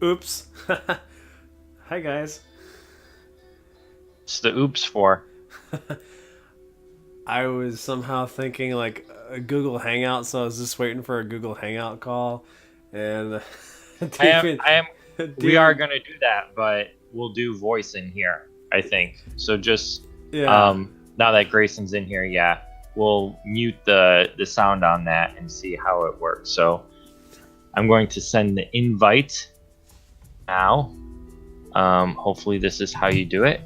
Oops. Hi guys. What's the oops for? I was somehow thinking like a Google Hangout, so I was just waiting for a Google Hangout call, and I am. David, I am. We are David, gonna do that, but we'll do voice in here. I think so. Just yeah. now that Grayson's in here, yeah, we'll mute the sound on that and see how it works. So I'm going to send the invite now. Hopefully this is how you do it.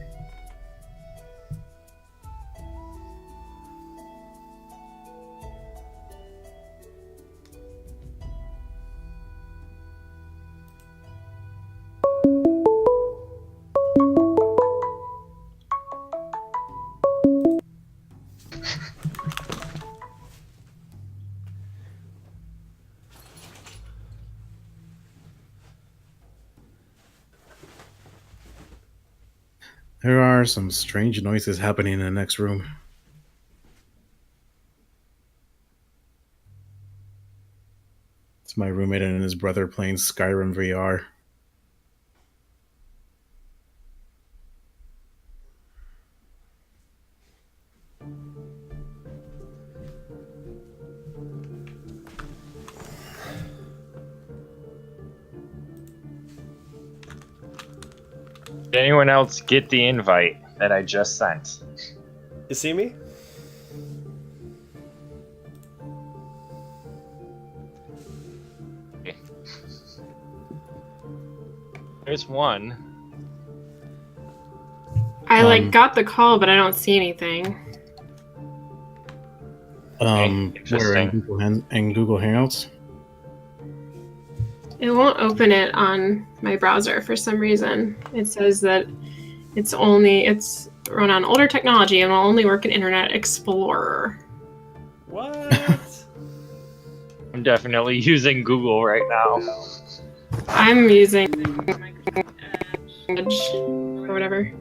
There are some strange noises happening in the next room. It's my roommate and his brother playing Skyrim VR. Did anyone else get the invite that I just sent? You see me? Okay. There's one. I got the call, but I don't see anything. Where Interesting. in Google Hangouts? It won't open it on my browser for some reason. It says that it's run on older technology and will only work in Internet Explorer. What? I'm definitely using Google right now. I'm using Edge or whatever.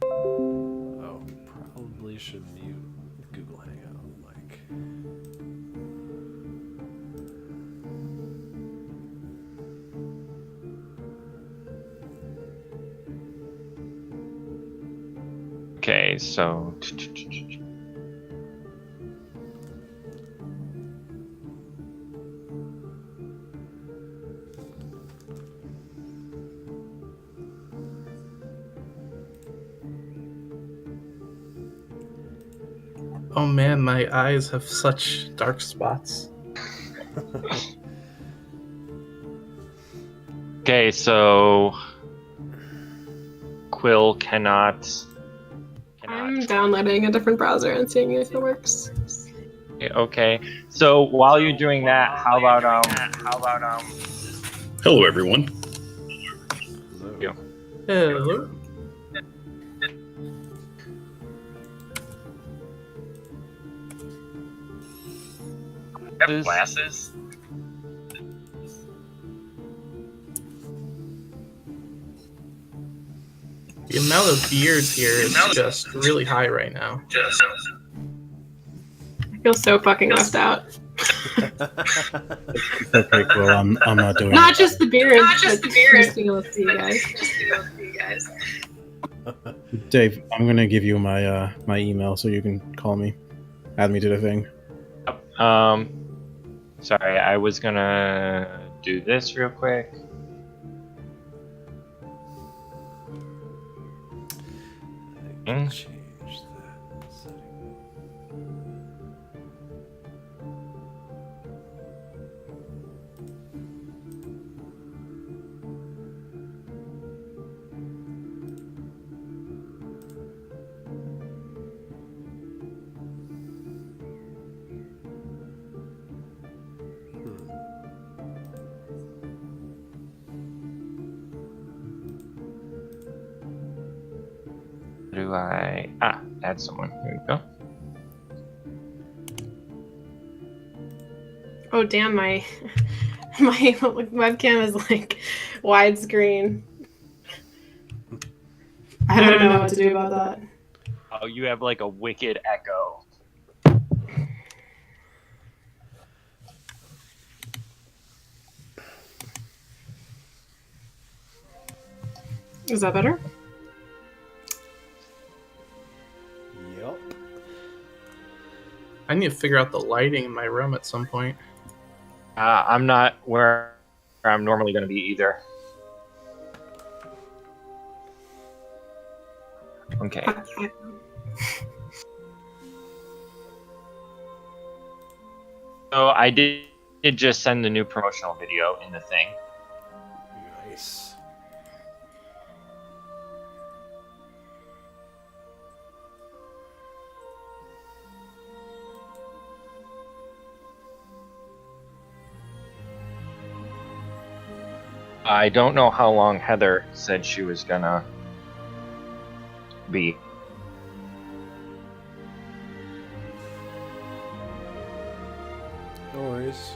Oh, probably should mute Google Hangout mic. Okay, so Oh man, my eyes have such dark spots. okay, so Quill cannot. I'm downloading a different browser and seeing if it works. Okay, so while you're doing that, how about Hello, everyone. you? Hello. Glasses? The amount of beards here is just really high right now. I feel so fucking left out. It's okay, Quill. I'm not doing Not it. just the beard. Just being able to see you guys. Dave, I'm gonna give you my my email so you can call me. Add me to the thing. Sorry, I was gonna do this real quick. Change that setting. Do I add someone? Here we go. Oh damn, my webcam is like widescreen. I don't know what to do about that. Oh, you have like a wicked echo. Is that better? Yep. I need to figure out the lighting in my room at some point. I'm not where I'm normally going to be either. Okay. So I did just send the new promotional video in the thing. Nice. I don't know how long Heather said she was gonna be. No worries.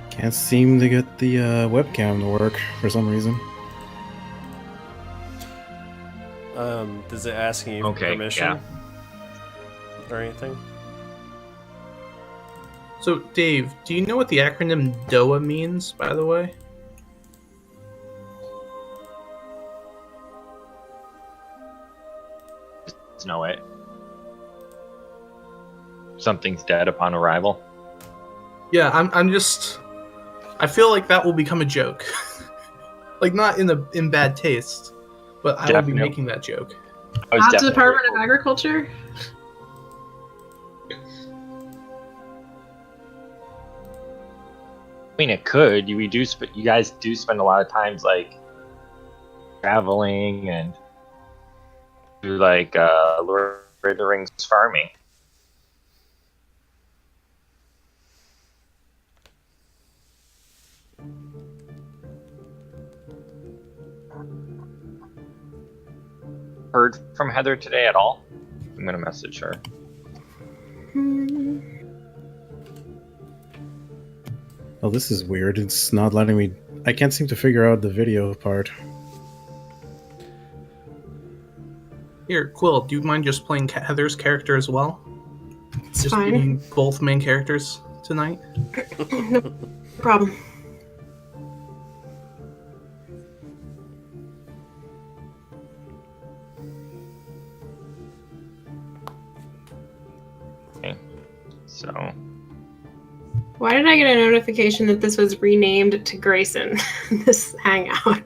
Can't seem to get the webcam to work for some reason. Does it asking you for Okay, permission? yeah. Or anything? So, Dave, do you know what the acronym DOA means, by the way? Just know it. Something's dead upon arrival. Yeah, I'm just. I feel like that will become a joke. Like, not in bad taste, but I will be Definitely. making that joke. I was Not definitely- Department of Agriculture? I mean, it could. You guys do spend a lot of times like traveling and do like Lord of the Rings farming. Heard from Heather today at all? I'm gonna message her. Oh, this is weird. It's not letting me. I can't seem to figure out the video part. Here, Quill, do you mind just playing Heather's character as well? It's Just fine. being both main characters tonight? No problem. Okay. So Why did I get a notification that this was renamed to Grayson? This hangout.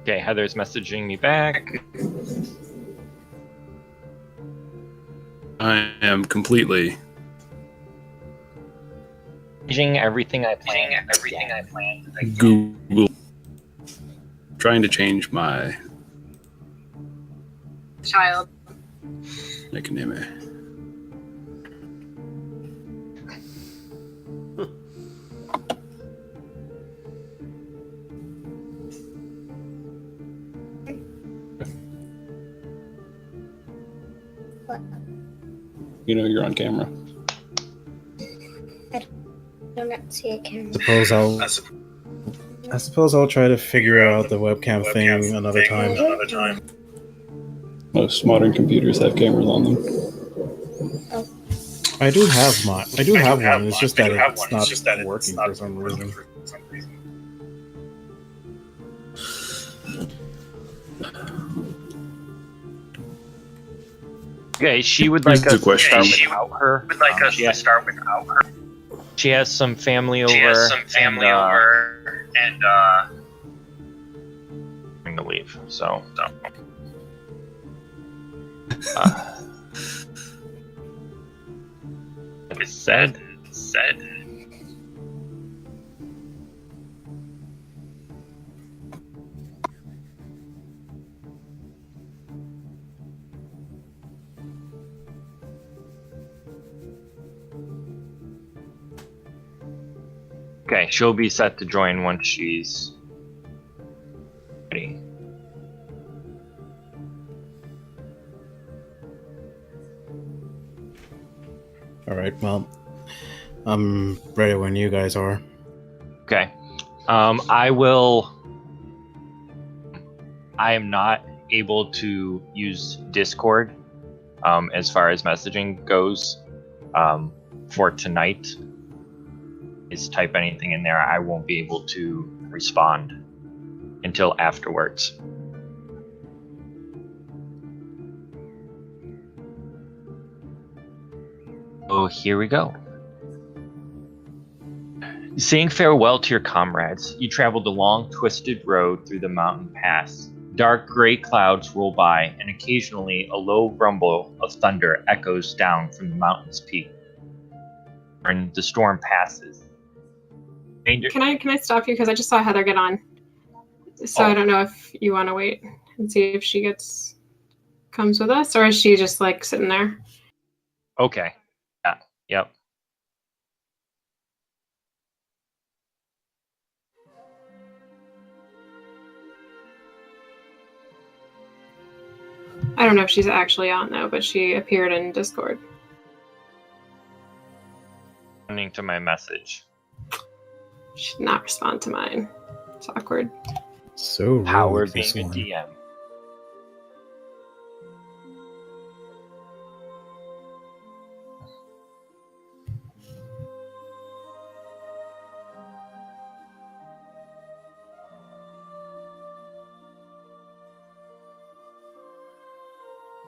okay, Heather's messaging me back. I am completely Changing everything I planned. Google trying to change my Child. I can name it. You know you're on camera. Do not see a camera. I suppose I'll try to figure out the webcam thing another time. Most modern computers have cameras on them. I do have one. It's just that it's not working for some reason. Okay, she would like Here's us the question. to start without her. She has some family over. And I'm gonna leave. So. It's said. Okay, she'll be set to join once she's ready. All right. Well, I'm ready when you guys are. Okay. I am not able to use Discord as far as messaging goes for tonight. Is type anything in there, I won't be able to respond until afterwards. Oh, here we go. Saying farewell to your comrades, you traveled a long, twisted road through the mountain pass. Dark gray clouds roll by, and occasionally a low rumble of thunder echoes down from the mountain's peak. And the storm passes. Can I stop you because I just saw Heather get on, so I don't know if you want to wait and see if she comes with us, or is she just like sitting there? Okay. Yeah. Yep. I don't know if she's actually on though, but she appeared in Discord. Responding to my message. She did not respond to mine. It's awkward. So rude, Power being this a one. DM.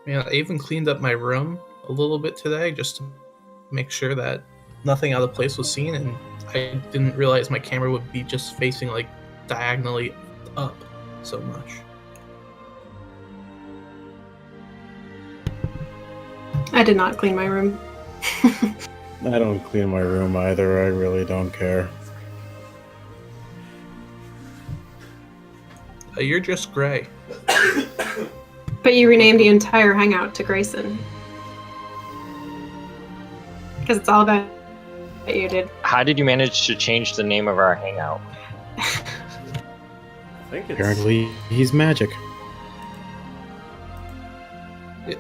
Yeah, I even cleaned up my room a little bit today just to make sure that nothing out of place was seen, and I didn't realize my camera would be just facing like diagonally up so much. I did not clean my room. I don't clean my room either. I really don't care. You're just gray. But you renamed the entire hangout to Grayson. Because it's all about what you did. How did you manage to change the name of our hangout? I think it's Apparently, he's magic.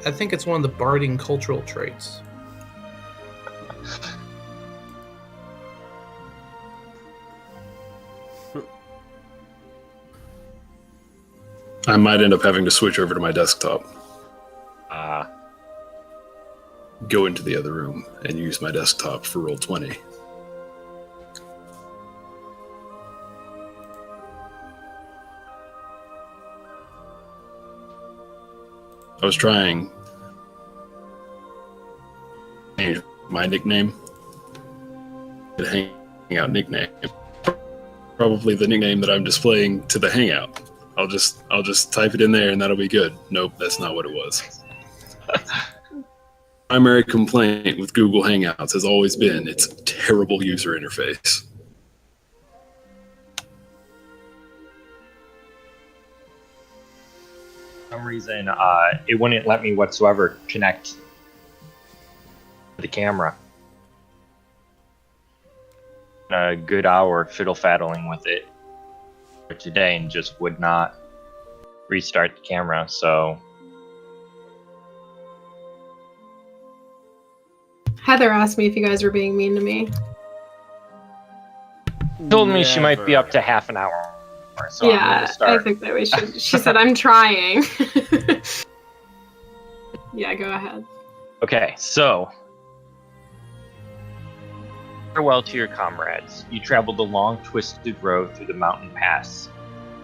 I think it's one of the barding cultural traits. I might end up having to switch over to my desktop, go into the other room, and use my desktop for Roll20. I was trying to change my nickname. The hangout nickname. Probably the nickname that I'm displaying to the hangout. I'll just type it in there and that'll be good. Nope, that's not what it was. Primary complaint with Google Hangouts has always been its terrible user interface. For some reason, it wouldn't let me whatsoever connect to the camera. A good hour fiddle-faddling with it for today and just would not restart the camera, so... Heather asked me if you guys were being mean to me. Told me she might be Never. up to half an hour. So I'm Yeah, gonna start. I think that we should. She said, I'm trying. Yeah, go ahead. Okay, so... Farewell to your comrades. You traveled a long, twisted road through the mountain pass.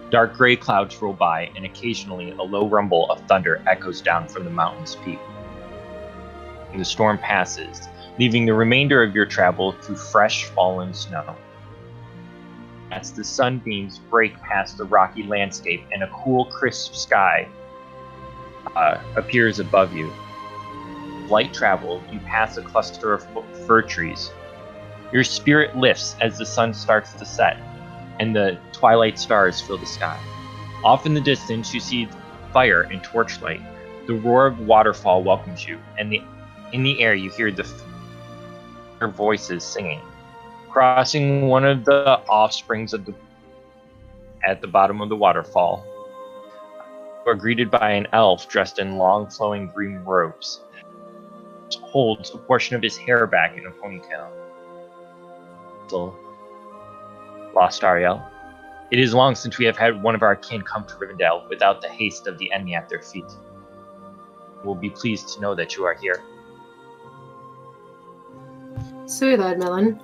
Dark gray clouds roll by, and occasionally a low rumble of thunder echoes down from the mountain's peak. And the storm passes, leaving the remainder of your travel through fresh fallen snow. As the sunbeams break past the rocky landscape and a cool, crisp sky appears above you. Light travel, you pass a cluster of fir trees. Your spirit lifts as the sun starts to set, and the twilight stars fill the sky. Off in the distance, you see fire and torchlight. The roar of waterfall welcomes you, and in the air you hear the voices singing. Crossing one of the offsprings of at the bottom of the waterfall, you are greeted by an elf dressed in long, flowing green robes. He holds a portion of his hair back in a ponytail. Lostariel. It is long since we have had one of our kin come to Rivendell without the haste of the enemy at their feet. We'll be pleased to know that you are here. Sweet Melon.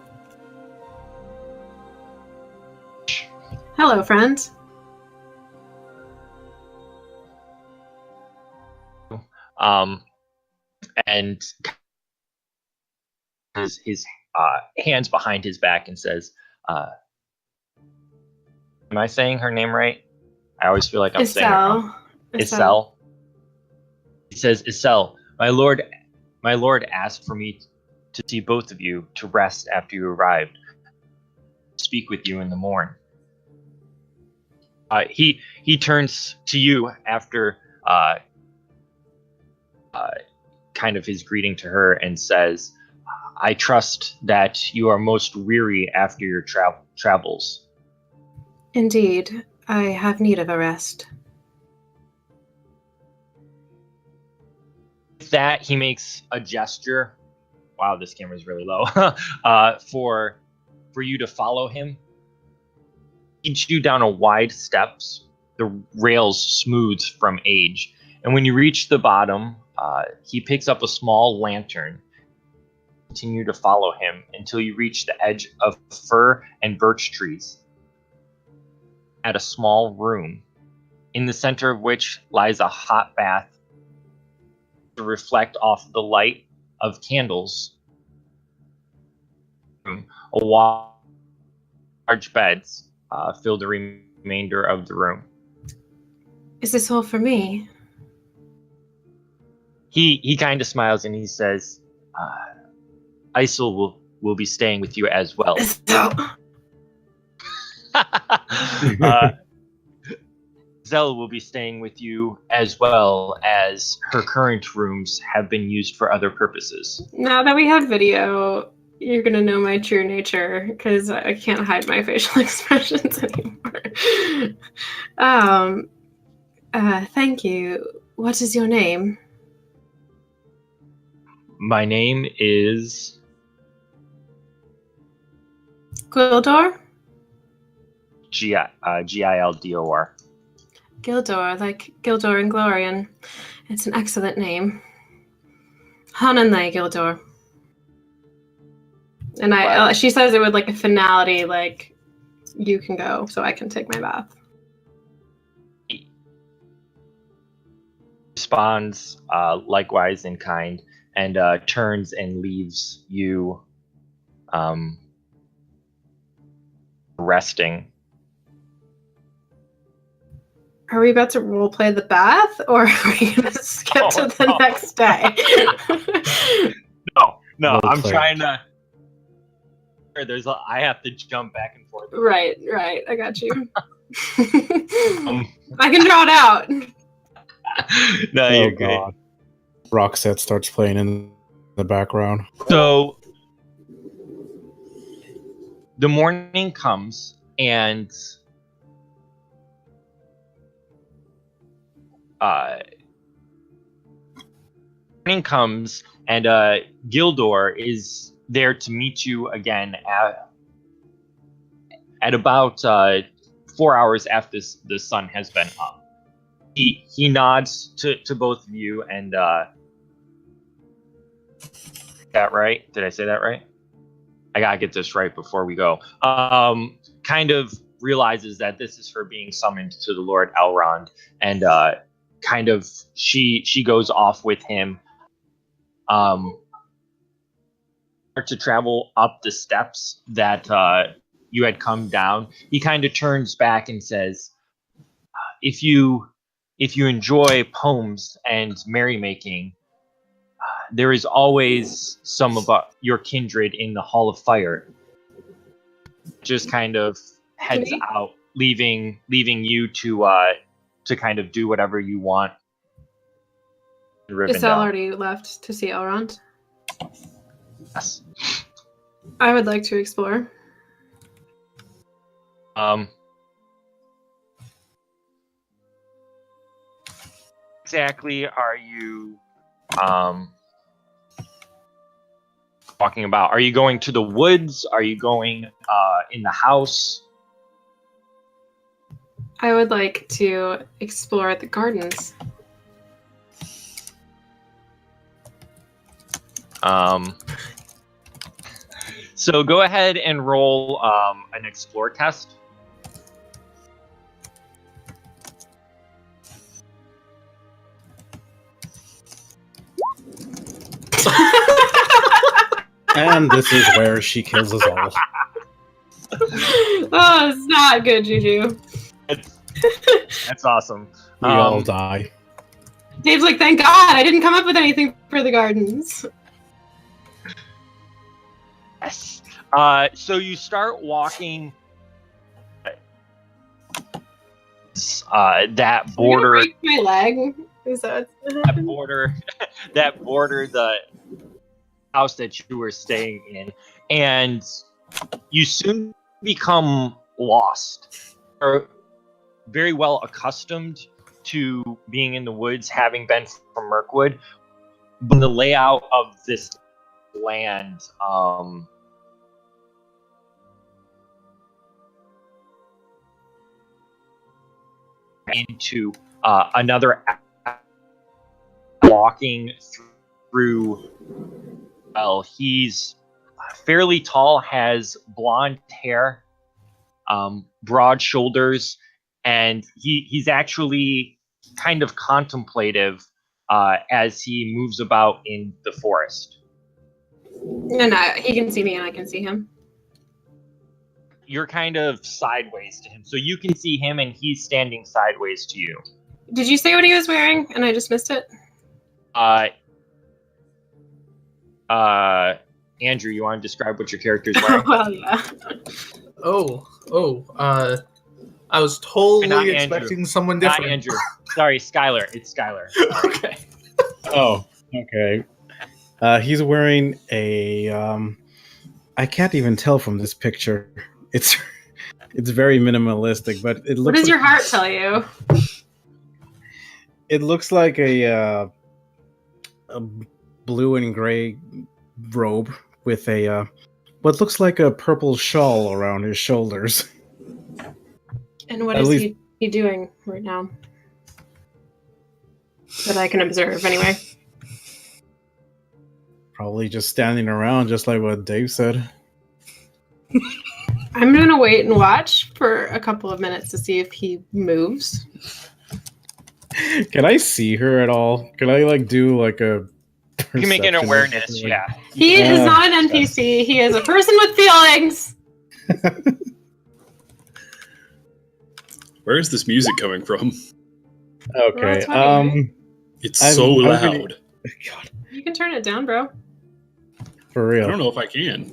Hello, friend. And his hands behind his back and says, am I saying her name right? I always feel like I'm saying her wrong. Issel. He says, Issel, my lord asked for me to see both of you to rest after you arrived. Speak with you in the morn. He turns to you after kind of his greeting to her and says, I trust that you are most weary after your travels. Indeed, I have need of a rest. With that, he makes a gesture. Wow, this camera's really low. For you to follow him. He leads you down a wide steps, the rails smooth from age. And when you reach the bottom, he picks up a small lantern. Continue to follow him until you reach the edge of fir and birch trees. At a small room, in the center of which lies a hot bath to reflect off the light of candles. Large beds fill the remainder of the room. Is this all for me? He kind of smiles and he says, Issel will be staying with you as well. Zell will be staying with you as well, as her current rooms have been used for other purposes. Now that we have video, you're gonna know my true nature because I can't hide my facial expressions anymore. Thank you. What is your name? My name is Gildor? Gildor. Gildor, like Gildor and Glorian. It's an excellent name. Hananai Gildor. And she says it with like a finality, like, you can go so I can take my bath. He responds likewise in kind and turns and leaves you resting. Are we about to roleplay the bath, or are we going to skip to the next day? No, I'm trying to. I have to jump back and forth. Right, I got you. I can draw it out. No, you're good. God. Roxette starts playing in the background. So the morning comes and Gildor is there to meet you again at about 4 hours after the sun has been up. He nods to both of you and that right? Did I say that right? I gotta get this right before we go. Kind of realizes that this is her being summoned to the Lord Elrond, and kind of she goes off with him to travel up the steps that you had come down. He kind of turns back and says, if you enjoy poems and merrymaking, there is always some of your kindred in the Hall of Fire. Just kind of heads out, leaving you to kind of do whatever you want. Is already left to see Elrond? Yes. I would like to explore. Exactly are you talking about? Are you going to the woods? Are you going in the house? I would like to explore the gardens. So go ahead and roll an explore test. And this is where she kills us all. Oh, it's not good, Juju. That's awesome. We all die. Dave's like, thank God I didn't come up with anything for the gardens. Yes. So you start walking that border. Break my leg. Is that what's That happening? border the house that you were staying in, and you soon become lost, or very well accustomed to being in the woods, having been from Mirkwood. But the layout of this land, into another walking through. Well, he's fairly tall, has blonde hair, broad shoulders, and he's actually kind of contemplative as he moves about in the forest. No, he can see me and I can see him. You're kind of sideways to him, so you can see him and he's standing sideways to you. Did you say what he was wearing and I just missed it? Andrew, you want to describe what your character's wearing? Well, yeah. I was totally Not expecting Andrew. someone Not different. Andrew. Sorry, Skylar. It's Skylar. Okay. Oh, okay. He's wearing a. I can't even tell from this picture. It's very minimalistic, but it looks. What does your like- heart tell you? It looks like a blue and gray robe with a what looks like a purple shawl around his shoulders. And what At is least- he doing right now? That I can observe, anyway. Probably just standing around, just like what Dave said. I'm gonna wait and watch for a couple of minutes to see if he moves. Can I see her at all? Can I do a? You can make an perception awareness, or something? yeah. He is Yeah. not an NPC. He is a person with feelings. Where is this music coming from? Okay. Well, it's funny, right? It's I'm- so I'm loud. really- God, You can turn it down, bro. for I real. don't know if I can.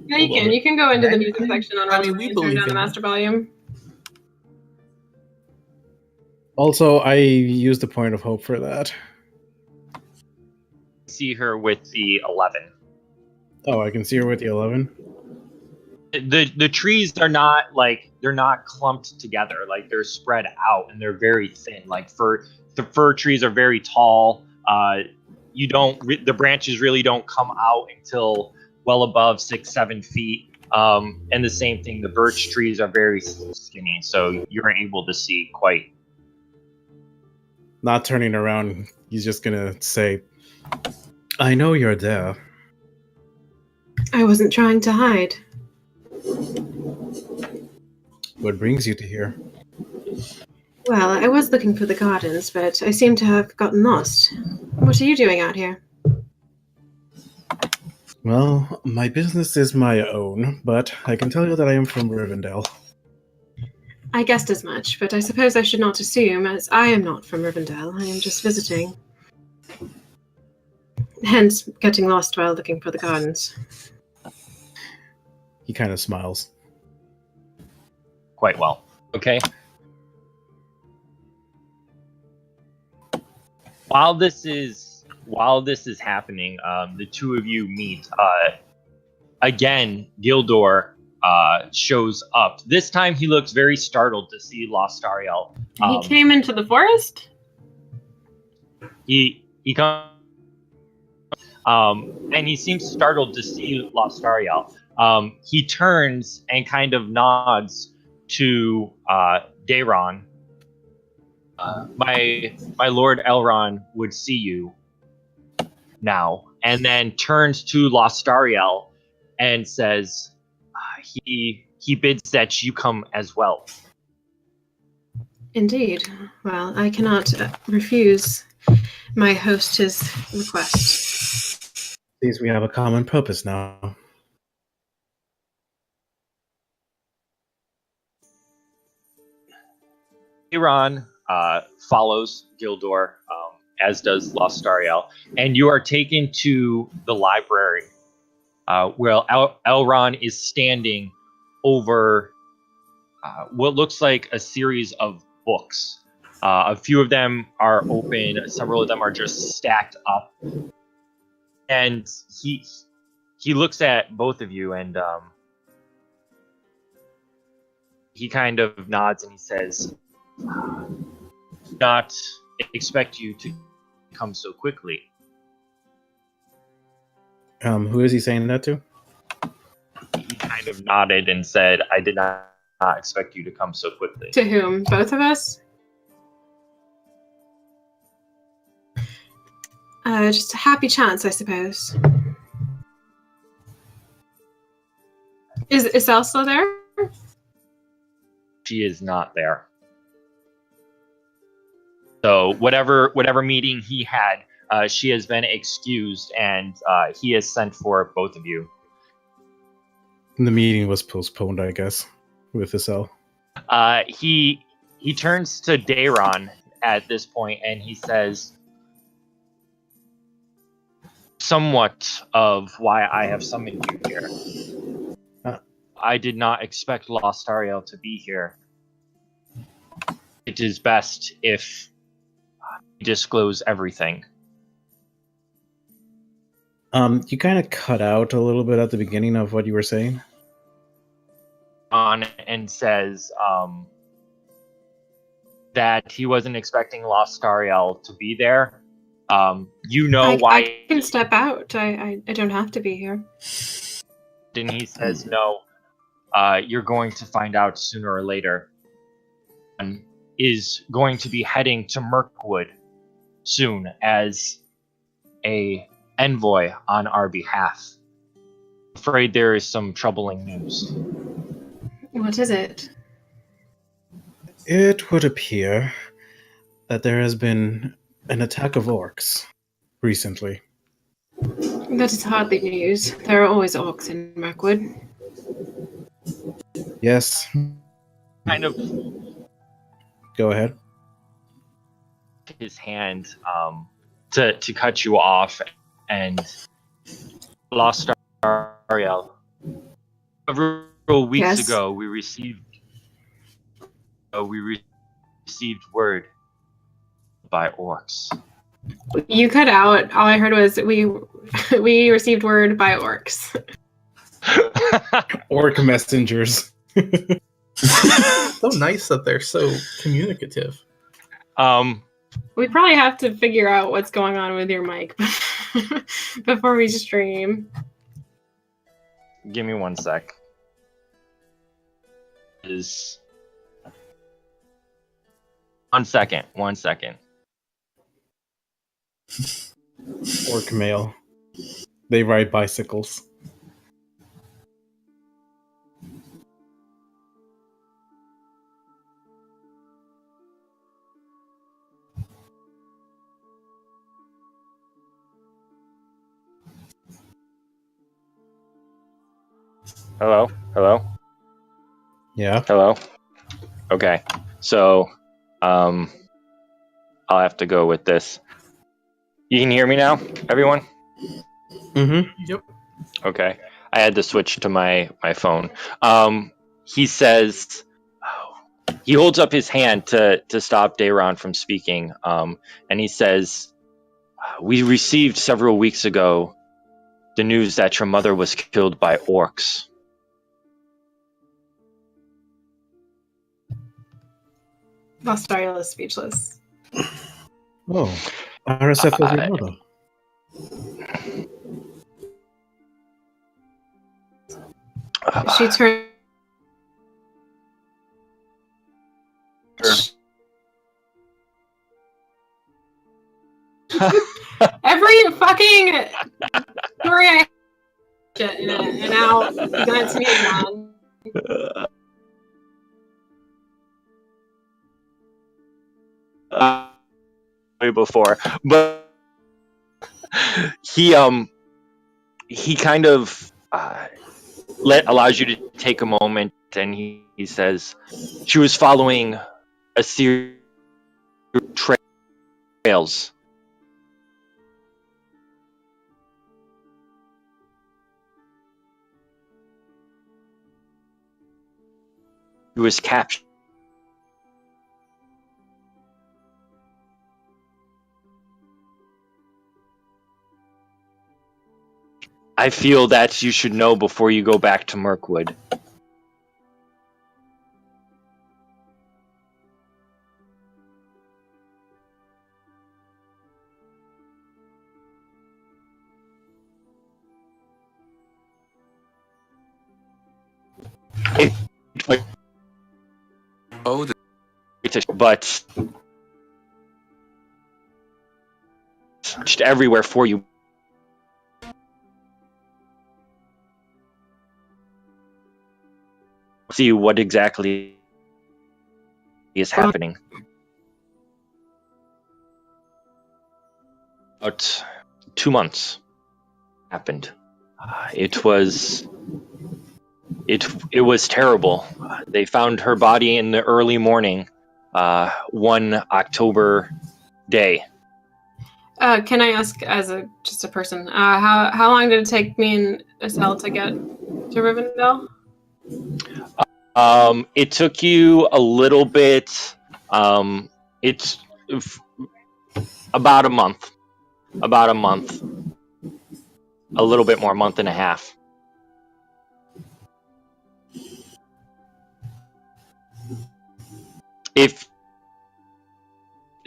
Yeah, you Hold can. on. You can go into the music section on I mean, Roll20 we and turn believe down the in master volume. Also, I used the point of hope for that. See her with the 11. Oh, I can see her with the 11. The trees are not they're not clumped together, they're spread out and they're very thin. The fir trees are very tall. The branches really don't come out until well above 6-7 feet. And the same thing, the birch trees are very skinny, so you're able to see quite. Not turning around, he's just gonna say, "I know you're there." I wasn't trying to hide. What brings you to here? Well, I was looking for the gardens, but I seem to have gotten lost. What are you doing out here? Well, my business is my own, but I can tell you that I am from Rivendell. I guessed as much, but I suppose I should not assume, as I am not from Rivendell. I am just visiting. Hence, getting lost while looking for the gardens. He kind of smiles. Quite well. Okay. While this is happening, the two of you meet. Again, Gildor shows up. This time he looks very startled to see Lostariel. He came into the forest? He comes, and he seems startled to see Lostariel. He turns and kind of nods to Daron. My Lord Elrond would see you now, and then turns to Lostariel and says, he bids that you come as well. Indeed. Well, I cannot refuse my host's request. Seems we have a common purpose now. Iran follows Gildor, as does Lostariel, and you are taken to the library, where Elrond is standing over what looks like a series of books. A few of them are open, several of them are just stacked up, and he looks at both of you, and he kind of nods and he says, "Not expect you to come so quickly." Who is he saying that to? He kind of nodded and said, "I did not expect you to come so quickly." To whom? Both of us? Just a happy chance, I suppose. Is Issel still there? She is not there. So whatever meeting he had, she has been excused, and he has sent for both of you. The meeting was postponed, I guess, with Issel. He turns to Daron at this point, and he says, "Somewhat of why I have summoned you here. I did not expect Lostariel to be here. It is best if you disclose everything." You kind of cut out a little bit at the beginning of what you were saying. On and says that he wasn't expecting Lostariel to be there. You know why? I can step out. I don't have to be here. And he says, "No, you're going to find out sooner or later. Is going to be heading to Mirkwood soon as a envoy on our behalf. Afraid there is some troubling news." What is it? It would appear that there has been an attack of orcs recently. That is hardly news. There are always orcs in Mirkwood. Yes. Kind of Go ahead. his hand to cut you off, and Lostariel. Several weeks Yes. ago, we received word by orcs. You cut out. All I heard was we received word by orcs. Orc messengers. So nice that they're so communicative. We probably have to figure out what's going on with your mic before we stream. Give me 1 sec. Is 1 second. 1 second. Orc male. They ride bicycles. Hello? Hello? Yeah. Hello? Okay. So, I'll have to go with this. You can hear me now, everyone? Mm-hmm. Yep. Okay. I had to switch to my phone. He says, he holds up his hand to stop Daron from speaking. And he says, "We received several weeks ago the news that your mother was killed by orcs. Lostariel is speechless. Oh, RSF is your mother. She turned. Every fucking story I and now you got to me again. Way before, but he kind of allows you to take a moment, and he says she was following a series of trails. He was captured. I feel that you should know before you go back to Mirkwood. But just everywhere for you. See what exactly is happening. About 2 months happened. It was terrible. They found her body in the early morning, one October day. Can I ask, as just a person, how long did it take me and Issel to get to Rivendell? It took you a little bit. It's about a month. About a month. A little bit more, month and a half.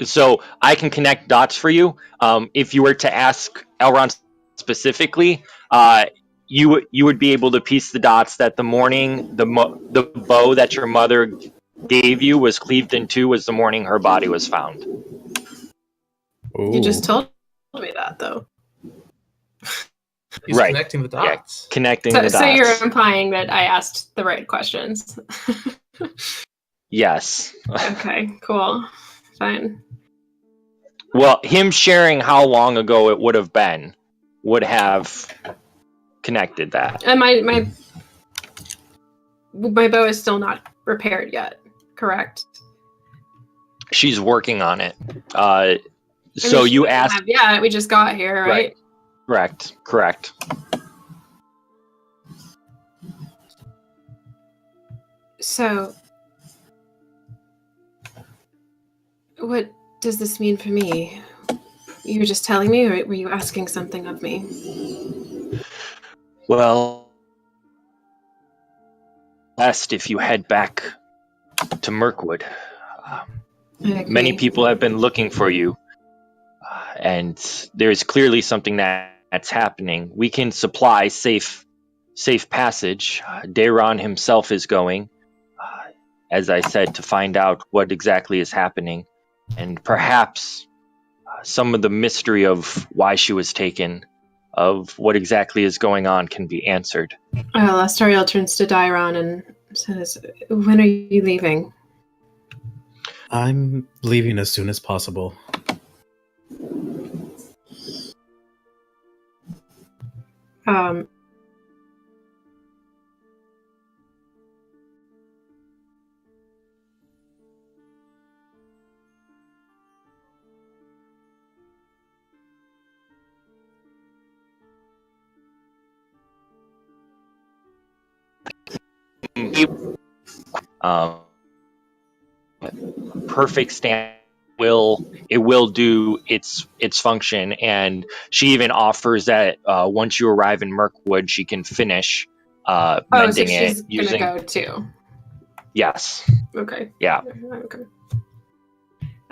So I can connect dots for you. If you were to ask Elrond specifically, you would be able to piece the dots that the morning the bow that your mother gave you was cleaved in two was the morning her body was found. Ooh. You just told me that, though. He's Right. connecting the dots. Yeah, connecting the dots. So you're implying that I asked the right questions. Yes. Okay, cool. Fine. Well, him sharing how long ago it would have been would have connected that. And my bow is still not repaired yet, correct? She's working on it. So I mean, you asked. Yeah, we just got here, right? Correct. So, what does this mean for me? You were just telling me, or were you asking something of me? Well, best if you head back to Mirkwood. Many people have been looking for you, and there's clearly something that's happening. We can supply safe passage. Daron himself is going, as I said, to find out what exactly is happening, and perhaps some of the mystery of why she was taken, of what exactly is going on, can be answered. Lostariel turns to Daron and says, "When are you leaving?" I'm leaving as soon as possible. Perfect stand will do its function, and she even offers that once you arrive in Mirkwood, she can finish mending so she's it using. Gonna go too. Yes. Okay. Yeah. Okay.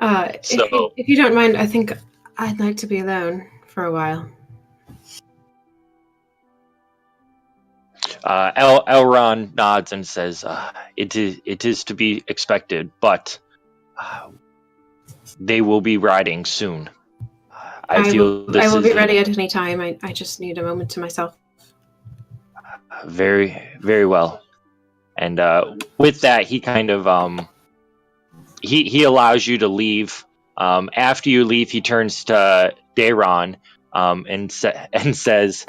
If you don't mind, I think I'd like to be alone for a while. Elrond nods and says, it is to be expected, but they will be riding soon. I will be ready at any time. I just need a moment to myself. Very, very well. And with that, he kind of he allows you to leave. After you leave, he turns to Daron and says,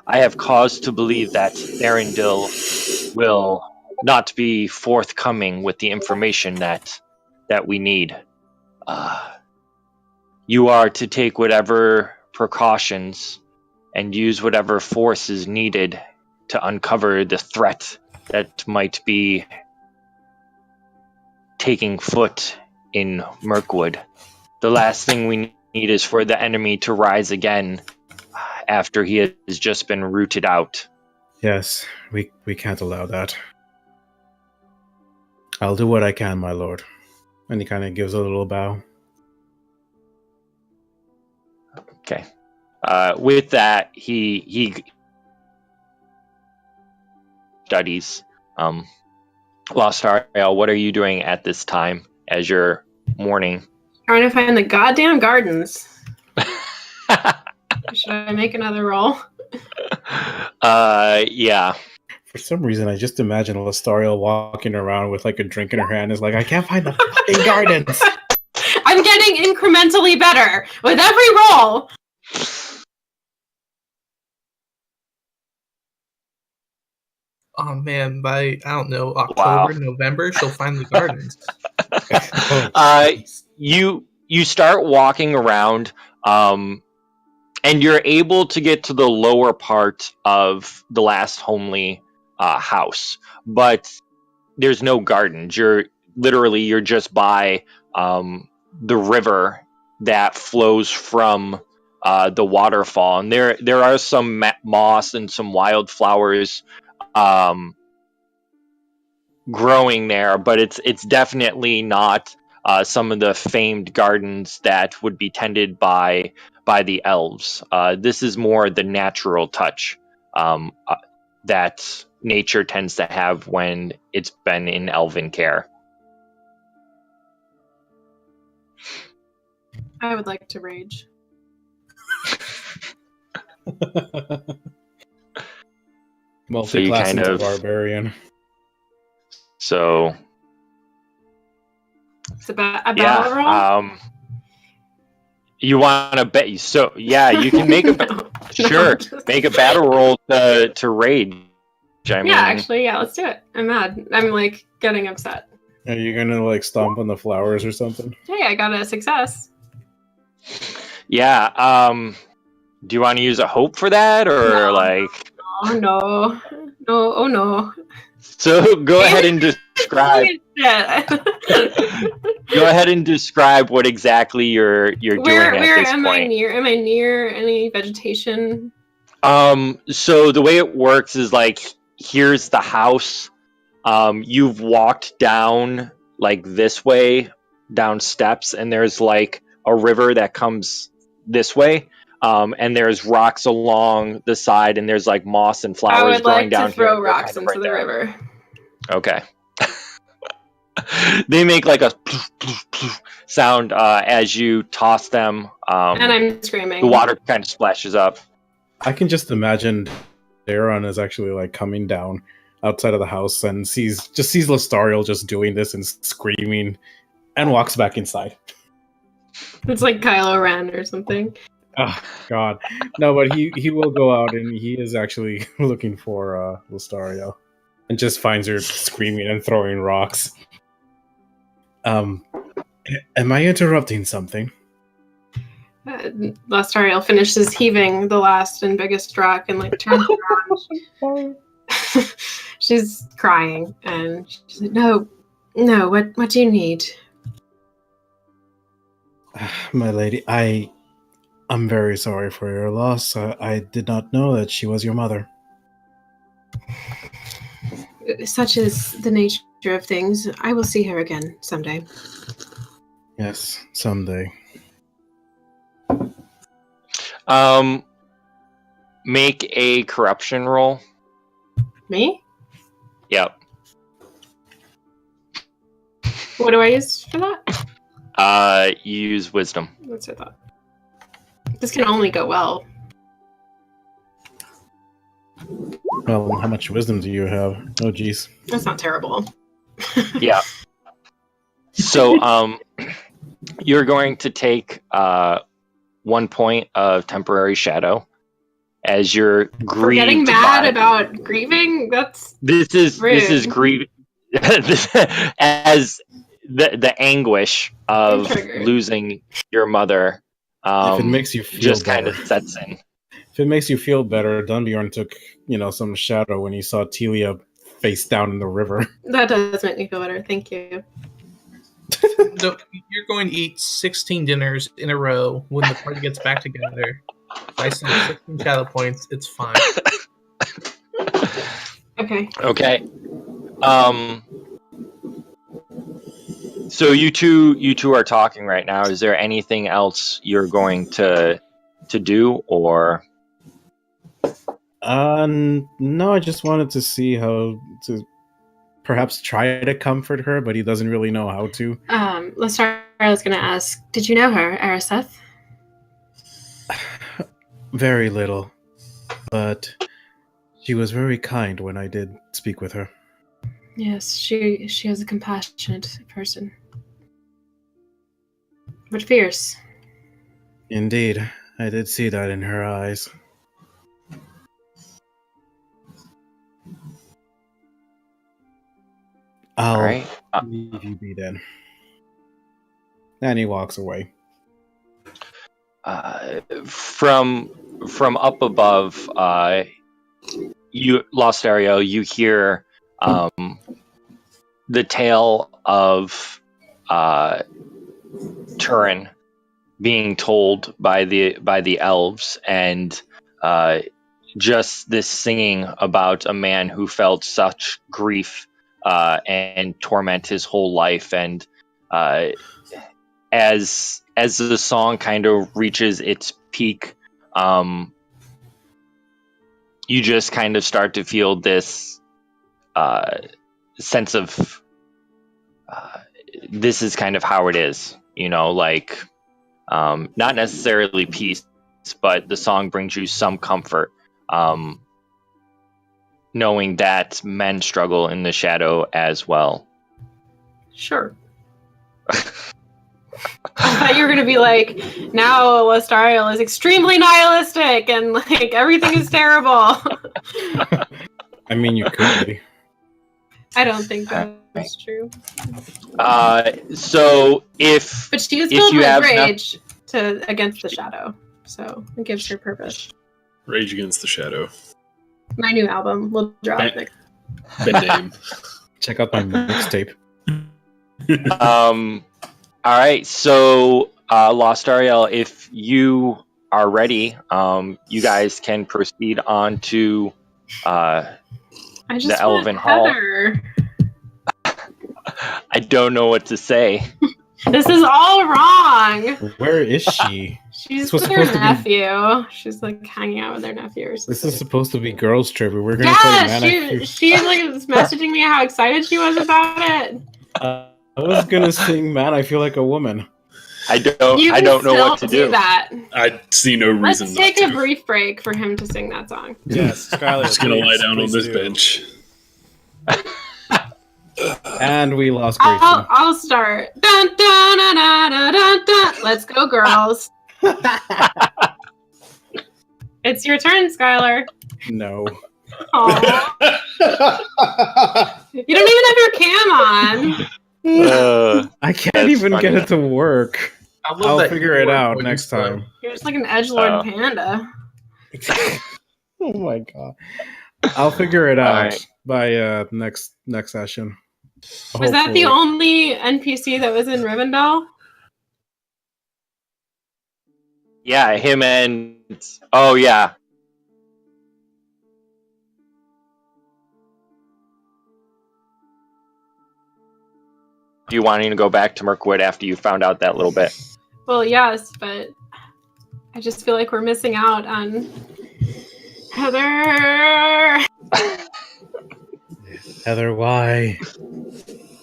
I have cause to believe that Rivendell will not be forthcoming with the information that we need. You are to take whatever precautions and use whatever force is needed to uncover the threat that might be taking foot in Mirkwood. The last thing we need is for the enemy to rise again after he has just been rooted out. Yes, we can't allow that. I'll do what I can, my lord. And he kind of gives a little bow. Okay. With that, he studies. Lostariel, what are you doing at this time as you're mourning? Trying to find the goddamn gardens. Should I make another roll? Yeah. For some reason, I just imagine Lostariel walking around with like a drink in her hand. Is like, I can't find the fucking gardens. I'm getting incrementally better with every roll. Oh man, by I don't know, October, November, she'll find the gardens. You start walking around, and you're able to get to the lower part of the last homely house, but there's no gardens. You're just by the river that flows from the waterfall, and there are some moss and some wildflowers growing there, but it's definitely not some of the famed gardens that would be tended by the elves. This is more the natural touch that nature tends to have when it's been in elven care. I would like to rage. Multi-class kind of barbarian. So it's a battle roll. You want to bet? So yeah, you can make make a battle roll to rage. Actually, let's do it. I'm mad. I'm like getting upset. Are you gonna like stomp on the flowers or something? Hey, I got a success. Yeah. Do you want to use a hope for that, or like? Oh no. Oh no. So go ahead and describe. Go ahead and describe what exactly you're doing at this point. Am I near any vegetation? So the way it works is like, here's the house. You've walked down like this way, down steps, and there's like a river that comes this way. And there's rocks along the side, and there's like moss and flowers growing down. I would like to throw rocks into the river. Okay. They make like a sound as you toss them. And I'm screaming. The water kind of splashes up. I can just imagine Daron is actually like coming down outside of the house and sees Lostariel just doing this and screaming, and walks back inside. It's like Kylo Ren or something. Oh God, no! But he will go out, and he is actually looking for Lostariel, and just finds her screaming and throwing rocks. Am I interrupting something? Lostariel finishes heaving the last and biggest rock and like turns around. She's crying, and she's like, "No, what do you need?" My lady, I'm very sorry for your loss. I did not know that she was your mother. Such is the nature of things. I will see her again someday. Yes, someday. Make a corruption roll. Me? Yep. What do I use for that? You use wisdom. What's I thought? This can only go well. Well, how much wisdom do you have? Oh, geez. That's not terrible. Yeah. So, you're going to take 1 point of temporary shadow as you're grieved. For getting mad about grieving? That's this is rude. grief as the anguish of losing your mother. If it makes you feel just better. kind of sets in. If it makes you feel better, Dunbjorn took, some shadow when he saw Telia face down in the river. That does make me feel better. Thank you. So you're going to eat 16 dinners in a row when the party gets back together. If I send 16 shadow points, it's fine. Okay. Okay. So you two are talking right now. Is there anything else you're going to do, or? No, I just wanted to see how to perhaps try to comfort her, but he doesn't really know how to. Lostariel was going to ask, did you know her, Ariseth? Very little, but she was very kind when I did speak with her. Yes, she is a compassionate person. But fierce. Indeed, I did see that in her eyes. I'll right. leave you be then. And he walks away. From up above, Lostariel, you hear the tale of Turin being told by the elves, and just this singing about a man who felt such grief and torment his whole life, and as the song kind of reaches its peak, you just kind of start to feel this sense of this is kind of how it is, like not necessarily peace, but the song brings you some comfort, knowing that men struggle in the shadow as well. Sure. I thought you were going to be like, now Lostariel is extremely nihilistic and like everything is terrible. I mean, you could be. I don't think that's true. So if But she is filled with rage against the shadow, so it gives her purpose. Rage Against the Shadow. My new album will drop next. Band name. Check out my mixtape. All right, so Lostariel, if you are ready, you guys can proceed on to the Elven Hall. Heather. I don't know what to say. This is all wrong. Where is she? She's with her nephew. She's like hanging out with her nephew or something. This is supposed to be girls' trip. We're gonna play Mana. She like was messaging me how excited she was about it. I was gonna sing "Man, I Feel Like a Woman." I don't know what to do. That. I see no reason. Let's take a brief break for him to sing that song. Yes, Skylar. I'm just gonna lie down on this bench. And we lost Grayson. I'll start. Dun, dun, dun, dun, dun, dun, dun. Let's go, girls. It's your turn, Skylar. No. You don't even have your cam on. I can't even get it to work. I'll figure it out next time. You're just like an edgelord panda. Oh my god. I'll figure it out by next session. Was that the only NPC that was in Rivendell? Yeah, him and... Oh, yeah. you wanting to go back to Mirkwood after you found out that little bit? Well, yes, but I just feel like we're missing out on Heather. Heather, why?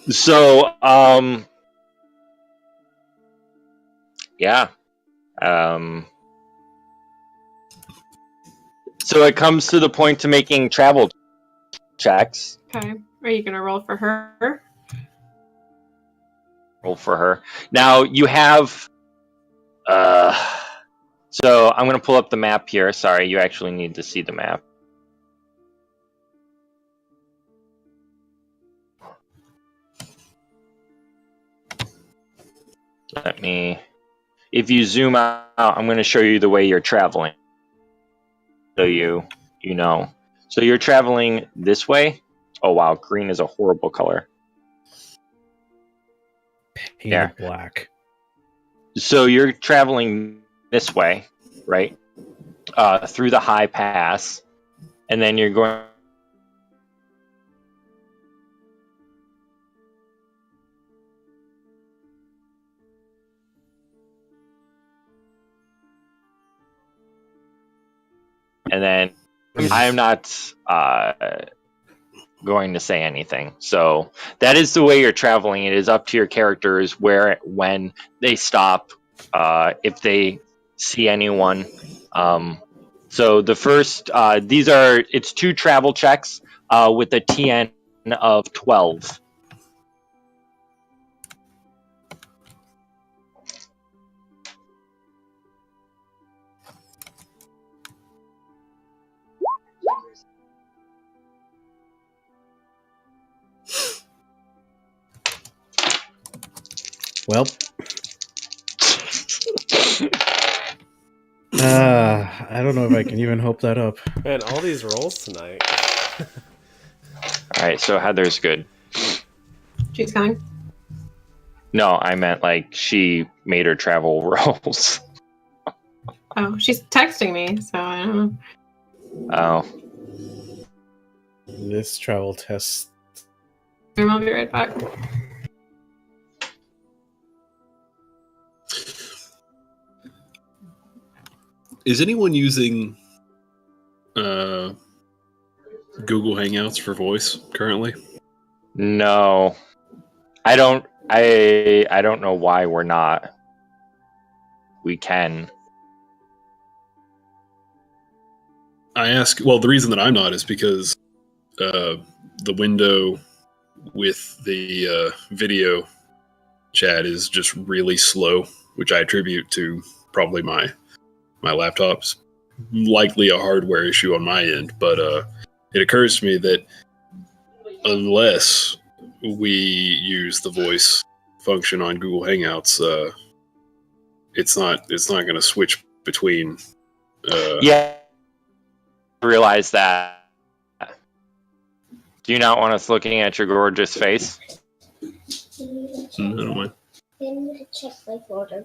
So, yeah. So it comes to the point to making travel checks. Okay. Are you gonna roll for her? Roll for her. Now you have. So I'm gonna pull up the map here. Sorry, you actually need to see the map. Let me. If you zoom out, I'm going to show you the way you're traveling. So you know. So you're traveling this way. Oh wow, green is a horrible color. Painted black. So you're traveling this way, right? Through the high pass, and then you're going. And then I'm not going to say anything. So that is the way you're traveling. It is up to your characters when they stop, if they see anyone. So the first, it's 2 travel checks with a TN of 12. Well, I don't know if I can even hope that up. Man, all these rolls tonight. All right, so Heather's good. She's coming. No, I meant like she made her travel rolls. Oh, she's texting me, so I don't know. Oh. This travel test. I'll be right back. Is anyone using Google Hangouts for voice currently? No. I don't know why we're not. We can. I ask. Well, the reason that I'm not is because the window with the video chat is just really slow, which I attribute to probably my laptop's likely a hardware issue on my end. But it occurs to me that unless we use the voice function on Google Hangouts, it's not going to switch between. Yeah, I realize that. Do you not want us looking at your gorgeous face? I don't mind. I need to check my folder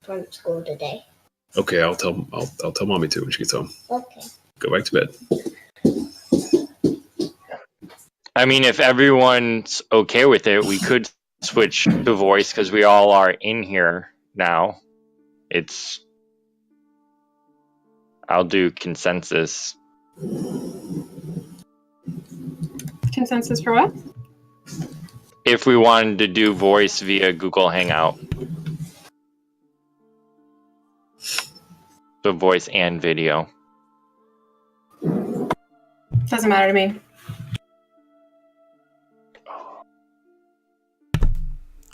from school today. Okay, I'll tell mommy too when she gets home. Okay. Go back to bed. I mean, if everyone's okay with it, we could switch to voice because we all are in here now. I'll do consensus. Consensus for what? If we wanted to do voice via Google Hangout. So voice and video. Doesn't matter to me.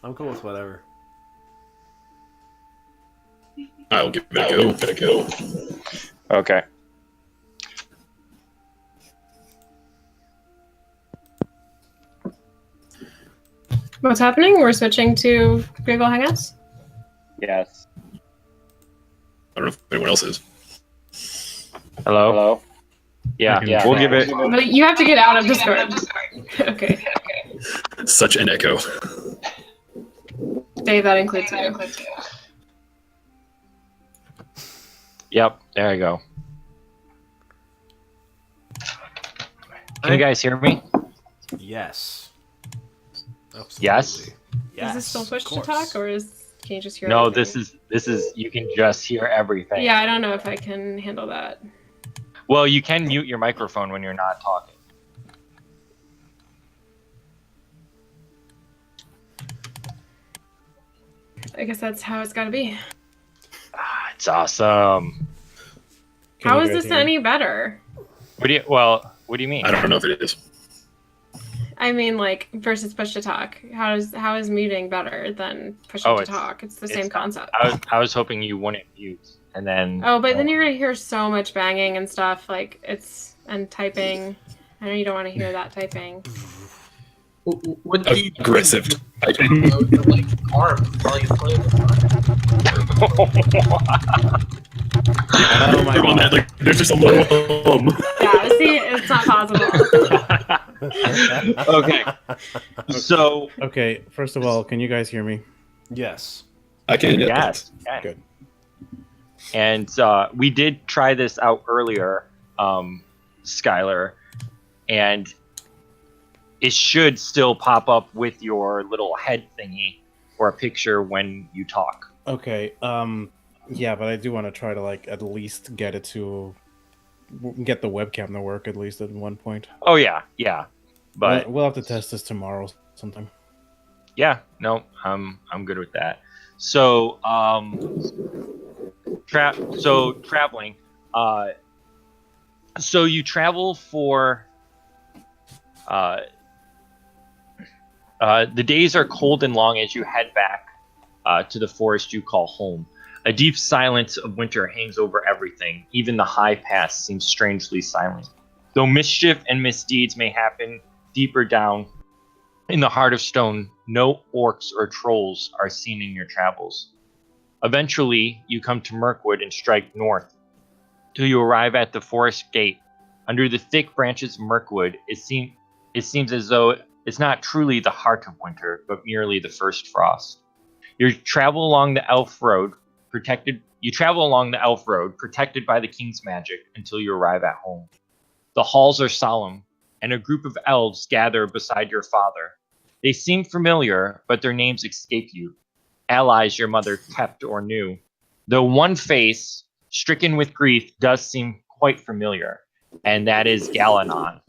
I'm cool with whatever. I'll give it a go. Okay. What's happening? We're switching to Google Hangouts? Yes. I don't know if anyone else is. Hello? Yeah. We'll give it. But you have to get out of Discord. Okay. Such an echo. Dave, that includes you. Yep, there you go. Can you guys hear me? Yes. Yes. Is this still push to talk, or can you just hear? No, everything? this is you can just hear everything. Yeah, I don't know if I can handle that. Well, you can mute your microphone when you're not talking. I guess that's how it's got to be. It's awesome. How is this any better? What do you mean? I don't know if it is. I mean, like, versus push to talk. How is muting better than pushing to talk? It's the same concept. I was hoping you wouldn't mute, and then. Oh, but then you're gonna hear so much banging and stuff, like and typing. I know you don't want to hear that typing. What do you Aggressive typing. like arm while you play Oh my god. Like, there's just a little Yeah, see, it's not possible. Okay. So. Okay, first of all, can you guys hear me? Yes. I can. Yes. Good. And we did try this out earlier, Skylar, and it should still pop up with your little head thingy or a picture when you talk. Okay. Yeah, but I do want to try to at least get the webcam to work at least at one point. Oh yeah. But we'll have to test this tomorrow sometime. Yeah, no, I'm good with that. So traveling. So you travel for the days are cold and long as you head back to the forest you call home. A deep silence of winter hangs over everything. Even the high pass seems strangely silent. Though mischief and misdeeds may happen deeper down in the heart of stone, no orcs or trolls are seen in your travels. Eventually, you come to Mirkwood and strike north, till you arrive at the forest gate. Under the thick branches of Mirkwood, it seems as though it's not truly the heart of winter, but merely the first frost. You travel along the elf road, protected by the king's magic, until you arrive at home. The halls are solemn, and a group of elves gather beside your father. They seem familiar, but their names escape you. Allies your mother kept or knew. Though one face, stricken with grief, does seem quite familiar, and that is Galanon.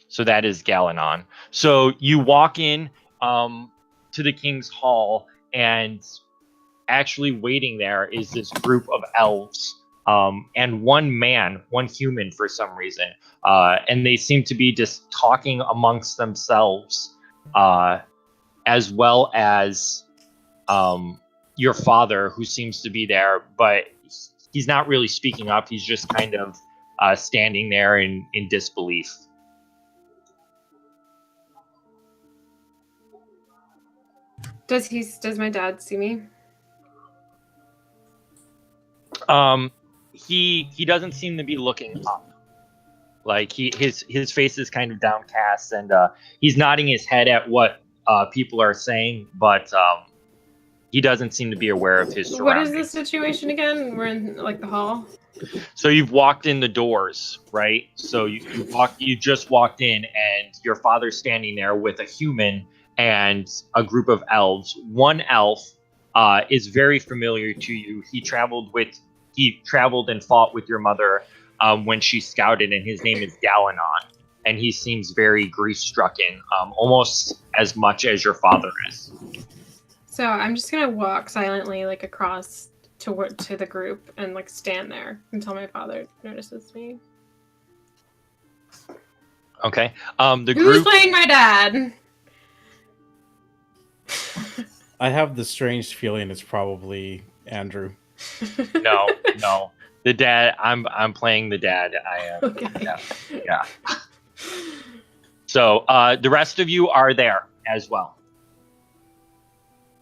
So that is Galanon. So you walk in to the king's hall, and actually waiting there is this group of elves. And one human for some reason. And they seem to be just talking amongst themselves, as well as your father, who seems to be there, but he's not really speaking up. He's just kind of standing there in disbelief. Does my dad see me? He doesn't seem to be looking up. Like his face is kind of downcast, and he's nodding his head at what people are saying, but he doesn't seem to be aware of his surroundings. What is the situation again? We're in the hall. So you've walked in the doors, right? So you just walked in, and your father's standing there with a human and a group of elves. One elf is very familiar to you. He traveled and fought with your mother when she scouted, and his name is Galanon. And he seems very grief-stricken, almost as much as your father is. So I'm just gonna walk silently, across to the group, and stand there until my father notices me. Okay. Who's playing my dad? I have the strange feeling it's probably Andrew. No. The dad. I'm playing the dad. I am. Okay. Yeah. So the rest of you are there as well.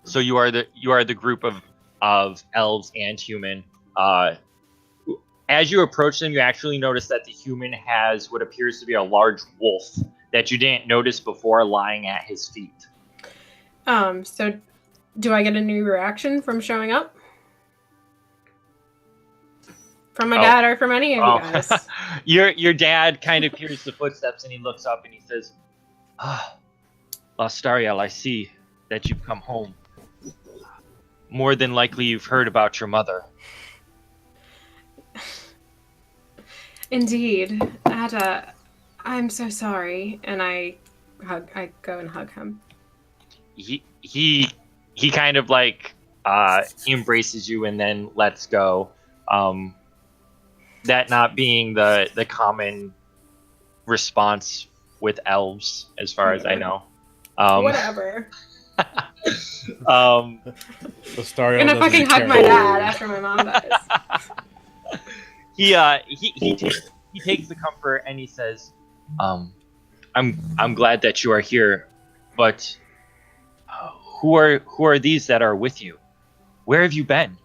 So you are the group of elves and human. As you approach them, you actually notice that the human has what appears to be a large wolf that you didn't notice before lying at his feet. So do I get a new reaction from showing up? From my dad or from any of you guys. Your dad kind of hears the footsteps and he looks up and he says, Lostariel, I see that you've come home. More than likely you've heard about your mother. Indeed. Ada, I'm so sorry. And I go and hug him. He kind of like he embraces you and then lets go. That not being the common response with elves, as far as I know. Whatever. Lostariel I'm gonna fucking hug my dad after my mom dies. He takes the comfort and he says, I'm glad that you are here, but who are these that are with you? Where have you been?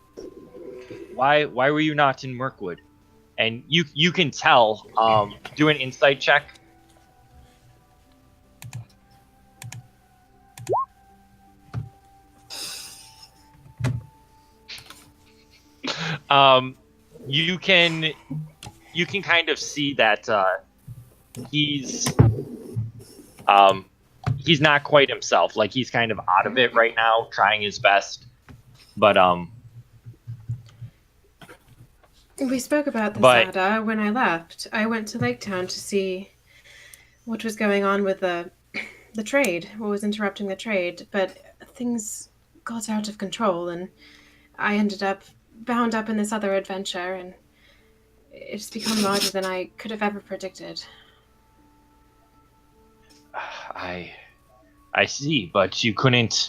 Why were you not in Mirkwood? And you can tell. Do an insight check. You can kind of see that he's not quite himself. Like he's kind of out of it right now, trying his best. But we spoke about this, Ada, when I left. I went to Lake Town to see what was going on with the trade, what was interrupting the trade, but things got out of control and I ended up bound up in this other adventure, and it's become larger than I could have ever predicted. I see, but you couldn't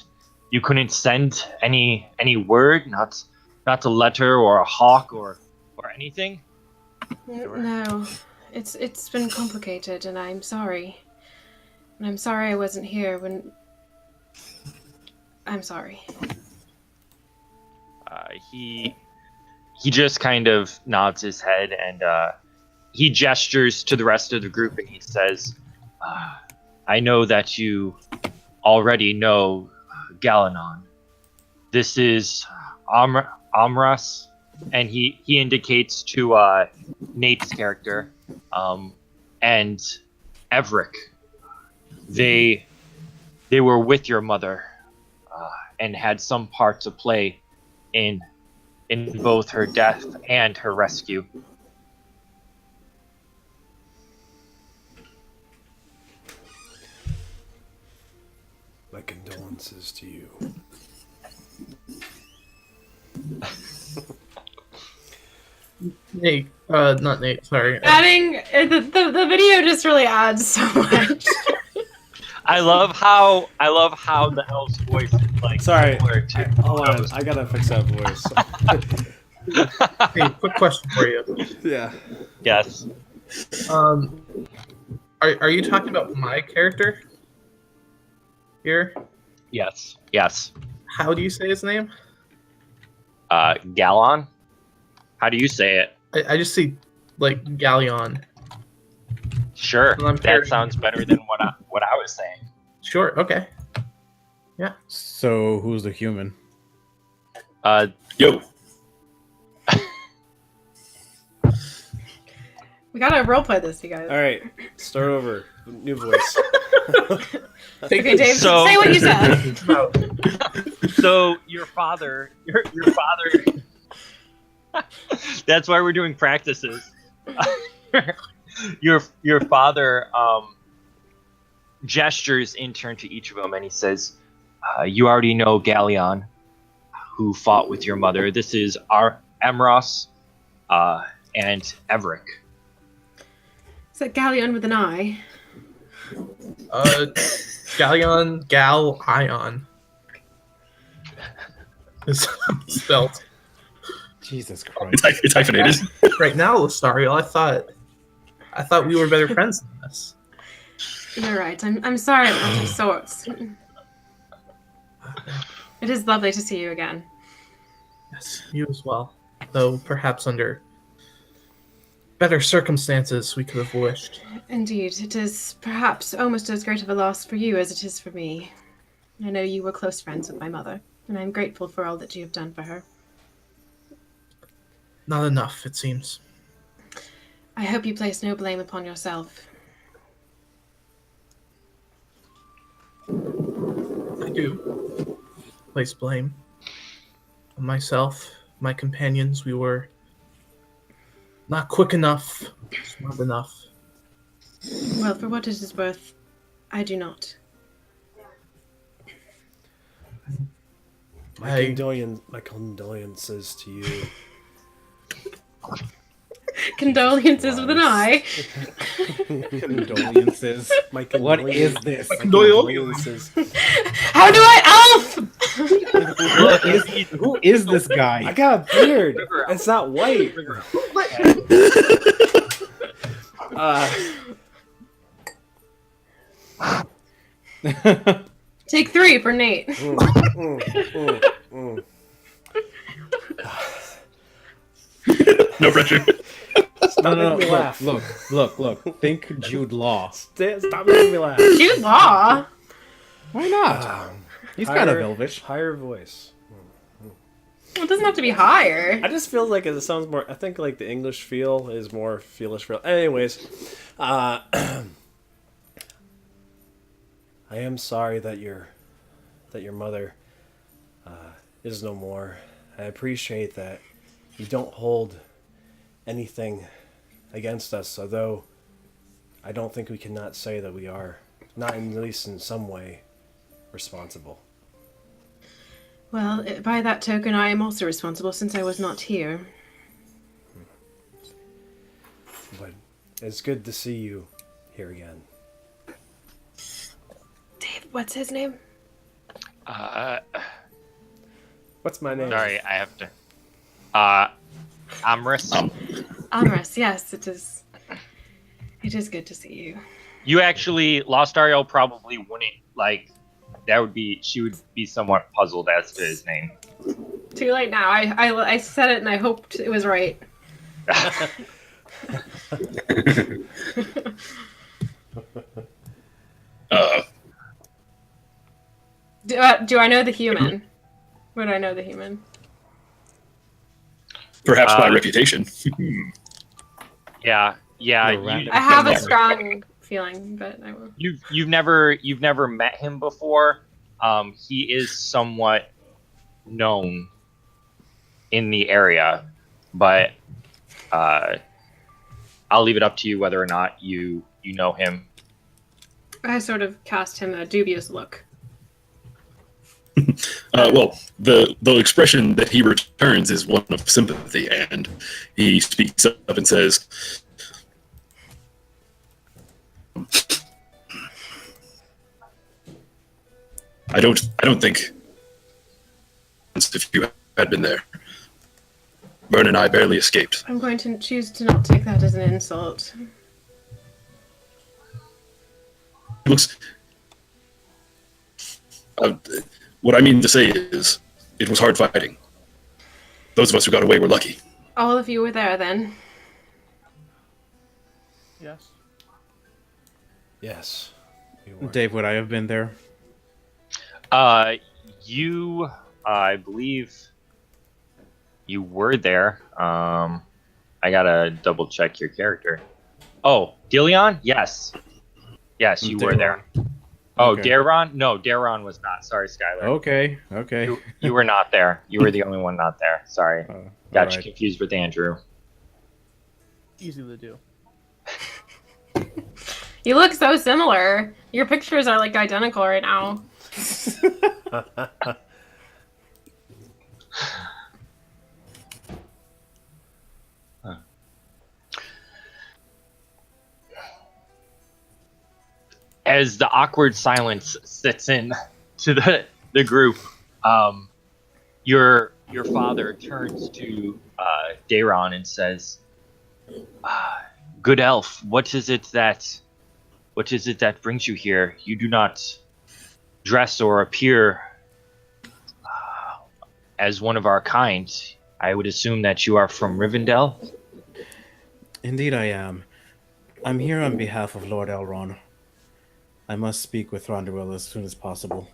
send any word, not a letter or a hawk or anything? No, it's been complicated, and I'm sorry. And I'm sorry I wasn't here when. I'm sorry. He just kind of nods his head and he gestures to the rest of the group and he says, I know that you already know Galanon. This is Amras, and he indicates to Nate's character, and Everick. They were with your mother and had some part to play in both her death and her rescue. My condolences to you. Nate, not Nate, sorry. Adding the video just really adds so much. I love how the elf's voice is like. Sorry, to hold on. I gotta fix that voice. Hey, quick question for you. Yeah. Yes. Are you talking about my character here? Yes. How do you say his name? Galon. How do you say it? I just see like Galleon. Sure, that sounds better than what I was saying. Sure. Okay. Yeah. So who's the human? Yo. We gotta roleplay this, you guys. All right, start over. New voice. Okay, Dave, say what you said. So your father. That's why we're doing practices. Your father gestures in turn to each of them, and he says, "You already know Galleon, who fought with your mother. This is Amras and Everick." Is that Galleon with an I? Galleon, Gal-ion. Is spelled. Jesus Christ. It's hyphenated. Right now, Lostariel, I thought we were better friends than this. You're right. I'm sorry about your sorts. It is lovely to see you again. Yes, you as well. Though perhaps under better circumstances we could have wished. Indeed, it is perhaps almost as great of a loss for you as it is for me. I know you were close friends with my mother, and I'm grateful for all that you have done for her. Not enough, it seems. I hope you place no blame upon yourself. I do place blame on myself, my companions. We were not quick enough, smart enough. Well, for what it is worth, I do not. My condolences to you. Condolences with an I. Condolences. My What is this? My condolences. How do I elf? Who is this I guy? got a beard. It's not white. Take 3 for Nate. No pressure. No. Make me laugh. Look. Think Jude Law. Stop making me laugh. Jude Law. Why not? He's kind of elvish. Higher voice. Well, it doesn't have to be higher. I just feel like it sounds more. I think like the English feel is more feelish. Anyways, I am sorry that your mother is no more. I appreciate that you don't hold anything against us, although I don't think we cannot say that we are, not at least in some way, responsible. Well, by that token, I am also responsible since I was not here. But it's good to see you here again. Dave, what's his name? What's my name? Sorry, I have to. Amris. Amras, yes, it is. It is good to see you. You actually, Lostariel probably wouldn't like. That would be. She would be somewhat puzzled as to his name. Too late now. I said it and I hoped it was right. Do I know the human? Would I know the human? Perhaps by reputation. Yeah. Right. I have a strong feeling, but I will. You've never met him before. He is somewhat known in the area, but I'll leave it up to you whether or not you know him. I sort of cast him a dubious look. Well, the expression that he returns is one of sympathy, and he speaks up and says, I don't think if you had been there, Vern and I barely escaped. I'm going to choose to not take that as an insult. It looks. What I mean to say is, it was hard fighting. Those of us who got away were lucky. All of you were there then. Yes. Yes. We were. Dave, would I have been there? You, I believe, you were there. I gotta double check your character. Oh, Dilion? Yes, you were there. Oh, Okay. Daron? No, Daron was not. Sorry, Skylar. Okay. You were not there. You were the only one not there. Sorry. Got you alright. confused with Andrew. Easy to do. You look so similar. Your pictures are like identical right now. As the awkward silence sets in to the group, your father turns to Daron and says, "Good elf, what is it that brings you here? You do not dress or appear as one of our kind. I would assume that you are from Rivendell." Indeed I am. I'm here on behalf of Lord Elrond. I must speak with Thranduil as soon as possible.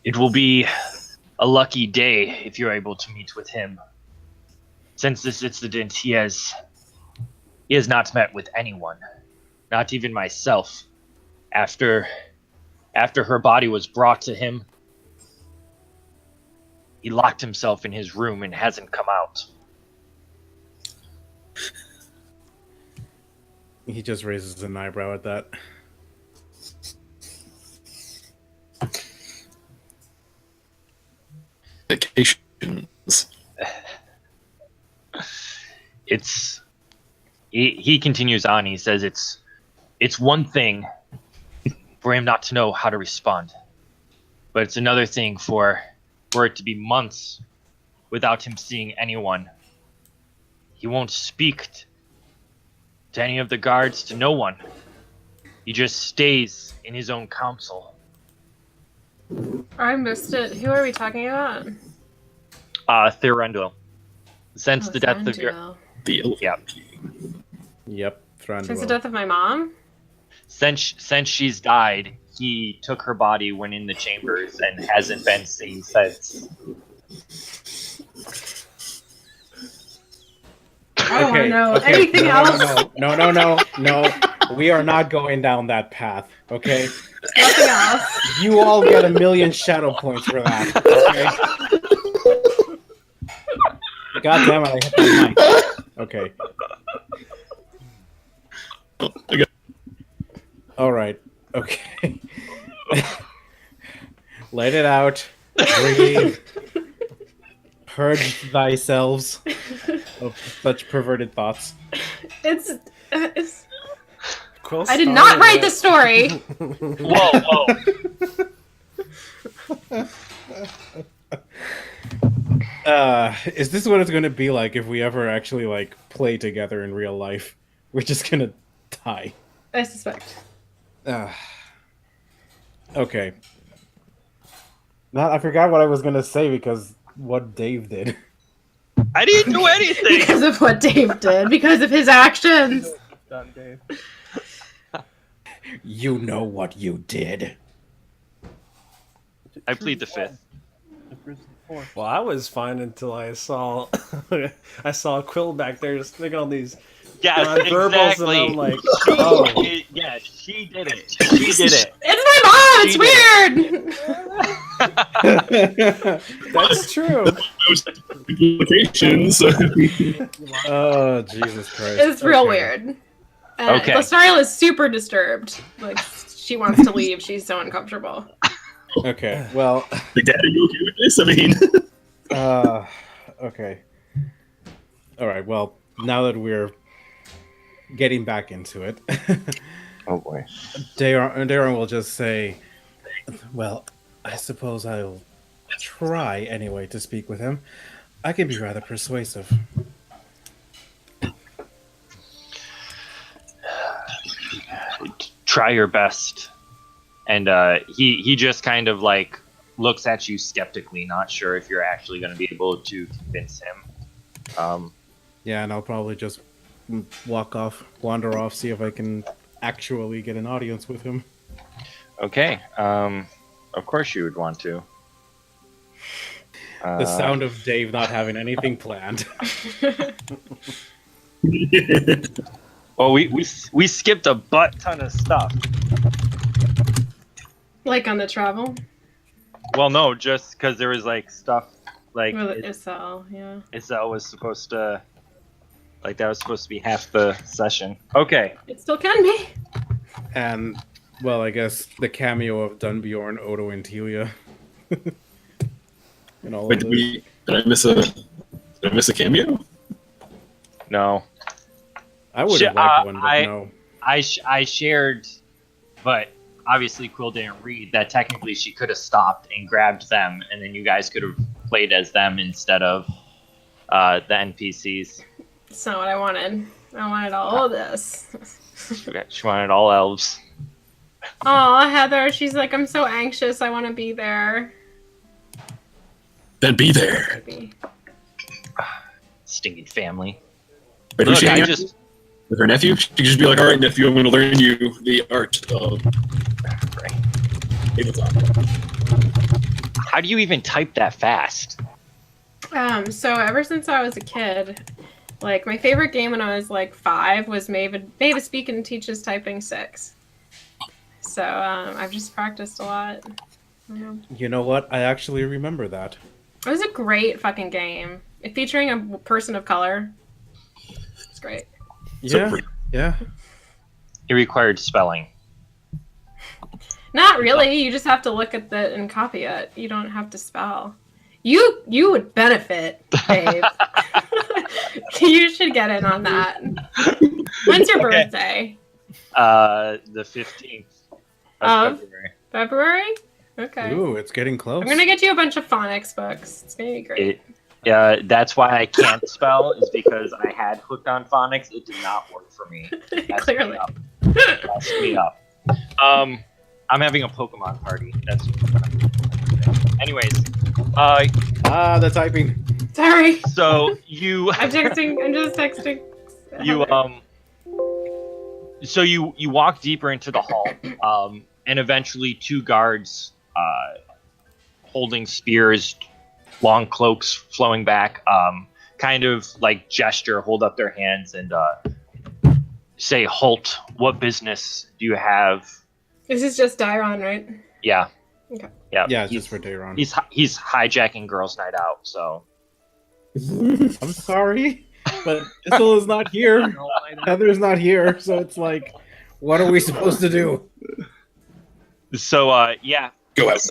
It will be a lucky day if you're able to meet with him. Since this incident, he has not met with anyone, not even myself. After her body was brought to him, he locked himself in his room and hasn't come out. He just raises an eyebrow at that. Vacations. He continues on. He says it's one thing for him not to know how to respond, but it's another thing for it to be months without him seeing anyone. He won't speak to any of the guards, to no one. He just stays in his own council. I missed it. Who are we talking about? Rivendell. Since the death of your... Rivendell. Yep, Since the death of my mom? Since she's died, he took her body, went in the chambers, and hasn't been seen since. I don't want to know anything else. No. We are not going down that path, okay? Nothing else. You all get 1,000,000 shadow points for that, okay? God damn it, I hit the mic. Okay. Alright, okay. Let it out. Breathe. Purge thyself of such perverted thoughts. It's Quill I did not started write it. the story. Whoa. Is this what it's going to be like if we ever actually like play together in real life? We're just gonna die. I suspect. Okay. Now I forgot what I was gonna say because what Dave did. I didn't do anything! Because of what Dave did. Because of his actions. Done, Dave. You know what you did. I plead the fifth. Well, I was fine until I saw Quill back there just making all these Yes, non-verbals, exactly. and I'm like, oh, Yeah, she did it. She did it. It's my mom! It's weird! that's true. Vacations. Oh Jesus Christ! It's real Okay. weird. Okay. Lostariel is super disturbed. Like, she wants to leave. She's so uncomfortable. Okay, well, Like, Dad, are you okay with this? I mean, okay. All right. Well, now that we're getting back into it, Oh boy. Daron will just say, "Well, I suppose I'll try anyway to speak with him. I can be rather persuasive." Try your best. And he just kind of like looks at you skeptically, not sure if you're actually going to be able to convince him. Yeah, and I'll probably just wander off, see if I can actually get an audience with him. Okay. Of course you would want to. The sound of Dave not having anything planned. Well, we skipped a butt ton of stuff. Like on the travel? Well, no, just because there was like stuff like With Issel, yeah. Issel was supposed to, like that was supposed to be half the session. Okay. It still can be. And, well, I guess the cameo of Dunbjorn, Odo, and Telia. And all wait, of did those. I miss a cameo? No. I would have liked one, but I- no. I shared, but obviously Quill didn't read that technically she could have stopped and grabbed them, and then you guys could have played as them instead of the NPCs. That's not what I wanted. I wanted all of this. She wanted all elves. Aw, Heather, she's like, I'm so anxious, I want to be there. Then be there. Maybe. Stinging family. Wait, who's Look, she I hanging out just with her nephew? She could just be like, all right, nephew, I'm going to learn you the art of right. tabletop. How do you even type that fast? So ever since I was a kid, like my favorite game when I was like 5 was Mavis Speak and Teaches Typing 6. So I've just practiced a lot. You know what? I actually remember that. It was a great fucking game. Featuring a person of color. It's great. Yeah, yeah. It required spelling. Not really. You just have to look at it and copy it. You don't have to spell. You would benefit, babe. You should get in on that. When's your birthday? The 15th of February. February? Okay. Ooh, it's getting close. I'm gonna get you a bunch of phonics books. It's gonna be great. That's why I can't spell, is because I had hooked on phonics. It did not work for me. Clearly. Messed me up. I'm having a Pokemon party. That's. Anyways, the typing. Sorry. So you. I'm just texting. So you walk deeper into the hall, and eventually 2 guards, holding spears, long cloaks flowing back, kind of like gesture, hold up their hands and say, "Halt! What business do you have?" This is just Dairon, right? Yeah. Okay. Yeah. Yeah, it's just for Dayron. He's hijacking girls' night out. So. I'm sorry, but Issel is not here. Heather's not here, so it's like, what are we supposed to do? So yeah. Go ahead.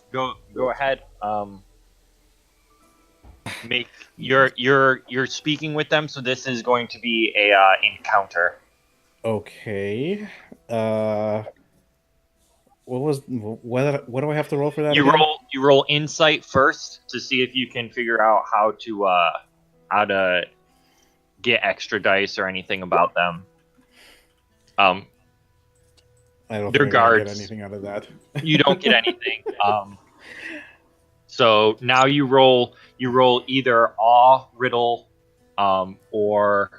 Go ahead. Make you're speaking with them, so this is going to be a encounter. Okay. What do I have to roll for that? You again? roll insight first to see if you can figure out how to get extra dice or anything about them. I don't they're think guards. I get anything out of that. You don't get anything. So now you roll either awe, riddle, or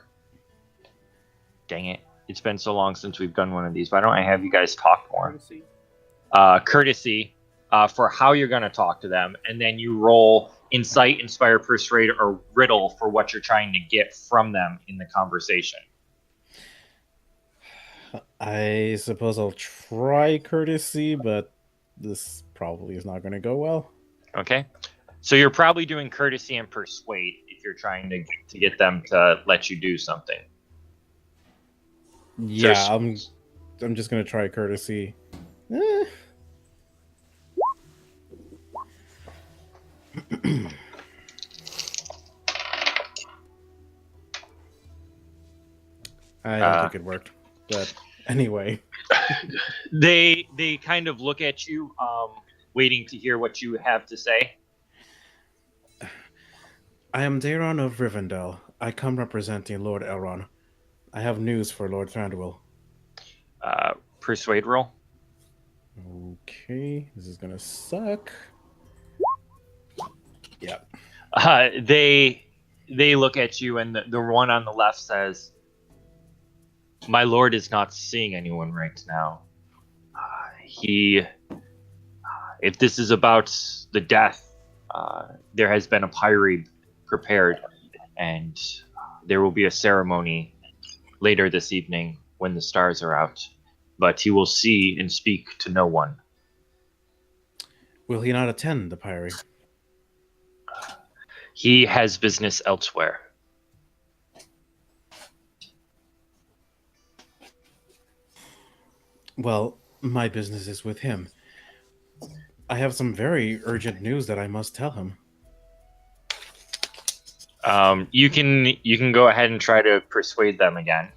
dang it. It's been so long since we've done one of these. Why don't I have you guys talk more? Courtesy for how you're going to talk to them, and then you roll insight, inspire, persuade, or riddle for what you're trying to get from them in the conversation. I suppose I'll try courtesy, but this probably is not going to go well. Okay, so you're probably doing courtesy and persuade if you're trying to get them to let you do something. Yeah, I'm just going to try courtesy. I don't think it worked, but anyway. They kind of look at you, waiting to hear what you have to say. I am Daron of Rivendell. I come representing Lord Elrond. I have news for Lord Thranduil. Persuade roll. Okay, this is gonna suck. Yeah. They look at you, and the one on the left says, "My lord is not seeing anyone right now. If this is about the death, there has been a pyre prepared, and there will be a ceremony later this evening when the stars are out. But he will see and speak to no one." Will he not attend the pyre? He has business elsewhere. Well, my business is with him. I have some very urgent news that I must tell him. You can go ahead and try to persuade them again.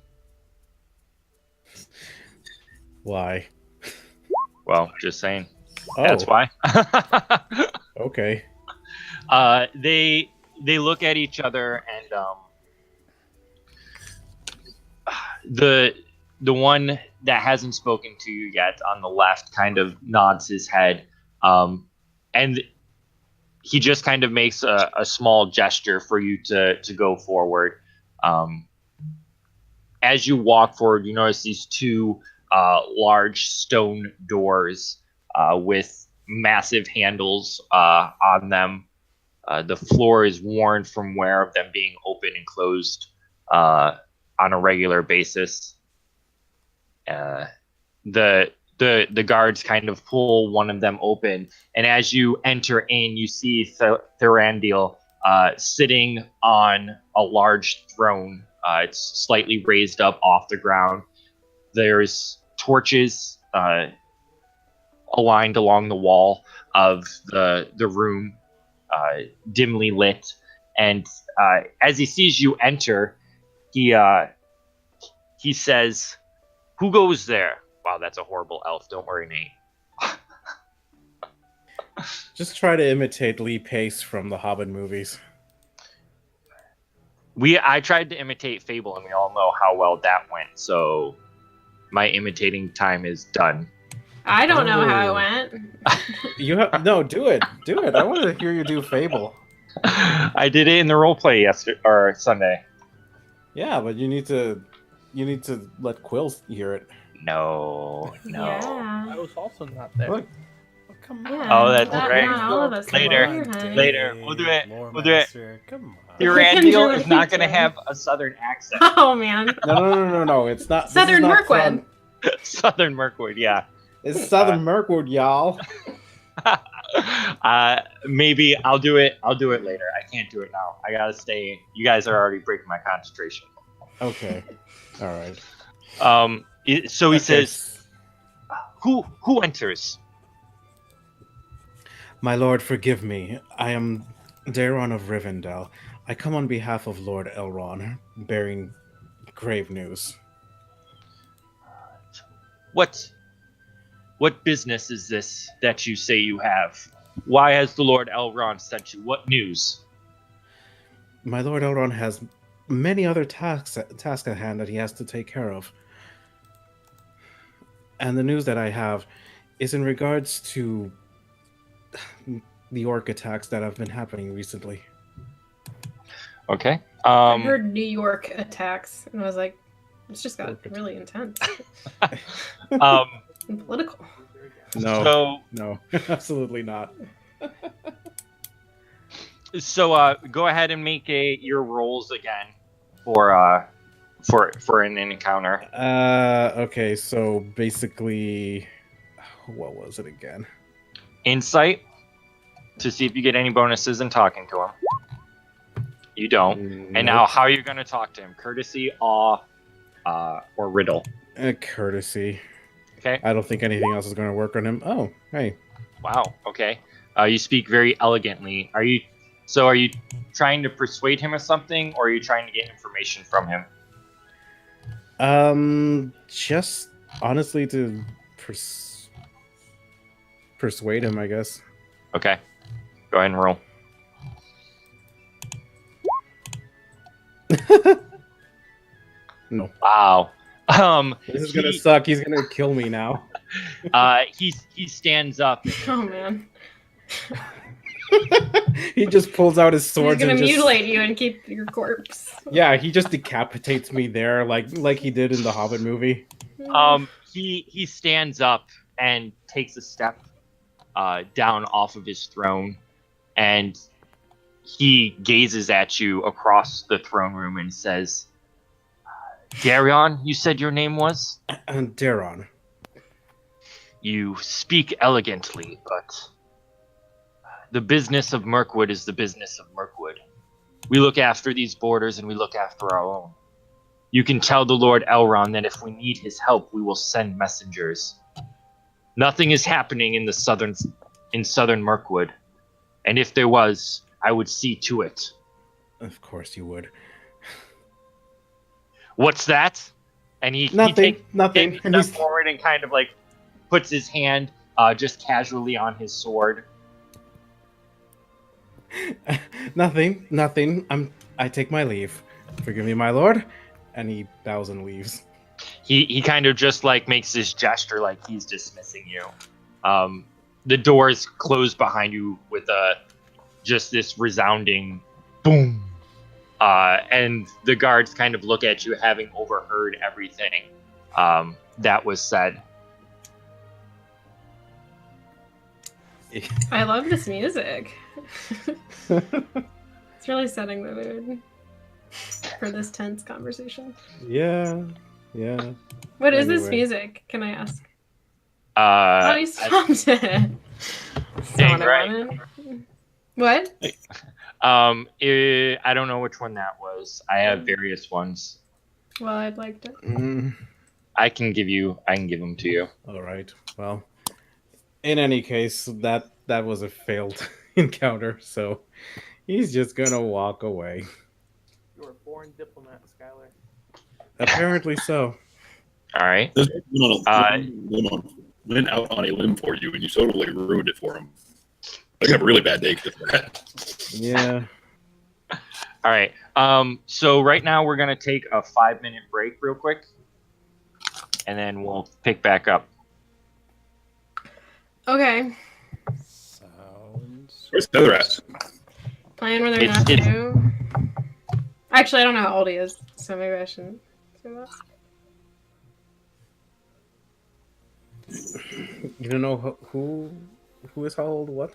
Why? Well, just saying. Oh, That's why. okay. They look at each other, and the one that hasn't spoken to you yet on the left kind of nods his head, and he just kind of makes a small gesture for you to go forward. As you walk forward, you notice these 2 large stone doors with massive handles on them. The floor is worn from wear of them being open and closed on a regular basis. The guards kind of pull one of them open, and as you enter in, you see Thranduil sitting on a large throne. It's slightly raised up off the ground. There's torches aligned along the wall of the room, dimly lit. And as he sees you enter, he says, "Who goes there?" Wow, that's a horrible elf. Don't worry, Nate. Just try to imitate Lee Pace from the Hobbit movies. I tried to imitate Fable, and we all know how well that went. So my imitating time is done. I don't know how it went. You have no, do it. I want to hear you do Fable. I did it in the roleplay yesterday or Sunday. Yeah, but you need to let Quill hear it. No. Yeah. I was also not there. Look. Oh, come Yeah, on. Oh, that's not- right. not all of us Later. were, honey. Later. We'll do it. Lore We'll do it. Master, come on. Thranduil is not going to have a southern accent. Oh man. No. It's not. this is Southern not Mirkwood. fun. Southern Mirkwood, yeah. It's Southern Mirkwood, y'all. Maybe I'll do it. I'll do it later. I can't do it now. I gotta stay. You guys are already breaking my concentration. Okay. All right. So he says, "Who enters?" My lord, forgive me. I am Daron of Rivendell. I come on behalf of Lord Elrond, bearing grave news. What business is this that you say you have? Why has the Lord Elrond sent you? What news? My lord Elrond has many other tasks at hand that he has to take care of. And the news that I have is in regards to the orc attacks that have been happening recently. Okay. I heard New York attacks, and I was like, it's just got really intense and political. No, absolutely not. So go ahead and make your rolls again for an encounter. Okay, so basically, what was it again? Insight to see if you get any bonuses in talking to him. You don't. And now, how are you going to talk to him? Courtesy, awe, or riddle? Courtesy. Okay. I don't think anything else is going to work on him. Oh, hey. Wow. Okay. You speak very elegantly. Are you trying to persuade him of something, or are you trying to get information from him? Just honestly to persuade him, I guess. Okay. Go ahead and roll. No. Wow. This is gonna suck. He's gonna kill me now. He stands up. Oh man. He just pulls out his He's sword gonna and just... mutilate you and keep your corpse. Yeah, he just decapitates me there, like he did in the Hobbit movie. He stands up and takes a step down off of his throne, and he gazes at you across the throne room and says, "Darion, you said your name was?" Daron. You speak elegantly, but the business of Mirkwood is the business of Mirkwood. We look after these borders and we look after our own. You can tell the Lord Elrond that if we need his help, we will send messengers. Nothing is happening in southern Mirkwood, and if there was, I would see to it. Of course you would. What's that? And he Nothing. takes a step forward and kind of like puts his hand just casually on his sword. Nothing. I take my leave. Forgive me, my lord. And he bows and leaves. He kind of just like makes this gesture like he's dismissing you. The doors close behind you with just this resounding boom. And the guards kind of look at you, having overheard everything that was said. I love this music. It's really setting the mood for this tense conversation. Yeah. What is this Anyway. music? Can I ask? Oh, you stopped it. That's not what I wanted. What? I don't know which one that was. I have various ones. Well, I'd like to. I can give them to you. All right. Well, in any case, that was a failed encounter, so he's just gonna walk away. You're a born diplomat, Skylar. Apparently so. All right. This went out on a limb for you, and you totally ruined it for him. I have a really bad day because of that. Yeah. All right. So right now we're gonna take a 5-minute break, real quick, and then we'll pick back up. Okay. Sounds. Where's Heather at? Playing with her It's- nephew. Actually, I don't know how old he is, so maybe I shouldn't say that. You don't know who is how old? What?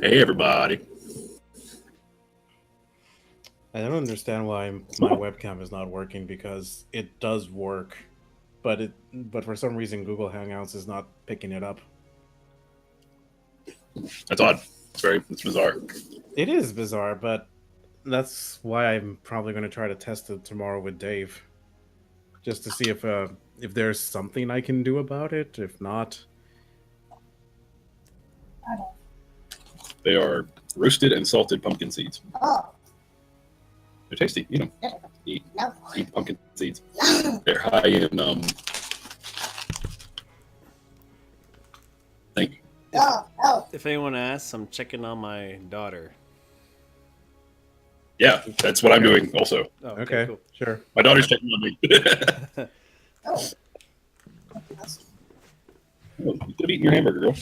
Hey, everybody. I don't understand why my webcam is not working because it does work, but for some reason Google Hangouts is not picking it up. That's odd. It's bizarre. It is bizarre, but that's why I'm probably going to try to test it tomorrow with Dave, just to see if there's something I can do about it. If not, They are roasted and salted pumpkin seeds. Oh, They're tasty. You know, no. eat pumpkin seeds. They're high in Thank you. Oh. If anyone asks, I'm checking on my daughter. Yeah, that's what I'm doing. Also, Oh, okay, cool. sure. my daughter's checking on me. Oh. You could have eaten your hamburger, girl.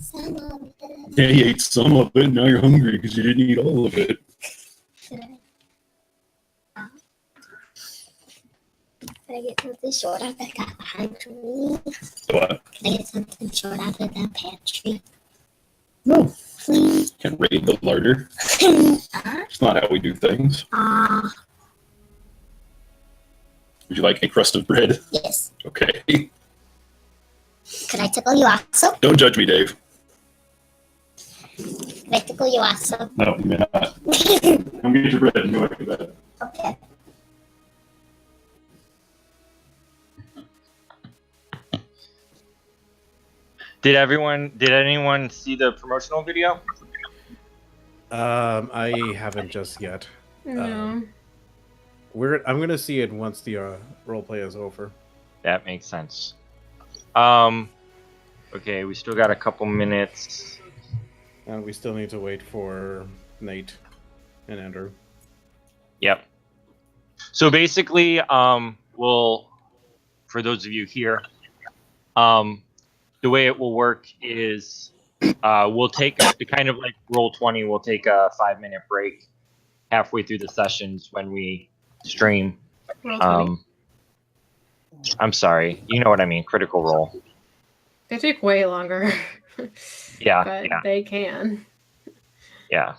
Some of it. Yeah, you ate some of it. Now you're hungry because you didn't eat all of it. Should I? Can I get something short out that got behind me? What? Can I get something short out of that pantry? No. Please. Can't raid the larder. It's not how we do things. Would you like a crust of bread? Yes. Okay. Could I tickle you also? Don't judge me, Dave. Could I tickle you also? No, you may not. Come get your bread and go back to bed. Okay. Did anyone see the promotional video? I haven't just yet. No. I'm gonna see it once the roleplay is over. That makes sense. Okay, we still got a couple minutes. And we still need to wait for Nate and Andrew. Yep. So basically, we'll, for those of you here, the way it will work is we'll take the kind of like Roll20, we'll take a 5-minute break halfway through the sessions when we stream. I'm sorry, you know what I mean, Critical Role. They take way longer. Yeah, But yeah, they can. yeah.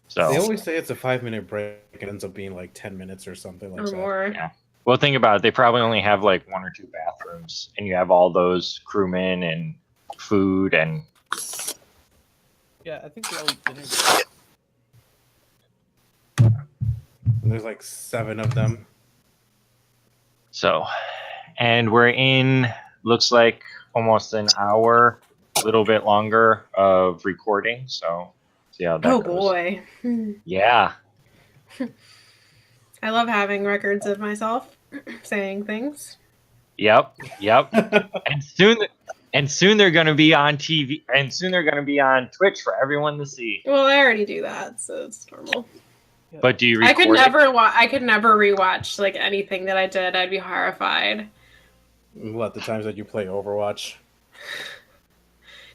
So They always say it's a 5-minute break. It ends up being like 10 minutes or something like Or that. more. Yeah. Well, think about it. They probably only have like 1 or 2 bathrooms, and you have all those crewmen and food and. Yeah, I think they all eat dinner. And there's like 7 of them. So, and we're in, looks like almost an hour, a little bit longer of recording. So, see how that Oh goes. boy. Yeah. I love having records of myself saying things. Yep. And soon they're going to be on TV, and soon they're going to be on Twitch for everyone to see. Well, I already do that, so it's normal. But do you I record could it? never I could never rewatch like anything that I did. I'd be horrified. What, the times that you play Overwatch?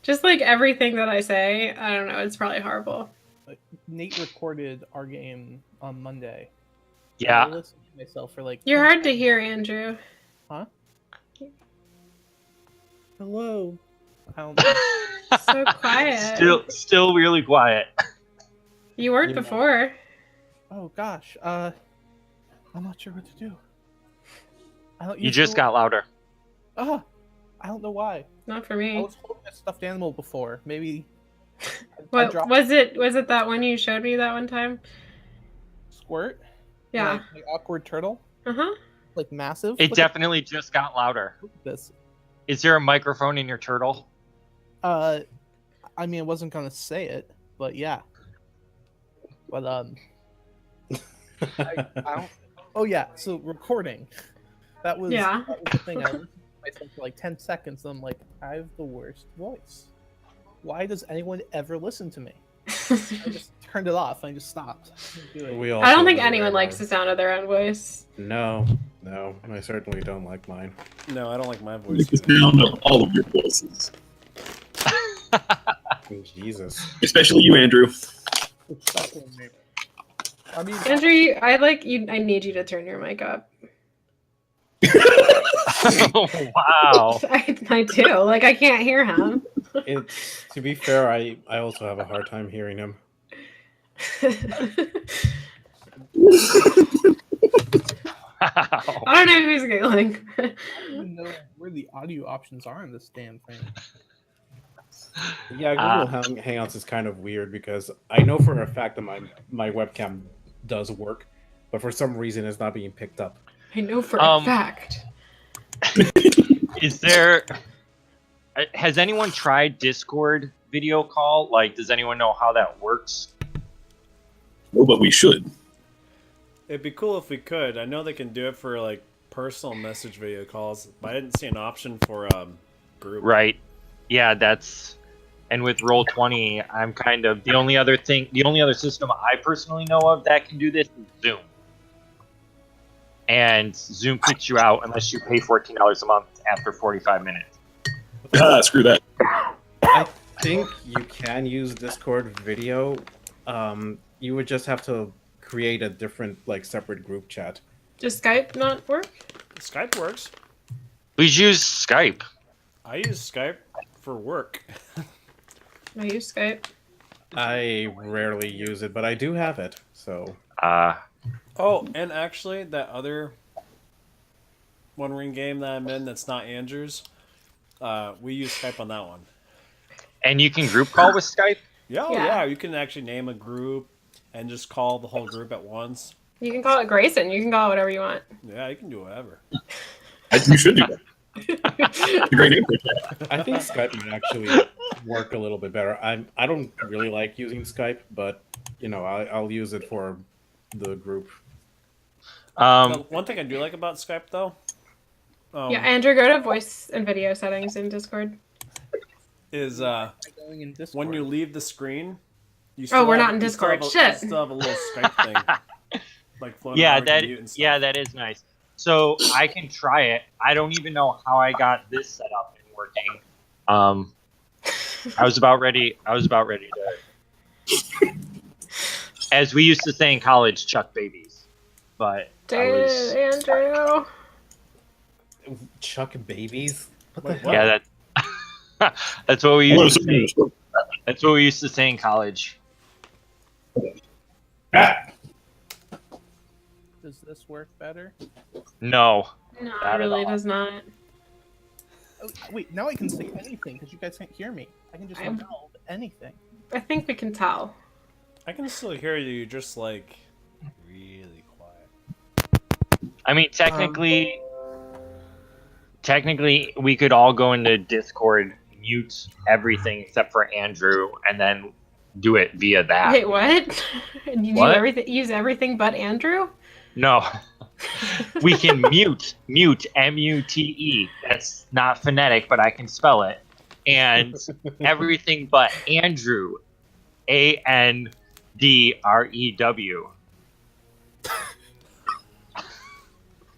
Just like everything that I say, I don't know, it's probably horrible. Nate recorded our game on Monday. I Yeah. listened to myself for like. You're 10 hard to seconds. hear, Andrew. Huh? Hello. I don't know. So quiet. Still really quiet. You weren't before. Oh gosh. I'm not sure what to do. I don't. You just got louder. I don't know why. Not for I me. was holding a stuffed animal before. Maybe. I What dropped was it? Was it that one you showed me that one time? Squirt. Yeah. Like awkward turtle. Uh-huh. Like massive. It Look at definitely just got louder. this. Is there a microphone in your turtle? I mean, I wasn't gonna say it, but yeah. But I don't. Oh yeah. So recording. That was the thing. I listened to myself for like 10 seconds, and I'm like, I have the worst voice. Why does anyone ever listen to me? I just turned it off. I just stopped. I couldn't do it. I don't think anyone likes the sound of their own voice. No, I certainly don't like mine. No, I don't like my I voice. like the sound of all of your voices, Jesus. especially you, Andrew. I mean, Andrew, I like you. I need you to turn your mic up. Wow. I do. Like I can't hear him. To be fair, I also have a hard time hearing him. I don't know who's giggling. I don't even know where the audio options are in this damn thing. Yeah, Google Hangouts is kind of weird because I know for a fact that my webcam does work, but for some reason it's not being picked up. I know for a fact. Is there? Has anyone tried Discord video call? Like, does anyone know how that works? No, but we should. It'd be cool if we could. I know they can do it for like personal message video calls, but I didn't see an option for group. Right. Yeah, that's. And with Roll20, I'm kind of the only other system I personally know of that can do this is Zoom. And Zoom kicks you out unless you pay $14 a month after 45 minutes. Screw that. I think you can use Discord video. You would just have to create a different, like, separate group chat. Does Skype not work? Skype works. Please use Skype. I use Skype for work. I use Skype. I rarely use it, but I do have it, so... Oh, and actually, that other One Ring game that I'm in that's not Andrew's, we use Skype on that one. And you can group call with Skype? Yeah, you can actually name a group and just call the whole group at once. You can call it Grayson. You can call it whatever you want. Yeah, you can do whatever. You should do that. It's a great name for that. I think Skype might actually work a little bit better. I don't really like using Skype, but, you know, I'll use it for the group. One thing I do like about Skype, though... yeah, Andrew, go to voice and video settings in Discord. Is Going in Discord. when you leave the screen, you we're not in Discord. Shit. You still have a little Skype thing. Like floating Yeah, around with mute and stuff. that is nice. So I can try it. I don't even know how I got this set up and working. I was about ready to, as we used to say in college, chuck babies. But Andrew. Chuck babies? What the Wait, hell? yeah, that's what we used to say. That's what we used to say in college. Does this work better? No. No, Not it at really all. does not. Oh, wait, now I can say anything because you guys can't hear me. I can just mouth anything. I think we can tell. I can still hear you, just like really quiet. I mean, technically, we could all go into Discord, mute everything except for Andrew, and then do it via that. Wait, what? You What? use everything but Andrew? No. We can mute, M-U-T-E. That's not phonetic, but I can spell it. And everything but Andrew, A-N-D-R-E-W.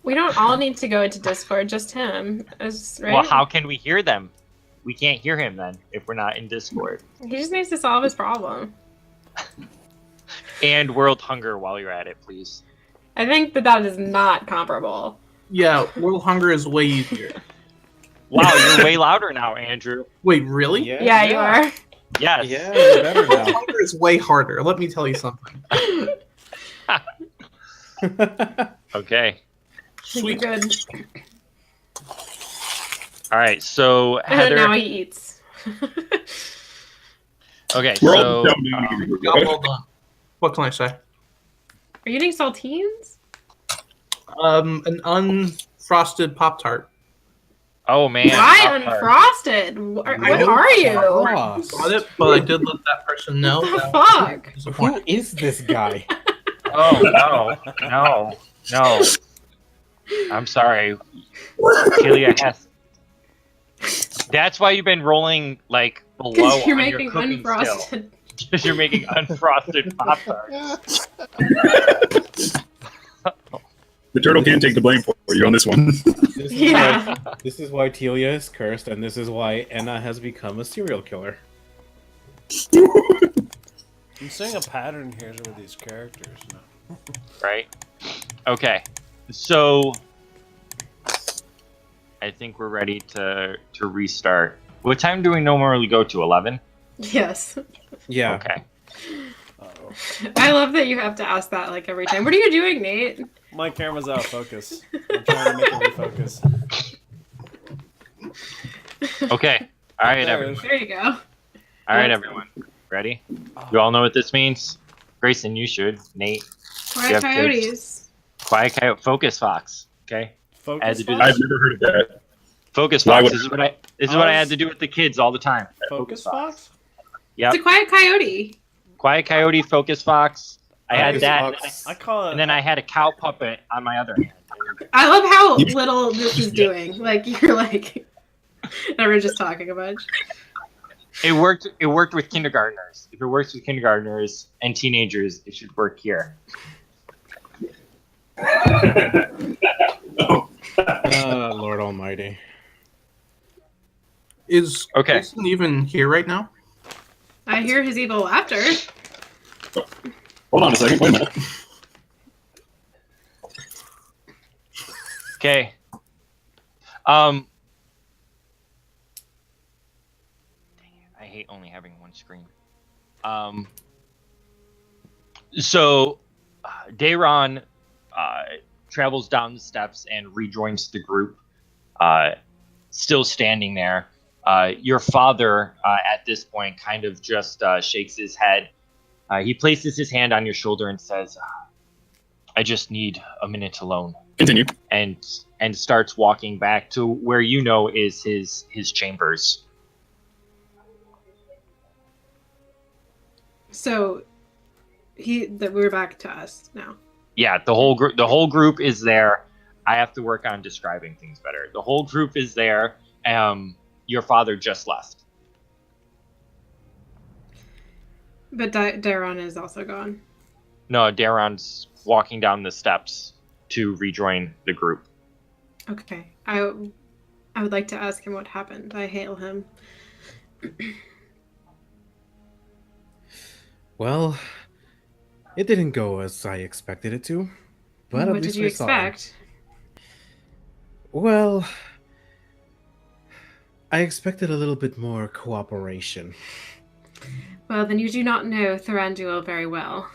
We don't all need to go into Discord, just him. Right? Well, how can we hear them? we can't hear him then if we're not in Discord. He just needs to solve his problem. And world hunger while you're at it, please. I think that is not comparable. Yeah, world hunger is way easier. Wow, you're way louder now, Andrew. Wait, really? Yeah, you are. Yes. Yeah, you're better World now. hunger is way harder. Let me tell you something. Okay. Sweet. Good. All right. So Heather. Now he eats. Okay. We're So all down here. Well done. What can I say? Are you eating saltines? An unfrosted Pop-Tart. oh man. Why Pop-Tart. unfrosted? What No are you? Ross. Got it, but I did let that person know. What the that was fuck? disappointing. Who is this guy? Oh no. I'm sorry. Celia has. That's why you've been rolling like below Because you're on making your cooking unfrosted. Because you're making unfrosted Pop Tarts. The turtle can't take the blame for you on this one. This is why Telia is cursed, and this is why Enna has become a serial killer. I'm seeing a pattern here with these characters now. Right? Okay. So I think we're ready to restart. What time do we normally go to? 11? Yes. Yeah. Okay. Uh-oh. I love that you have to ask that like every time. What are you doing, Nate? My camera's out of focus. I'm trying to make it refocus. Okay. All right, There it everyone. is. There you go. All right, everyone. Ready? You all know what this means? Grayson, you should. Nate, Quiet Yep, coyotes. quiet coyote, focus fox. Okay. I had Focus to do fox? I've never heard of that. Focus Why fox. would- This is what I had to do with the kids all the time. Focus fox? Yep. It's a quiet coyote. Quiet coyote, focus fox. I had Focus that, Fox. I call it. and then I had a cow puppet on my other hand. I love how little this is doing. Like you're like never just talking a bunch. It worked. It worked with kindergartners. If it works with kindergartners and teenagers, it should work here. Lord Almighty. Is Okay. Jason even here right now? I hear his evil laughter. Hold on a second. Wait a minute. Okay. Dang it, I hate only having one screen. So, Dayron travels down the steps and rejoins the group, still standing there. Your father, at this point, kind of just shakes his head. He places his hand on your shoulder and says, I just need a minute alone. Continue. And starts walking back to where you know is his chambers. So we're back to us now. Yeah, the whole group is there. I have to work on describing things better. The whole group is there. Your father just left. But Daron is also gone. No, Daron's walking down the steps to rejoin the group. Okay. I would like to ask him what happened. I hail him. Well, it didn't go as I expected it to, but What at least did you we saw him. expect? Well, I expected a little bit more cooperation. Well, then you do not know Thranduil very well.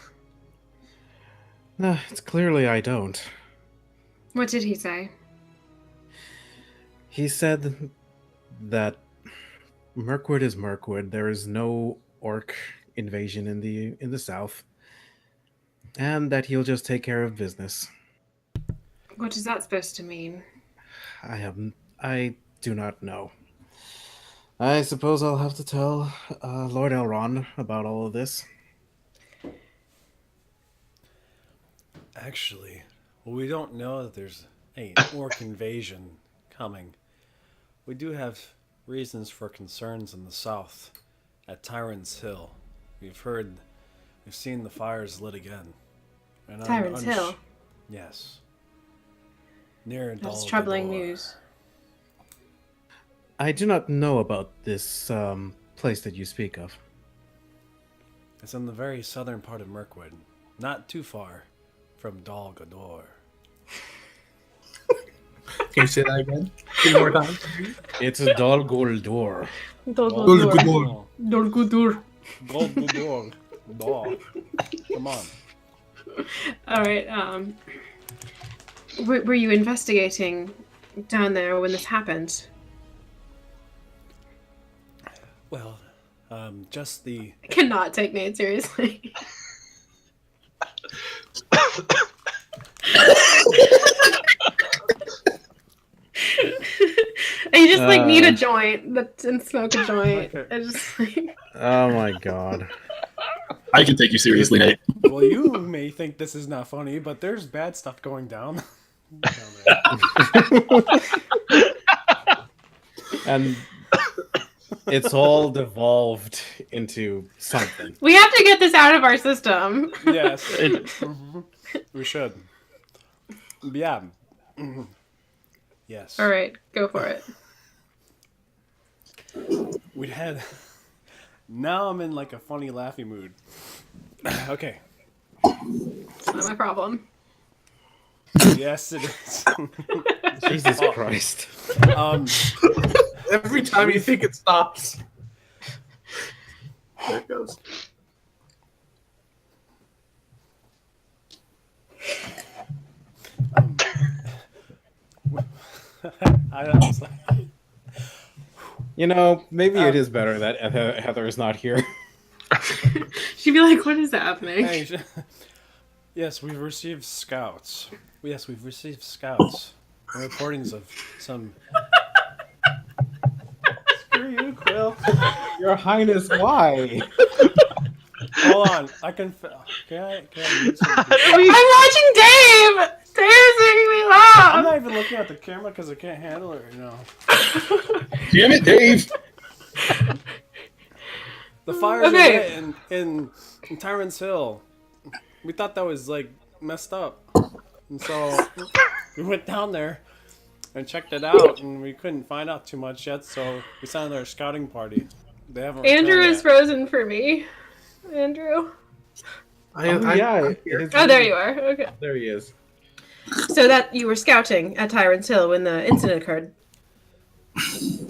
It's clearly I don't. What did he say? He said that Mirkwood is Mirkwood. There is no orc invasion in the south, and that he'll just take care of business. What is that supposed to mean? I do not know. I suppose I'll have to tell Lord Elrond about all of this. Actually, well, we don't know that there's an orc invasion coming. We do have reasons for concerns in the south, at Tyrant's Hill. We've seen the fires lit again. And Tyrant's Hill? Yes. Near That's Dol troubling Guldur. news. I do not know about this place that you speak of. It's in the very southern part of Mirkwood, not too far from Dol Guldur. Can you say that again? 2 more times. It's a Dol Guldur. Dol Guldur. Dol Guldur. Dol Guldur. Dol. Come on. All right. Were you investigating down there when this happened? Well, just the... I cannot take Nate seriously. I just like need a joint and smoke a joint. Okay. I just like... Oh my god. I can take you seriously, Nate. Well, you may think this is not funny, but there's bad stuff going down. Down there. And it's all devolved into something. We have to get this out of our system. Yes. Mhm. We should. Yeah. Mhm. Yes. All right, go for it. We'd had... Now I'm in like a funny, laughy mood. Okay. It's not my problem. Yes, it is. Jesus Christ. Every time you think it stops. There it goes. I was like, You know, maybe it is better that Heather is not here. She'd be like, "What is happening?" hey, yes, we've received scouts. Yes, we've received scouts. And reportings of some... Screw you, Quill. Your Highness, why? Hold on, I can I mute some people? I'm watching Dave. Dave is making me I'm laugh. not even looking at the camera because I can't handle it right now. Damn it, Dave! The fires Okay. are lit in Tyrant's Hill. We thought that was like messed up, and so we went down there and checked it out, and we couldn't find out too much yet. So we sent our scouting party. They haven't. Andrew returned is yet. frozen for me. Andrew. Yeah. Oh, there you are. Okay. There he is. So that you were scouting at Tyrant's Hill when the incident occurred,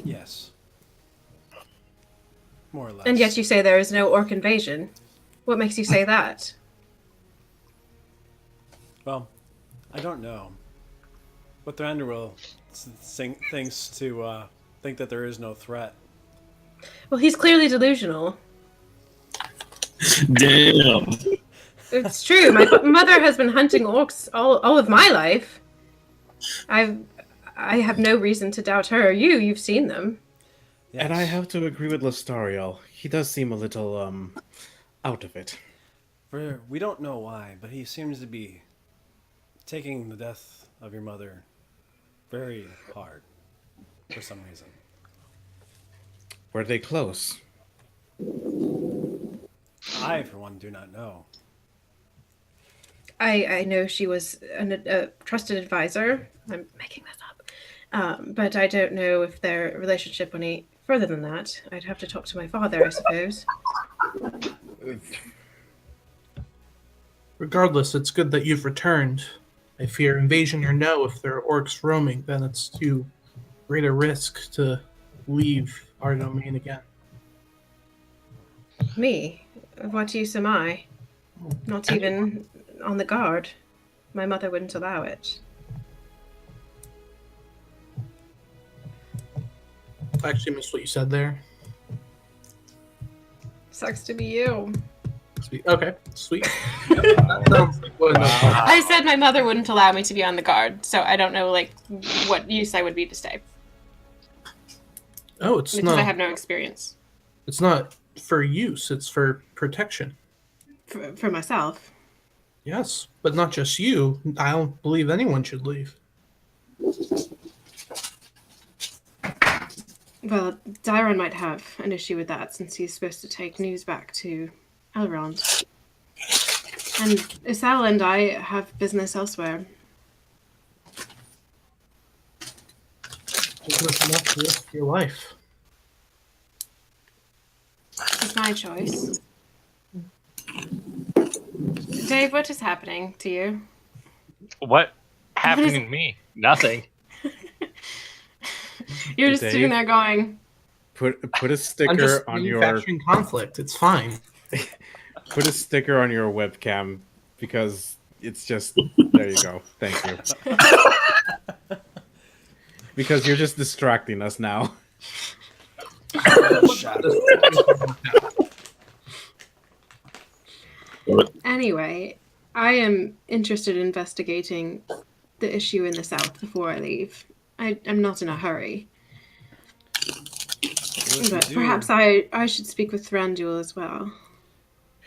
Yes. More or less. and yet you say there is no orc invasion. What makes you say that? Well, I don't know. But Thranduil thinks to think that there is no threat. Well, he's clearly delusional. Damn. It's true. My mother has been hunting orcs all of my life. I have no reason to doubt her. You've seen them. Yes. And I have to agree with Lostariel. He does seem a little, out of it. We don't know why, but he seems to be taking the death of your mother very hard for some reason. Were they close? I, for one, do not know. I know she was a trusted advisor. I'm making this up. But I don't know if their relationship went any further than that. I'd have to talk to my father, I suppose. Regardless, it's good that you've returned. I fear invasion or no, if there are orcs roaming, then it's too great a risk to leave our domain again. Me? Of what use am I? Not even on the guard. My mother wouldn't allow it. I actually missed what you said there. Sucks to be you. Sweet. Okay, sweet. Yep, that sounds like what I said my mother wouldn't allow me to be on the guard, so I don't know like what use I would be to stay. Oh, it's Because I not. have no experience. It's not for use. It's for protection. For myself. Yes, but not just you. I don't believe anyone should leave. Well, Dyron might have an issue with that since he's supposed to take news back to Elrond. And Issel and I have business elsewhere. It was enough to risk your life. It's my choice. Dave, what is happening to you? What happened is- to me? Nothing. You're just Dave? sitting there going, Put a I'm sticker just on your manufacturing conflict. It's fine. put a sticker on your webcam because it's just there you go. Thank you. Because you're just distracting us now. Anyway, I am interested in investigating the issue in the south before I leave. I'm not in a hurry. But perhaps I should speak with Thranduil as well.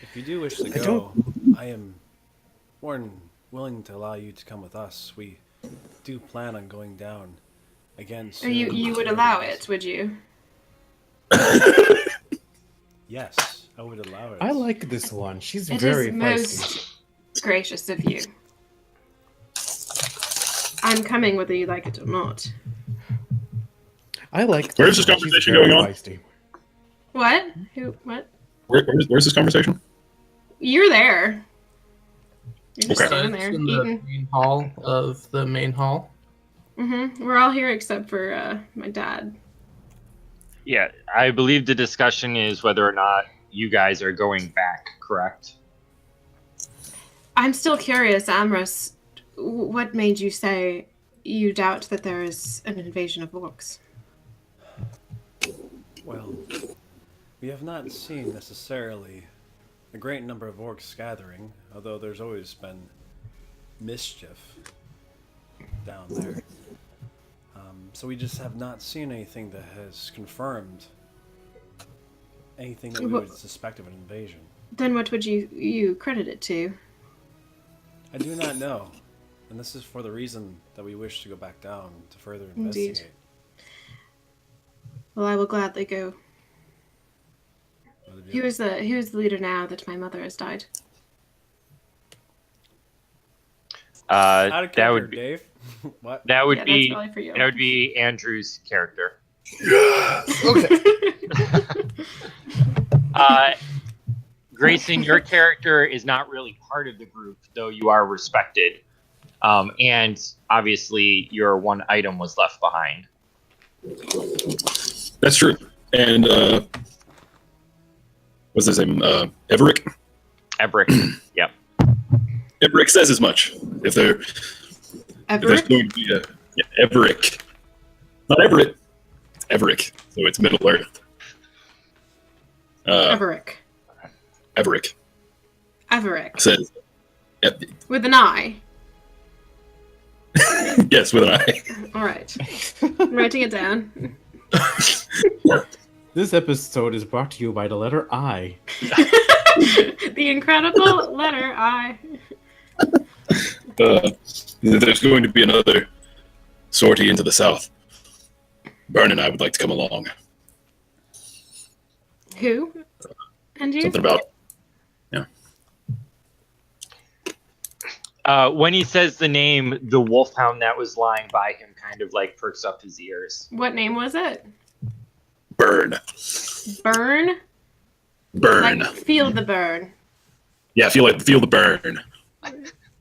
If you do wish to I go, I am more than willing to allow you to come with us. We do plan on going down again soon. You would allow it, would you? Yes, I would allow it. I like this one. She's It very is feisty. most gracious of you. I'm coming whether you like it or not. I like. Where's this one. She's conversation very going on? feisty. What? Who? What? Where's this conversation? You're there. You're just Okay. standing It's there in the eating. main hall of the main hall. We're all here except for my dad. Yeah, I believe the discussion is whether or not you guys are going back, correct? I'm still curious, Amrus. What made you say you doubt that there is an invasion of orcs? Well, we have not seen necessarily a great number of orcs gathering, although there's always been mischief down there. So we just have not seen anything that has confirmed anything that we would suspect of an invasion. Then what would you credit it to? I do not know, and this is for the reason that we wish to go back down to further Indeed. investigate. Well, I will gladly go. Who is the leader now that my mother has died? Out of That character, would be Dave. What? that would Yeah, be that's probably for you. that would be Andrew's character. Okay. Grayson, your character is not really part of the group, though you are respected. And obviously, your one item was left behind. That's true. And what's his name? Everick. Everick. Yep. Everick says as much. If there's Everett? going to be a Everick, not Everett, it's Everick. So it's Middle Earth. Everick. Everick Everick. says, With an I. yes, with an I. All right. I'm writing it down. This episode is brought to you by the letter I. The incredible letter I. There's going to be another sortie into the south. Bern and I would like to come along. Who? And you? Something about When he says the name, the wolfhound that was lying by him kind of like perks up his ears. What name was it? Burn. Burn? Burn. Like feel the burn. Yeah, feel the burn.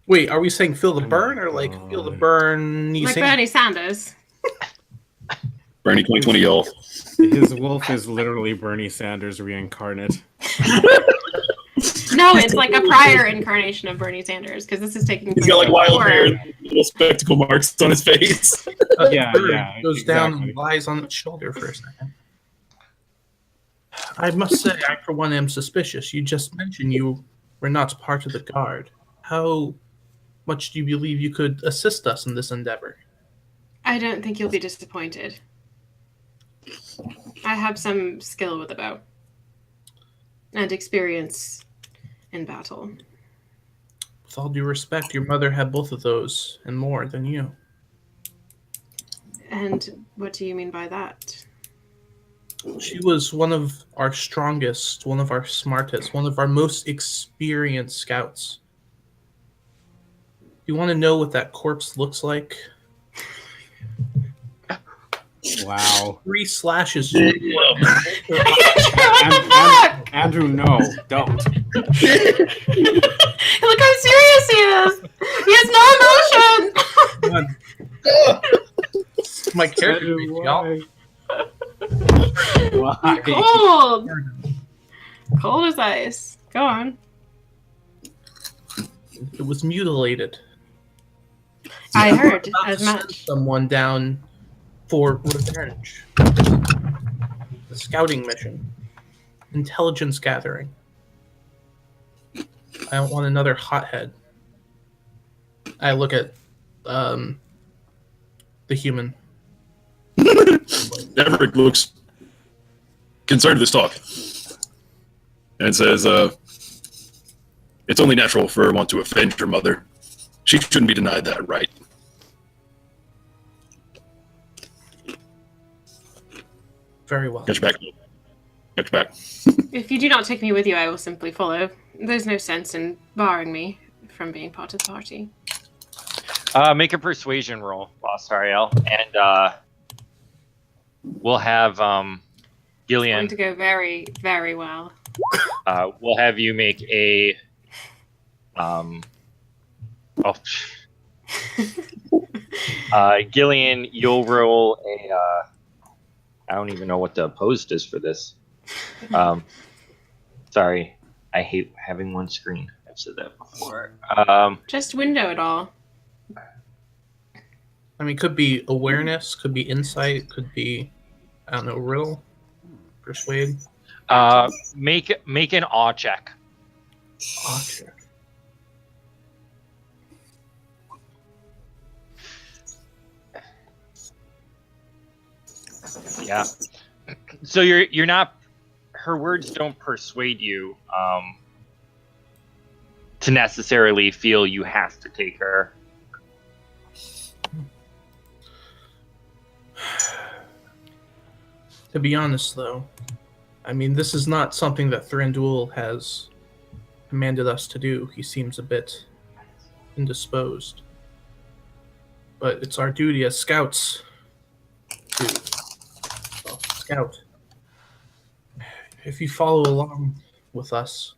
Wait, are we saying feel the burn or like feel the burn? Like Bernie Sanders. Bernie 2020 y'all. His wolf is literally Bernie Sanders reincarnate. No, it's like a prior incarnation of Bernie Sanders because this is taking place He's got like wild before. hair and little spectacle marks on his face. Yeah, Bird yeah, goes down exactly. and lies on its shoulder for a second. I must say, I for one am suspicious. You just mentioned you were not part of the guard. How much do you believe you could assist us in this endeavor? I don't think you'll be disappointed. I have some skill with a bow and experience in battle. With all due respect, your mother had both of those and more than you. And what do you mean by that? She was one of our strongest, one of our smartest, one of our most experienced scouts. You want to know what that corpse looks like? Wow. 3 slashes. Andrew, no, don't. Look how serious he is. He has no emotion. My character, Andrew, y'all. Why? Cold. Cold as ice. Go on. It was mutilated. I heard About to as send much. someone down for revenge. The scouting mission. Intelligence gathering. I don't want another hothead. I look at the human. Everett looks concerned at this talk and says, it's only natural for her want to offend your mother. She shouldn't be denied that right. Very well. Catch back. Catch back. If you do not take me with you, I will simply follow. There's no sense in barring me from being part of the party. Make a persuasion roll, Lostariel, and we'll have It's going Gillian. to go very, very well. We'll have you make a. Gillian, you'll roll a. I don't even know what the opposed is for this. Sorry, I hate having one screen. I've said that before. Just window it all. I mean, could be awareness, could be insight, could be, I don't know, riddle, persuade. Make an awe check. Awe check. Yeah. So you're not. Her words don't persuade you to necessarily feel you have to take her. To be honest, though, I mean, this is not something that Thranduil has commanded us to do. He seems a bit indisposed. But it's our duty as scouts to scout. If you follow along with us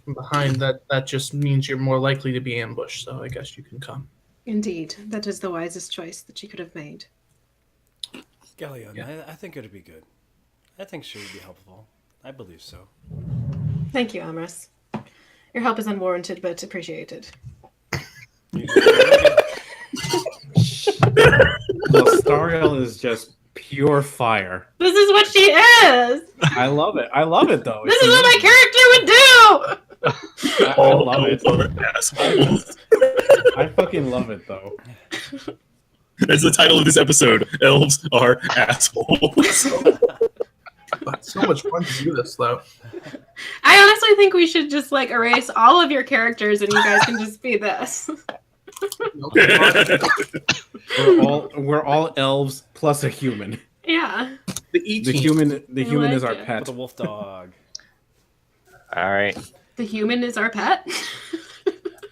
from behind, that just means you're more likely to be ambushed, so I guess you can come. Indeed, that is the wisest choice that you could have made. Galleon, Yeah. I think it'd be good. I think she would be helpful. I believe so. Thank you, Amras. Your help is unwarranted, but appreciated. Lostariel is just pure fire. This is what she is! I love it. I love it, though. This is what my character would do! I love it. Assholes. I fucking love it, though. That's the title of this episode. Elves are assholes. It's so much fun to do this, though. I honestly think we should just like erase all of your characters and you guys can just be this. We're all elves plus a human. Yeah. The E The team. human is like our it. pet. The wolf dog. All right. The human is our pet.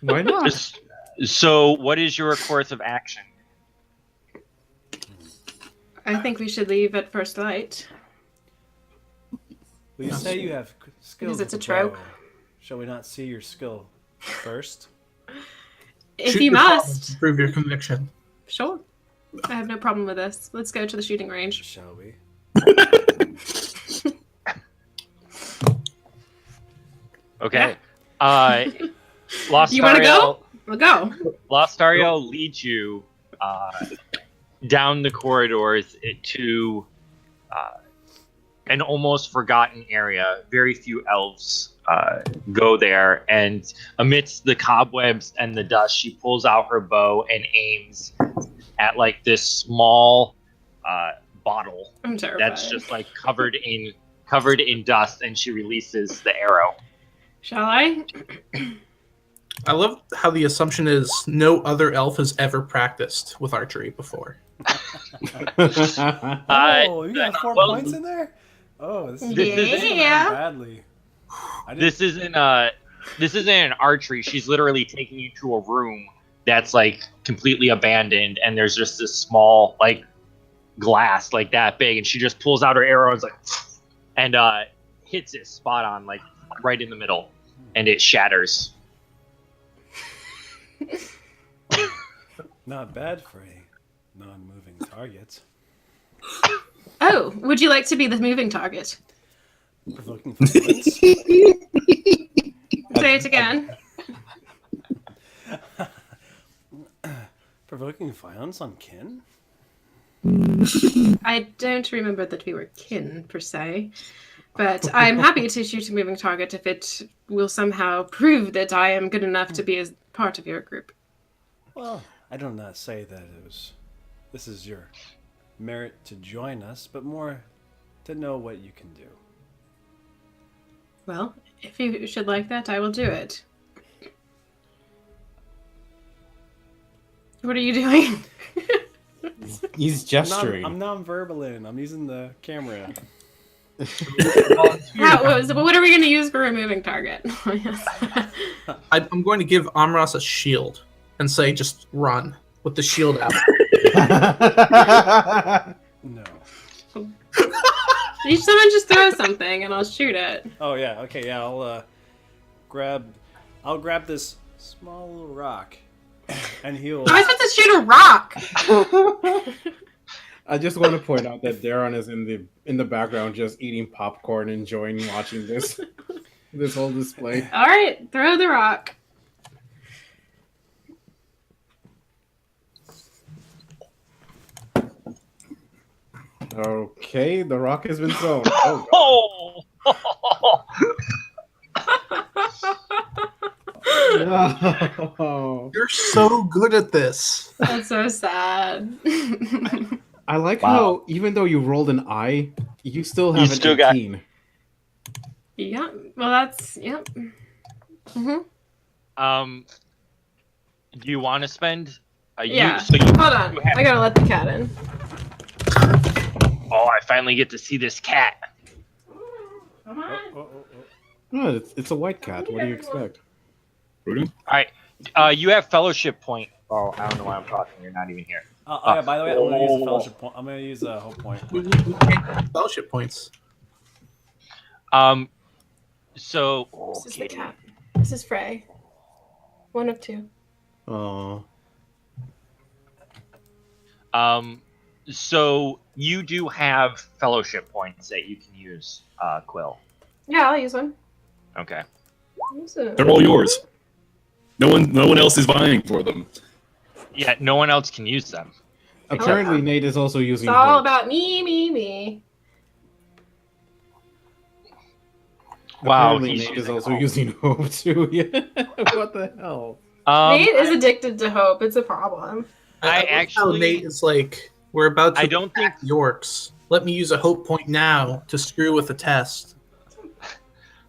Why not? So, what is your course of action? I think we should leave at first light. Well, you say you have skills. Because it's with a the bow. trope. Shall we not see your skill first? If Shoot you your shot must. to prove your conviction. Sure. I have no problem with this. Let's go to the shooting range. Shall we? Okay. You want to go? We'll go. Lostariel leads you down the corridors to an almost forgotten area. Very few elves go there, and amidst the cobwebs and the dust, she pulls out her bow and aims at like this small bottle I'm terrified. that's just like covered in dust, and she releases the arrow. Shall I? I love how the assumption is no other elf has ever practiced with archery before. Oh, you got 4 well, points in there? Oh, this is Yeah. badly. This isn't an archery. She's literally taking you to a room that's like completely abandoned, and there's just this small like glass like that big, and she just pulls out her arrow and is like, and hits it spot on, like right in the middle, and it shatters. Not bad for a non-moving target. Oh, would you like to be the moving target? Provoking violence. Say it again. Provoking violence on kin? I don't remember that we were kin, per se. But I'm happy to shoot a moving target if it will somehow prove that I am good enough to be a part of your group. Well, I do not say that this is your merit to join us, but more to know what you can do. Well, if you should like that, I will do it. What are you doing? He's gesturing. I'm non-verbaling. I'm using the camera. What are we going to use for a moving target? I'm going to give Amras a shield and say just run with the shield out. No. Someone just throw something and I'll shoot it. Oh yeah. Okay. Yeah. I'll grab this small little rock, and he'll. How am I supposed to shoot a rock? I just want to point out that Darren is in the background just eating popcorn, enjoying watching this whole display. All right, throw the rock. Okay, the rock has been thrown. Oh! No. You're so good at this. That's so sad. I like how even though you rolled an I, you still have an still 18. Yeah. Well, that's yep. Do you want to spend? Yeah. So Hold on. I gotta let the cat in. Oh, I finally get to see this cat. Come on. No, it's a white cat. What do you expect? Rudy? All right. You have fellowship point. Oh, I don't know why I'm talking. You're not even here. Yeah, by the way, I'm gonna use a fellowship point. I'm gonna use a hope point. We can't fellowship points. So This is the cat. This is Frey. One of two. Oh. So you do have fellowship points that you can use, Quill. Yeah, I'll use one. Okay. Use it. They're all yours. No one else is vying for them. Yeah, no one else can use them. Apparently, Nate is also using. It's all hope. about me. Wow, Apparently, he's Nate is using also hope. using hope too. Yeah. What the hell? Nate is addicted to hope. It's a problem. I love actually- how Nate is like, we're about to I don't attack the Orcs. Let me use a hope point now to screw with the test.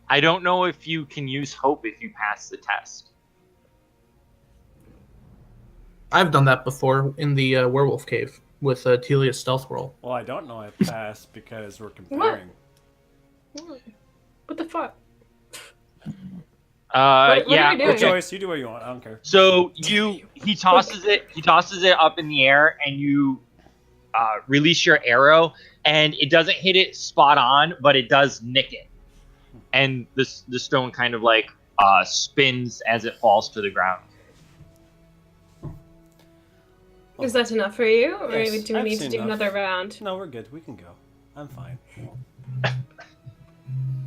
I don't know if you can use hope if you pass the test. I've done that before in the werewolf cave with Telia's stealth roll. Well, I don't know I passed because we're comparing. What the fuck? What are we Yeah. doing? Your choice. You do what you want. I don't care. So he tosses it up in the air, and you release your arrow, and it doesn't hit it spot on, but it does nick it, and the stone kind of like spins as it falls to the ground. Is that enough for you, or Yes, do we I've need to seen do enough. another round? No, we're good. We can go. I'm fine.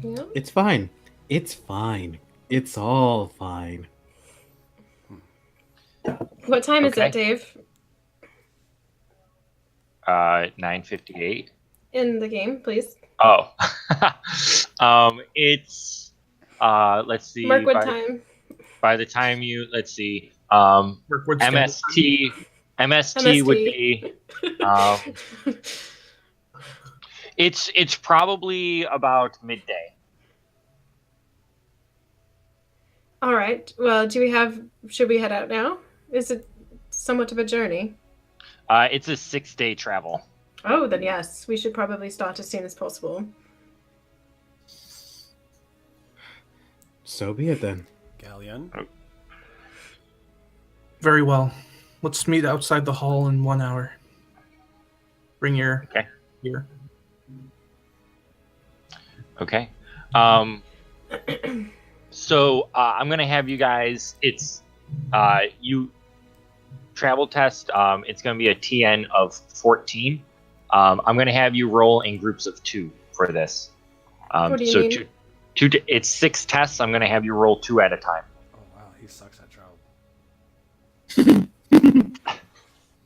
Yeah. It's fine. It's fine. It's all fine. What time is Okay. it, Dave? 9:58. In the game, please. Oh, it's let's see. Mark what time. By the time you let's see, Mirkwood's MST would be. It's probably about midday. All right. Well, should we head out now? Is it somewhat of a journey? It's a 6-day travel. Oh, then yes. We should probably start as soon as possible. So be it then. Galleon. Very well. Let's meet outside the hall in 1 hour. bring your Okay. gear. Okay. So I'm gonna have you guys. It's you travel test. It's gonna be a TN of 14. I'm gonna have you roll in groups of 2 for this. What do you so mean? it's 6 tests. I'm gonna have you roll 2 at a time. Oh wow, he sucks at travel.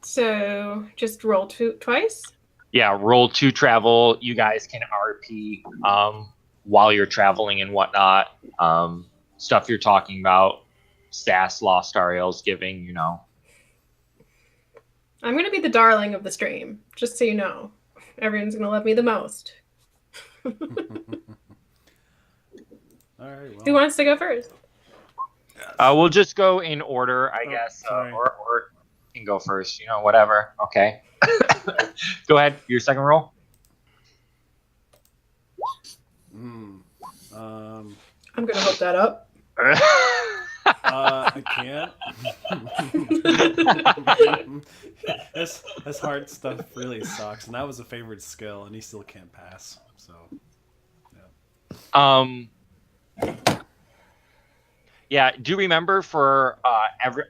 So just roll twice? Yeah, roll 2 travel. You guys can RP while you're traveling and whatnot. Stuff you're talking about. Stas, Lostariel's giving, you know. I'm going to be the darling of the stream, just so you know. Everyone's going to love me the most. All right. Well, Who wants to go first? We'll just go in order, I Oh, guess. sorry. Or you can go first, you know, whatever. Okay. Go ahead. Your second roll. I'm I'm going to hook that up. I can't. This hard stuff really sucks, and that was a favorite skill, and he still can't pass. So, yeah. Do remember for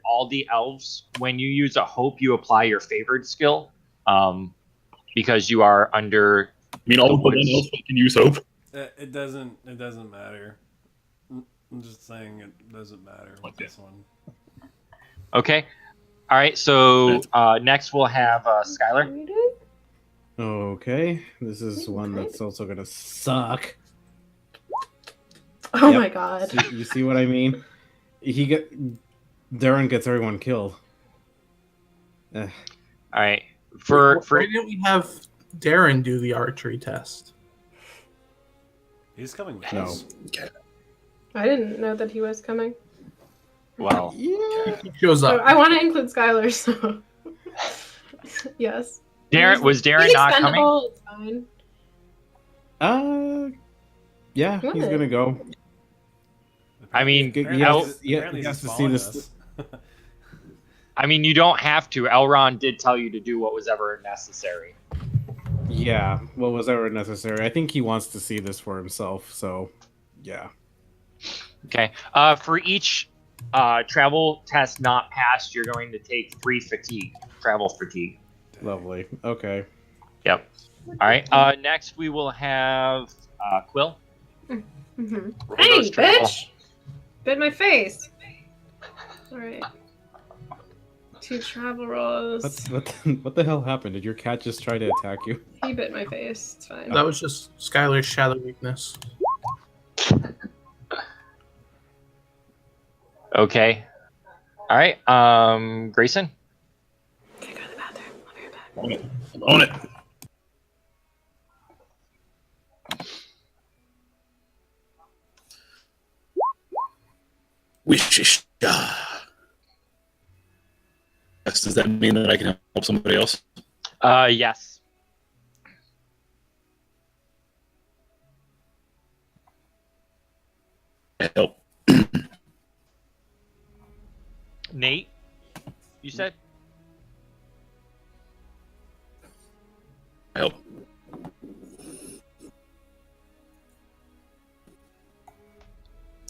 all the elves, when you use a hope, you apply your favored skill, because you are under. I mean, all the of the woods. else can use hope. it doesn't matter. I'm just saying it doesn't matter with this one. Okay. All right. So next we'll have Skylar. Okay, this is one that's also gonna suck. Oh Yep. my god. You see what I mean? Darren gets everyone killed. All right. For Why didn't we have Darren do the archery test? He's coming with No. us. Okay. I didn't know that he was coming. well, Yeah. He shows So up. I want to include Skylar, so. Yes. Darren was Darren He's not coming? expendable, it's fine. Yeah, he's Good. gonna go. I mean, Apparently he has he's to see following this. us. I mean, you don't have to. Elrond did tell you to do what was ever necessary. Yeah, what was ever necessary. I think he wants to see this for himself. So, yeah. Okay. For each travel test not passed, you're going to take 3 fatigue, travel fatigue. Lovely. Okay. Yep. All right. Next, we will have Quill. Mm-hmm. Roll Hey, those travel. bitch! Bit my face. Alright. 2 travel rolls. What the hell happened? Did your cat just try to attack you? He bit my face. It's fine. That was just Skylar's shadow weakness. Okay. All right. Grayson. Okay, go to the bathroom. I'll be right back. I'm on it. Wishish. Does that mean that I can help somebody else? Yes. Help. Nate, you said? Help.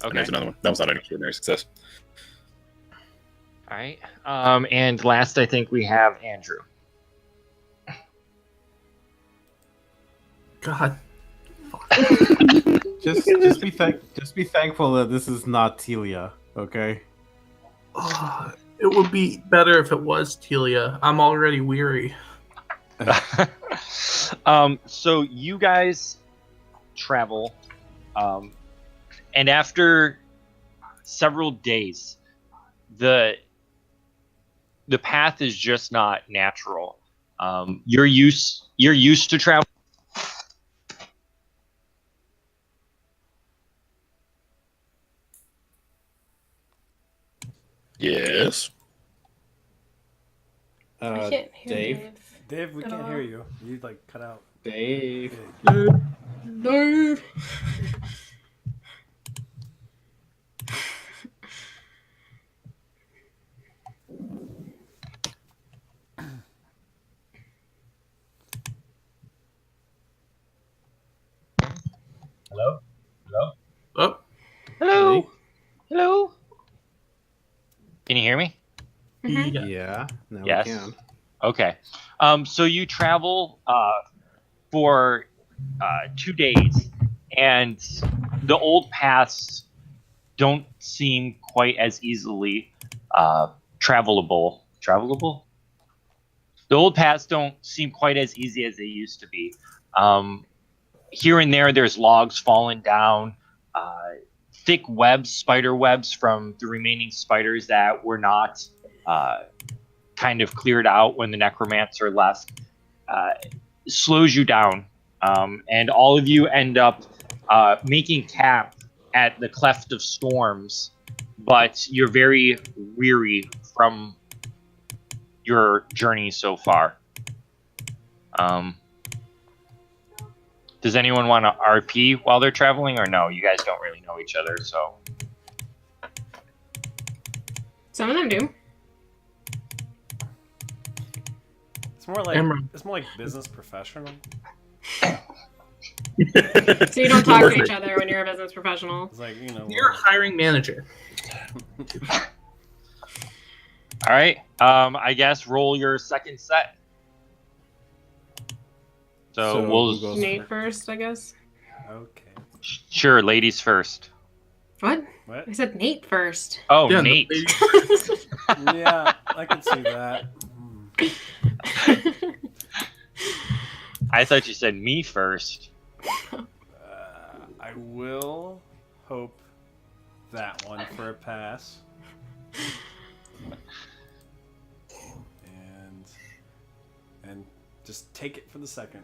And Okay. there's another one. That was not an extraordinary success. All right. And last, I think we have Andrew. God. Just be thankful that this is not Telia. Okay. It would be better if it was Telia. I'm already weary. So you guys travel, and after several days, the path is just not natural. You're used to travel. Yes. I can't hear Dave. Dave, we At can't all. hear you. You like cut out. Dave. No. Hello? Hello? Oh, Hello? Hello? Can you hear me? Mhm. yeah. Yeah, now Yes. we can. Okay. So you travel for 2 days, and the old paths don't seem quite as easily travelable. Travelable? The old paths don't seem quite as easy as they used to be. Here and there's logs falling down, thick webs, spider webs from the remaining spiders that were not kind of cleared out when the necromancer left, slows you down. And all of you end up making camp at the Cleft of Storms, but you're very weary from your journey so far. Does anyone want to RP while they're traveling, or no? You guys don't really know each other, so. Some of them do. It's more like Emerald. business professional. So you don't talk to each other when you're a business professional. It's like, You're a hiring manager. All right. I guess roll your second set. So who goes Nate first, I guess. Okay. Sure, ladies first. What? What? I said Nate first. Oh, Yeah, Nate. Yeah, I can see that. I thought you said me first. I will hope that one for a pass. And just take it for the second.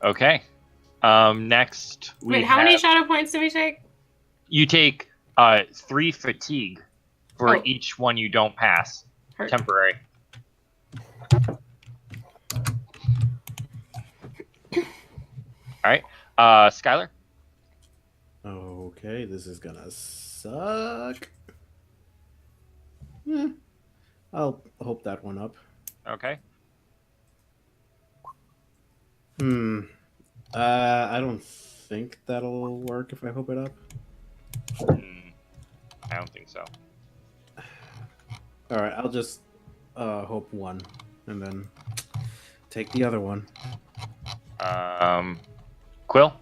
Okay. Next we Wait, how many have- shadow points do we take? You take 3 fatigue for each one you don't pass. Hurt. Temporary. All right. Skylar? Okay, this is gonna suck. I'll hope that one up. Okay. I don't think that'll work if I hope it up. I don't think so. Alright, I'll just hope one and then take the other one. Quill?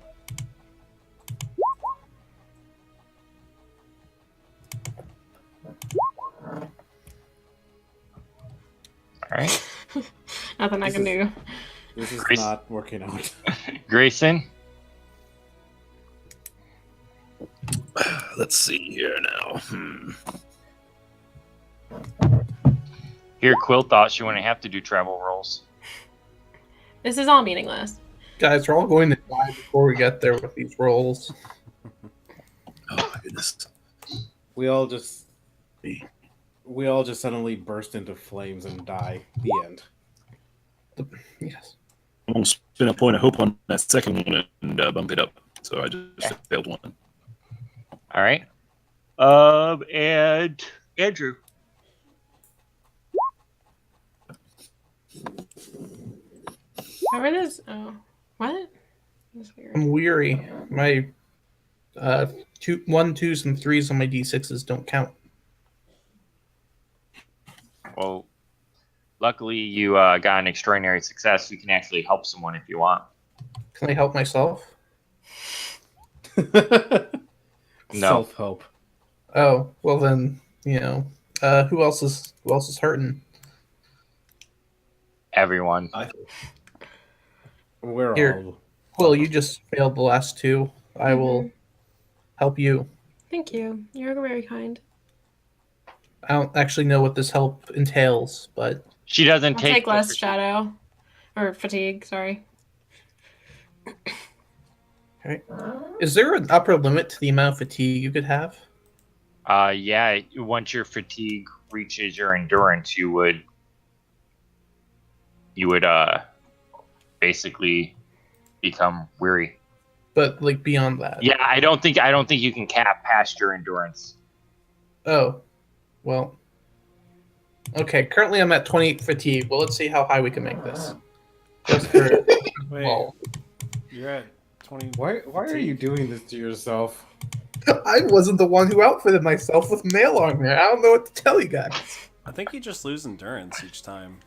All right. Nothing I can do. This is Grace- not working out. Grayson? Let's see here now. Here, Quill thought she wouldn't have to do travel rolls. This is all meaningless. Guys, we're all going to die before we get there with these rolls. Oh my goodness. We all just suddenly burst into flames and die. The end. Yes. I'm gonna spin a point of hope on that second one and bump it up. So I just failed one. All right. And Andrew. How are those? Oh, what? That's weird. I'm weary. My 1, 2s, and 3s on my d6s don't count. Well, luckily you got an extraordinary success. You can actually help someone if you want. Can I help myself? No. Self-hope. Oh, well then, who else is hurting? Everyone. We're Here. all. Well, you just failed the last 2. I will help you. Thank you. You're very kind. I don't actually know what this help entails, but She doesn't I'll take take the less fatigue. shadow. Or fatigue, sorry. okay. Is there an upper limit to the amount of fatigue you could have? Yeah, once your fatigue reaches your endurance, you would basically become weary. But like beyond that. Yeah, I don't think you can cap past your endurance. Oh. Well. Okay, currently I'm at 28 fatigue. Well, let's see how high we can make this. Just for Wait, well, you're at 20. Why are you doing this to yourself? I wasn't the one who outfitted myself with mail armor. I don't know what to tell you guys. I think you just lose endurance each time.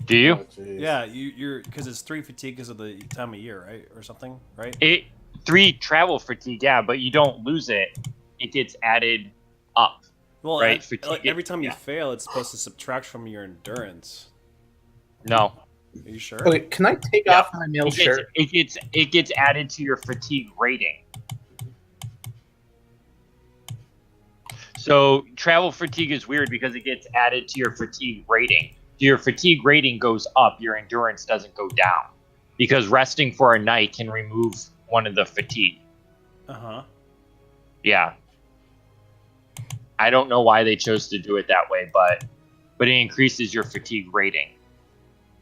Do you? Oh, jeez. Yeah, you're because it's 3 fatigue because of the time of year, right, or something, right? 3 travel fatigue, yeah, but you don't lose it. It gets added up. Well, right? like, every time you yeah. fail, it's supposed to subtract from your endurance. No. Are you sure? Okay, can I take Yeah. off my mail shirt? It gets added to your fatigue rating. So travel fatigue is weird because it gets added to your fatigue rating. Your fatigue rating goes up, your endurance doesn't go down. Because resting for a night can remove one of the fatigue. Uh-huh. Yeah. I don't know why they chose to do it that way, but it increases your fatigue rating.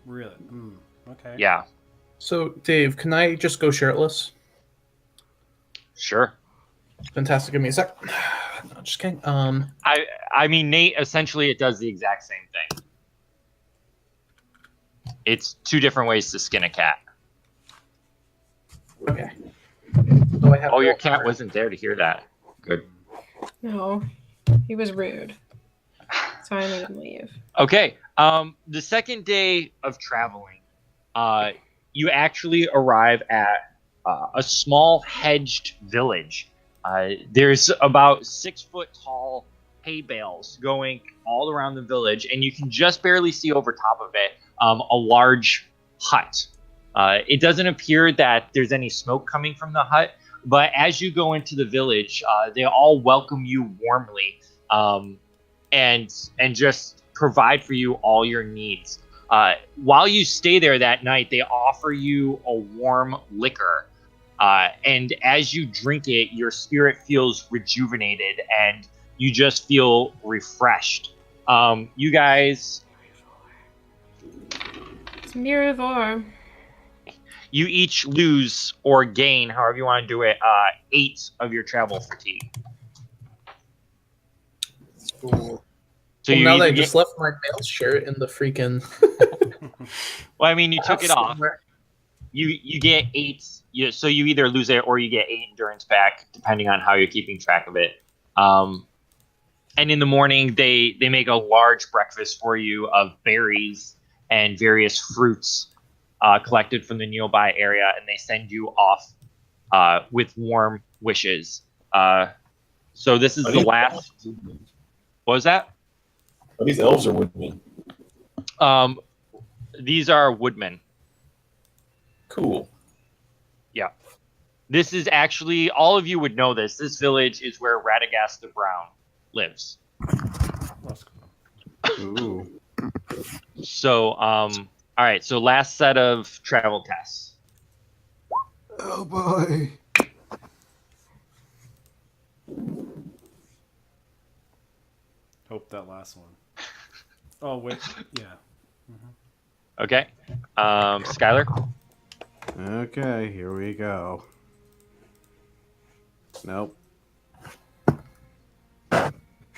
Really? Okay. Yeah. So, Dave, can I just go shirtless? Sure. Fantastic. Give me a sec. No, just kidding. I mean, Nate, essentially it does the exact same thing. It's 2 different ways to skin a cat. Okay. So I have Oh, your mail cat armor. wasn't there to hear that. Good. No, he was rude. So I made him leave. Okay. The second day of traveling, you actually arrive at a small hedged village. There's about 6-foot tall hay bales going all around the village, and you can just barely see over top of it a large hut. It doesn't appear that there's any smoke coming from the hut, but as you go into the village, they all welcome you warmly and just provide for you all your needs. While you stay there that night, they offer you a warm liquor. And as you drink it, your spirit feels rejuvenated and you just feel refreshed. You guys... It's Mirror of Ore. You each lose or gain, however you want to do it, 8 of your travel fatigue. Cool. So Well, you now that I either just left my mail shirt in the freaking. well, I mean, you took it off. somewhere. You get 8. So you either lose it or you get 8 endurance back, depending on how you're keeping track of it. And in the morning, they make a large breakfast for you of berries and various fruits collected from the nearby area, and they send you off with warm wishes. So this is the last. What was that? Are these elves or woodmen? These are woodmen. Cool. Yeah. This is actually, all of you would know this. This village is where Radagast the Brown lives. That's cool. Ooh. So, all right. So last set of travel tests. Oh boy. Hope that last one. Oh wait, yeah. Okay. Skylar. Okay, here we go. Nope.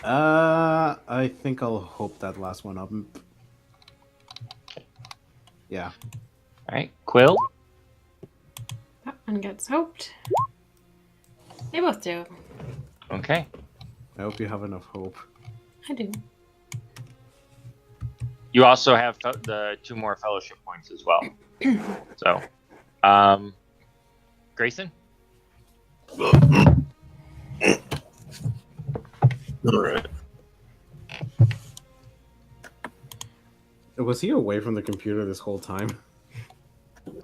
I think I'll hope that last one up. Yeah. All right. Quill. That one gets hoped. They both do. Okay. I hope you have enough hope. I do. You also have the 2 more fellowship points as well. So, Grayson. All right. Was he away from the computer this whole time?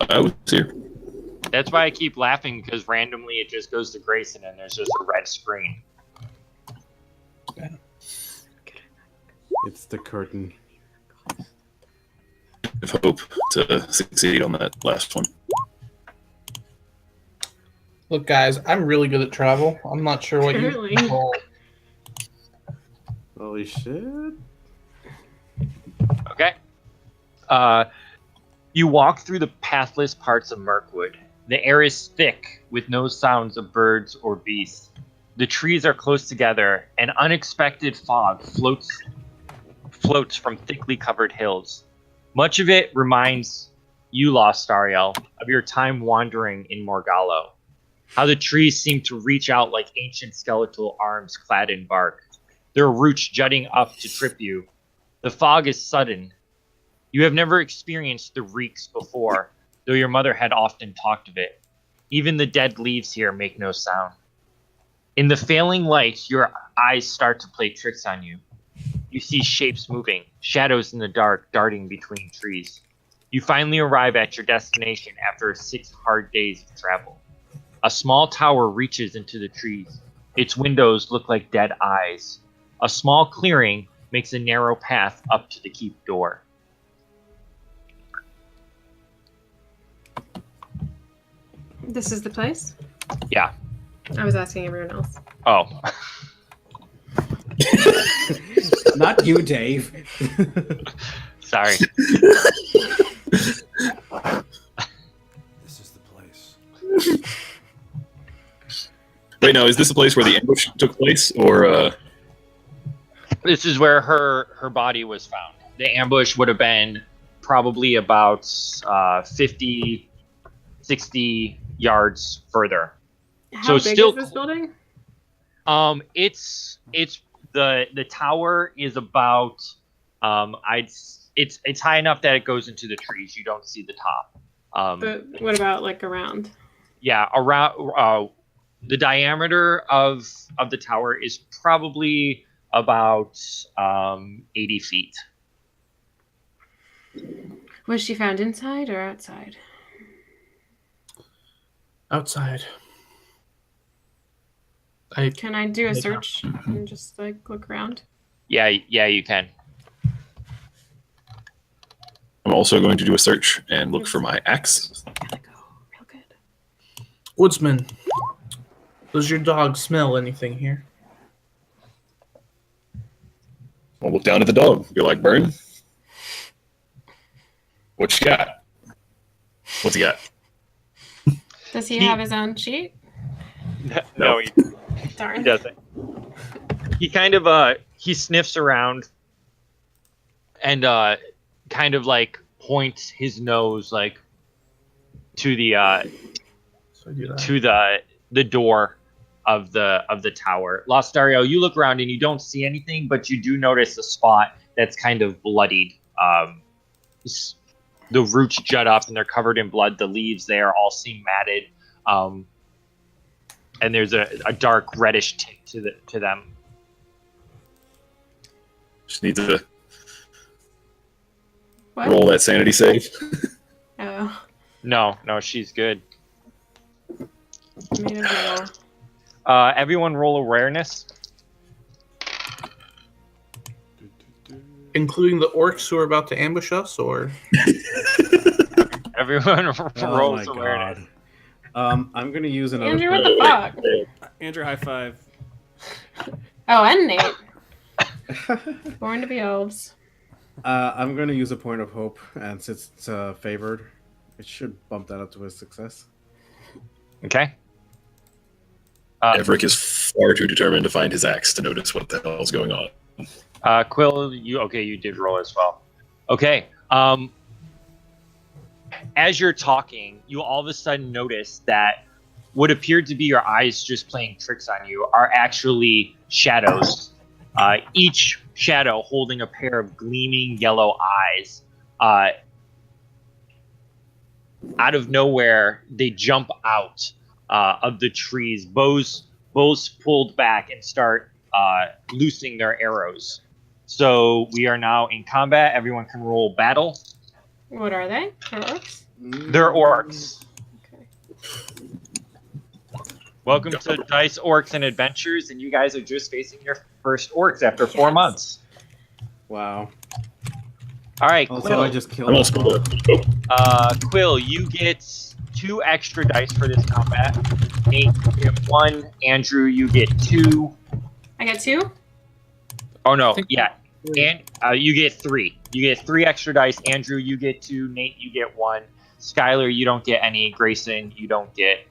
I was here. That's why I keep laughing, because randomly it just goes to Grayson and there's just a red screen. It's the curtain. Have hope to succeed on that last one. Look, guys, I'm really good at travel. I'm not sure what Apparently. you call. Holy shit. Okay. You walk through the pathless parts of Mirkwood. The air is thick with no sounds of birds or beasts. The trees are close together. An unexpected fog floats from thickly covered hills. Much of it reminds you, Lostariel, of your time wandering in Morgallo. How the trees seem to reach out like ancient skeletal arms clad in bark, their roots jutting up to trip you. The fog is sudden. You have never experienced the reeks before, though your mother had often talked of it. Even the dead leaves here make no sound. In the failing light, your eyes start to play tricks on you. You see shapes moving, shadows in the dark darting between trees. You finally arrive at your destination after 6 hard days of travel. A small tower reaches into the trees. Its windows look like dead eyes. A small clearing makes a narrow path up to the keep door. This is the place? Yeah. I was asking everyone else. Oh. Not you, Dave. Sorry. This is the place. Wait, now is this the place where the ambush took place, or? This is where her body was found. The ambush would have been probably about 50, 60 yards further. How So big still is this building? It's the tower is about it's high enough that it goes into the trees. You don't see the top. But what about like around? Yeah, around the diameter of the tower is probably about 80 feet. Was she found inside or outside? Outside. Can I do a search and just like look around? Yeah, you can. I'm also going to do a search and look for my axe. Gotta go real good. Woodsman, does your dog smell anything here? I'll look down at the dog. Be like, Burn, what you got? What's he got? Does he have his own sheet? No, he Darn. doesn't. He kind of he sniffs around and kind of like points his nose like to the So I do that. to the door of the tower. Lostariel, you look around and you don't see anything, but you do notice a spot that's kind of bloodied. The roots jut up and they're covered in blood. The leaves there all seem matted, and there's a dark reddish tint to them. Just need to What? roll that sanity save. Oh, No, she's good. made a roll. Everyone roll awareness. Including the orcs who are about to ambush us, or Everyone Oh rolls my awareness. god. I'm gonna use another. Andrew, what the fuck? Andrew, high five. Oh, and Nate. Born to be elves. I'm gonna use a point of hope, and since it's favored, it should bump that up to a success. Okay. Everett is far too determined to find his axe to notice what the hell's going on. Quill, you did roll as well. Okay. As you're talking, you all of a sudden notice that what appeared to be your eyes just playing tricks on you are actually shadows. Each shadow holding a pair of gleaming yellow eyes. Out of nowhere, they jump out of the trees, bows pulled back, and start loosing their arrows. So we are now in combat. Everyone can roll battle. What are they? They're orcs? They're orcs. Okay. Welcome to Dice Orcs and Adventures, and you guys are just facing your first orcs after 4 months. Wow. All right, Also, Quill. I just killed. I'm all schooled up. Quill, you get 2 extra dice for this combat. Nate, you get 1. Andrew, you get 2. I got 2? Oh no, think- yeah. And you get 3. You get 3 extra dice. Andrew, you get 2. Nate, you get 1. Skylar, you don't get any. Grayson, you don't get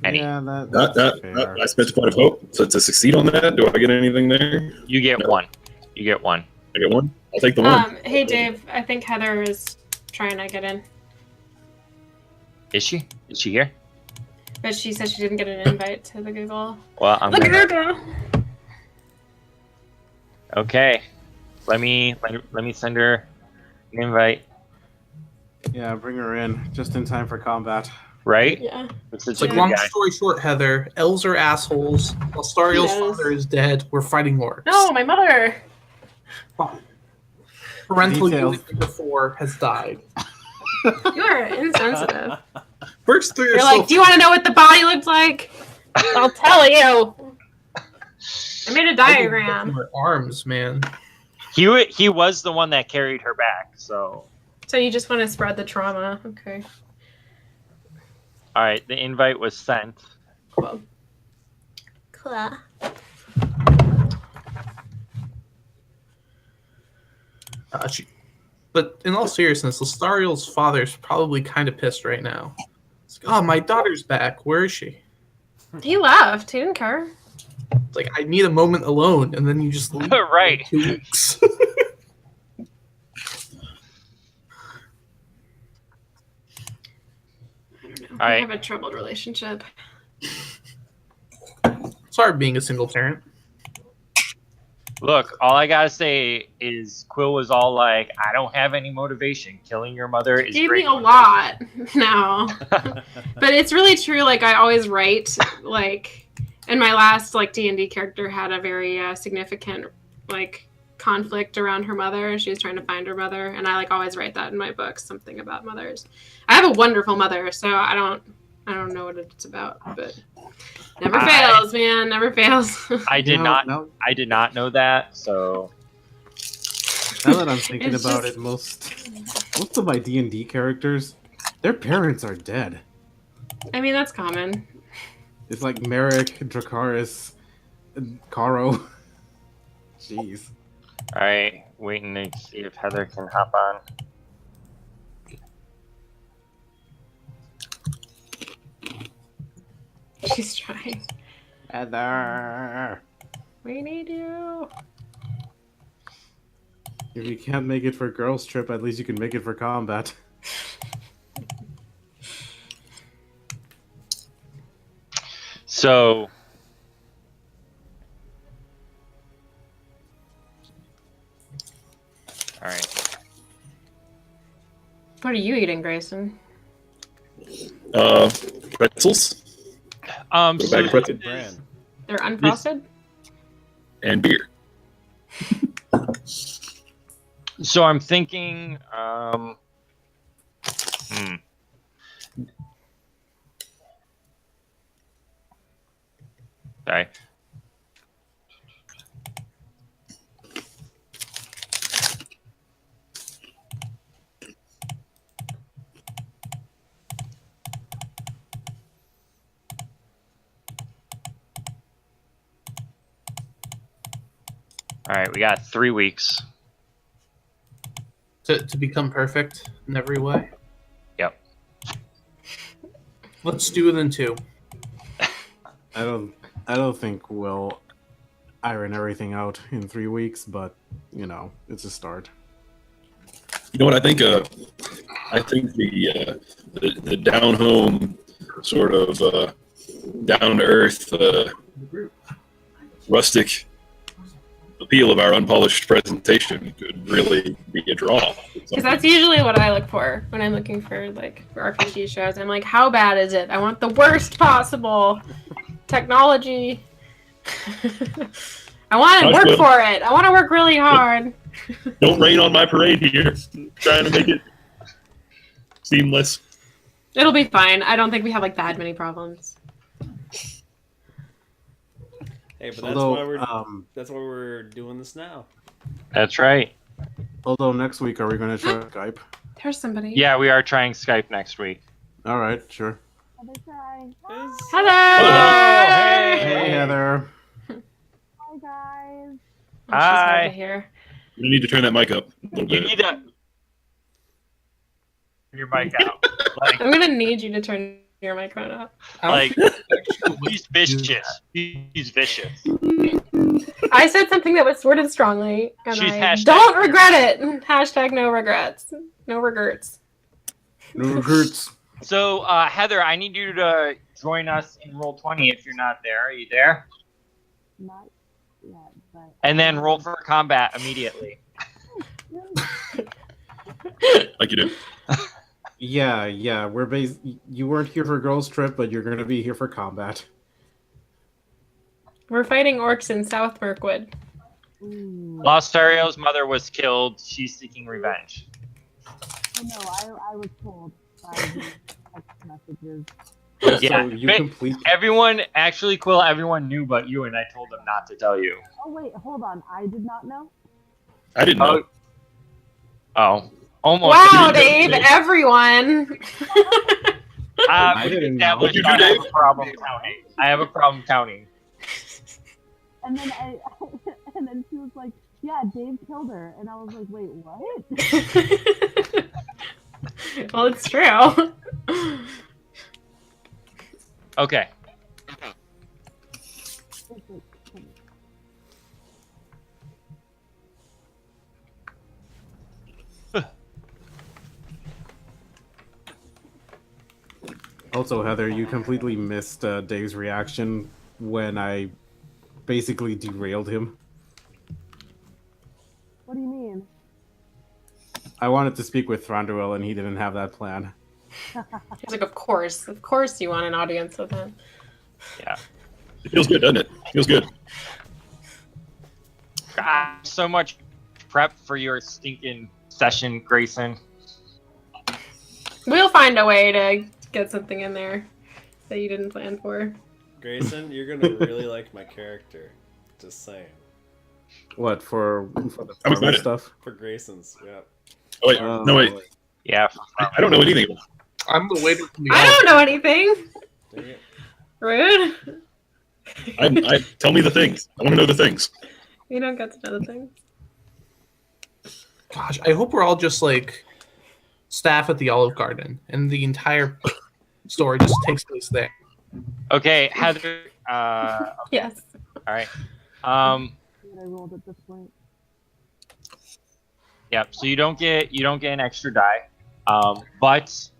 any. Yeah, that's fair. I spent a point of hope. So to succeed on that, do I get anything there? You get No. 1. You get 1. I get 1. I'll take the 1. Hey Dave, I think Heather is trying to get in. Is she? Is she here? But she said she didn't get an invite to the Google. Well, I'm Look gonna... at her go! Okay. Let me send her an invite. Yeah, bring her in just in time for combat. Right? Yeah. It's It's like, long story short, Heather, elves are assholes. Lostariel's Yes. father is dead. We're fighting orcs. No, my mother! Parental Details. unit number 4 has died. You are insensitive. Works through You're yourself. like, do you want to know what the body looks like? I'll tell you. I made a diagram. Her arms, man. He was the one that carried her back, so... So you just want to spread the trauma. Okay. Alright, the invite was sent. Cool. Cool. But in all seriousness, Lostariel's father's probably kind of pissed right now. It's like, oh, my daughter's back. Where is she? He left. He didn't care. It's like, I need a moment alone, and then you just leave. Right. For 2 weeks. I Alright. have a troubled relationship. It's hard being a single parent. Look, all I gotta say is Quill was all like, I don't have any motivation. Killing your mother is Gave great me a lot now. But it's really true. Like, I always write, like, and my last, like, D&D character had a very significant, like, conflict around her mother. She was trying to find her mother. And I, like, always write that in my books, something about mothers. I have a wonderful mother, so I don't know what it's about, but never fails, man. Never fails. I did not know that, so Now that I'm thinking It's about just- it, most of my D&D characters, their parents are dead. I mean, that's common. It's like Merrick, Dracarys, and Caro. Jeez. alright, waiting to see if Heather can hop on. She's trying. Heather! We need you. If you can't make it for girls' trip, at least you can make it for combat. So alright. What are you eating, Grayson? Pretzels So bag of pretzels. Good brand. They're unfrosted? and beer. So I'm thinking, Sorry. All right, we got 3 weeks. To become perfect in every way. Yep. Let's do it in 2. I don't think we'll iron everything out in 3 weeks, but you know, it's a start. You know what I think? I think the down home sort of down to earth rustic appeal of our unpolished presentation could really be a draw. Because that's usually what I look for when I'm looking for, like, for RPG shows. I'm like, how bad is it? I want the worst possible technology. I want to work for it. I want to work really hard. Don't rain on my parade here. Trying to make it seamless. It'll be fine. I don't think we have, like, that many problems. Hey, but that's why we're doing this now. That's right. Although next week, are we going to try Skype? There's somebody. Yeah, we are trying Skype next week. All right, sure. Heather! Hey, Heather. Hi guys. Oh, she's hard Hi. to hear. You need to turn that mic up a little You bit. need to turn your mic out. Like, I'm gonna need you to turn your microphone up. like he's vicious. He's vicious. I said something that was worded strongly, and She's I hashtag- don't regret it. Hashtag no regrets. No regrets. No recruits. So, Heather, I need you to join us in Roll20 if you're not there. Are you there? Not yet, but. And then roll for combat immediately. Like you do. Yeah. You weren't here for girls' trip, but you're gonna be here for combat. We're fighting orcs in South Mirkwood. Lostario's mother was killed. She's seeking revenge. Oh, no, I was told by the text messages. Yeah, So you but complete. everyone, actually, Quill, everyone knew but you, and I told them not to tell you. Oh, wait, hold on. I did not know? I didn't know. Oh, almost. Wow, Dave, everyone. I We didn't established What'd you do, I have Dave? a problem counting. I have a problem counting. And then and then she was like, yeah, Dave killed her. And I was like, wait, what? Well, it's true. Okay. Also, Heather, you completely missed Dave's reaction when I basically derailed him. What do you mean? I wanted to speak with Thranduil, and he didn't have that plan. He's like, of course you want an audience with him. Yeah. It feels good, doesn't it? Feels good. God, so much prep for your stinking session, Grayson. We'll find a way to get something in there that you didn't plan for. Grayson, you're gonna really like my character. Just saying. What, for the I'm farming excited. stuff? For Grayson's, yeah. Oh, wait, no, wait. Yeah. I don't know anything. I'm the waiter from the I don't know anything. Dang it. Rude. Tell me the things. I want to know the things. You don't get to know the things. Gosh, I hope we're all just like staff at the Olive Garden, and the entire story just takes place there. Okay, Heather. Yes. All right. What I rolled at this point. Yep. So you don't get an extra die, but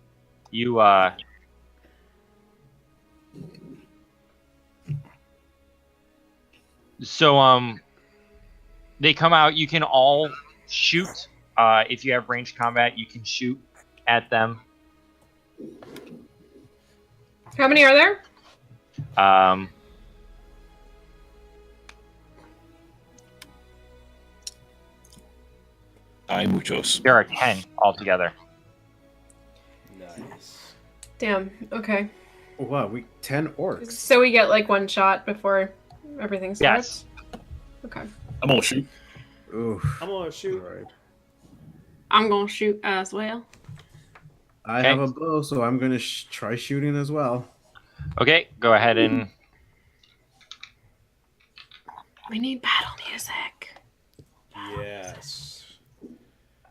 you So they come out. You can all shoot. If you have ranged combat, you can shoot at them. How many are there? Hay muchos. There are 10 altogether. Nice. Damn. Okay. Wow, 10 orcs. So we get like one shot before everything starts? Yes. Okay. I'm gonna shoot. Ooh. I'm gonna shoot. Alright. I'm gonna shoot as well. I Okay. have a bow, so I'm gonna try shooting as well. Okay, go ahead and We need battle music. Yes.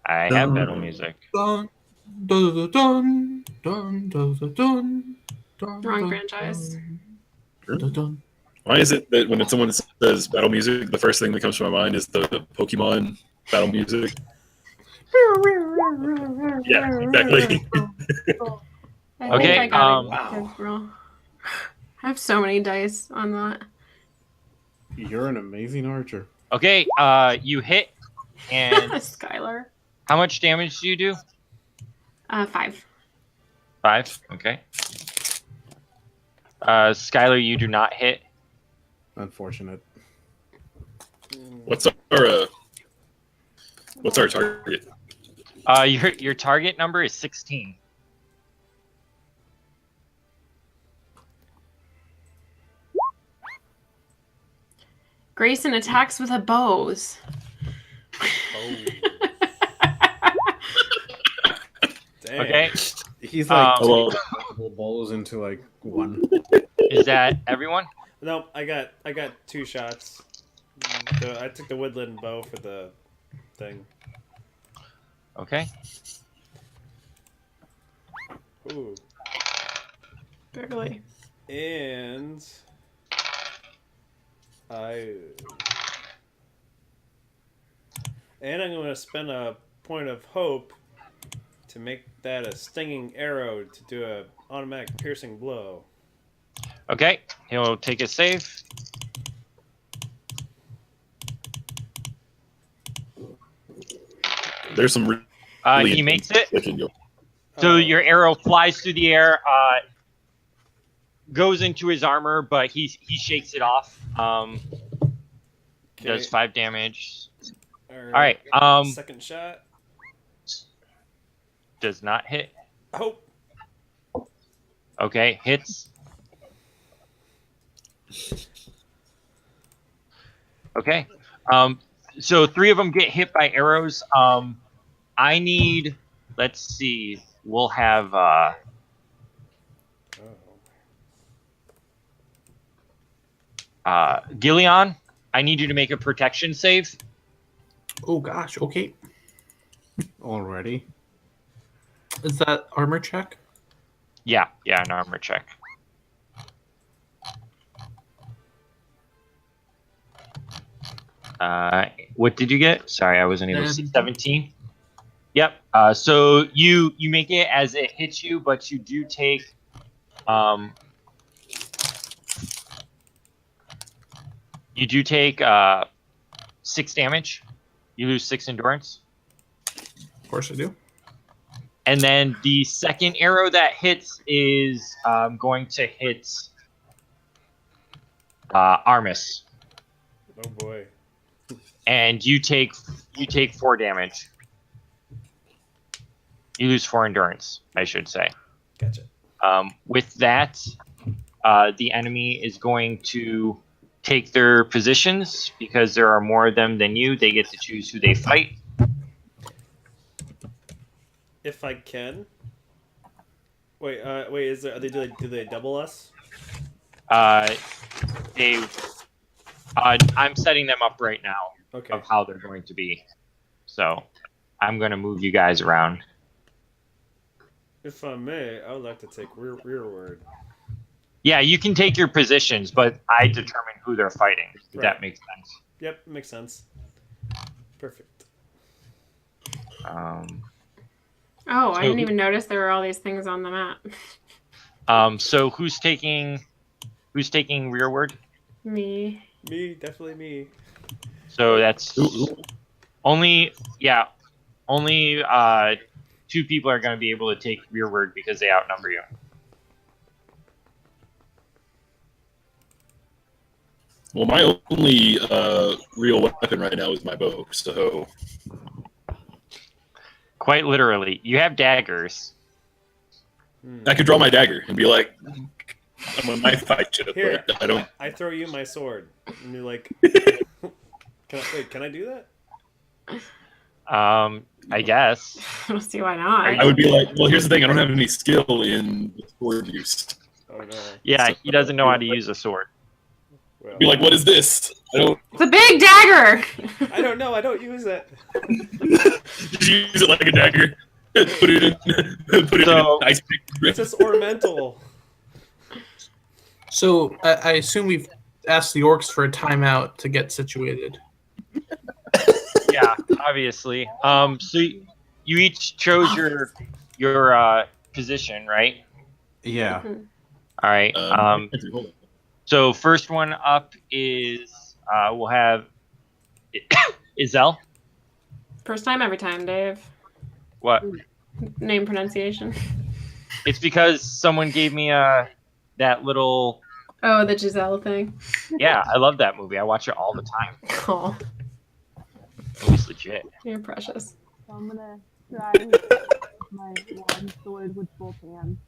I have battle music. Dun, dun, dun, dun, dun, dun, dun, dun, Wrong dun, franchise. dun, dun, dun. Why is it that when someone says battle music, the first thing that comes to my mind is the Pokemon battle music? Yeah, exactly. I Okay, think I got it. wow. Good roll. I have so many dice on that. You're an amazing archer. Okay, you hit, and Skylar. how much damage do you do? 5. 5. Okay. Skylar, you do not hit. Unfortunate. What's our target? Your target number is 16. Grayson attacks with a bows. Oh. Dang. Okay. He's like Hello. multiple bowls into like one. Is that everyone? No, I got 2 shots. I took the woodland bow for the thing. Okay. Ooh. Barely. And I'm going to spend a point of hope to make that a stinging arrow to do a automatic piercing blow. Okay, he'll take a save. There's some. Really He makes it. clicking going. So your arrow flies through the air, goes into his armor, but he shakes it off. Does 5 damage. All right. Second shot. Does not hit. Oh. Okay, hits. Okay. So 3 of them get hit by arrows. I need. Let's see. We'll have. Gillian, I need you to make a protection save. Oh gosh. Okay. Already. Is that armor check? Yeah, an armor check. What did you get? Sorry, I wasn't able to see. 17. Yep. So you make it as it hits you, but you do take you do take 6 damage. You lose 6 endurance. Of course I do. And then the second arrow that hits is going to hit Armis. Oh boy. And you take 4 damage. You lose 4 endurance, I should say. Gotcha. With that, the enemy is going to take their positions because there are more of them than you. They get to choose who they fight. If I can. Wait. Is there? Do they double us? I'm setting them up right now. Okay. Of how they're going to be. So I'm going to move you guys around. If I may, I would like to take rearward. Yeah, you can take your positions, but I determine who they're fighting. If that makes sense. Yep, makes sense. Perfect. I didn't even notice there were all these things on the map. So who's taking rearward? Me. Me, definitely me. So that's only 2 people are going to be able to take rearward because they outnumber you. Well, my only real weapon right now is my bow, so. Quite literally, you have daggers. I could draw my dagger and be like, I'm a knife fight you, Here, but I don't. I throw you my sword, and you're like, can I do that? I guess. I don't see why not. I would be like, well, here's the thing, I don't have any skill in sword use. Oh no. Yeah, So, he doesn't know how to use a sword. Well, be like, what is this? I don't. It's a big dagger! I don't know. I don't use it. Just use it like a dagger. Put it in ice pick. It's just ornamental. So I assume we've asked the orcs for a timeout to get situated. Yeah, obviously. So you each chose your position, right? Yeah. All right. So first one up is we'll have Issel. First time, every time, Dave. What? Name pronunciation. It's because someone gave me that little. Oh, the Giselle thing. Yeah, I love that movie. I watch it all the time. Oh, It's legit. you're precious. So I'm gonna try my one sword with both hands.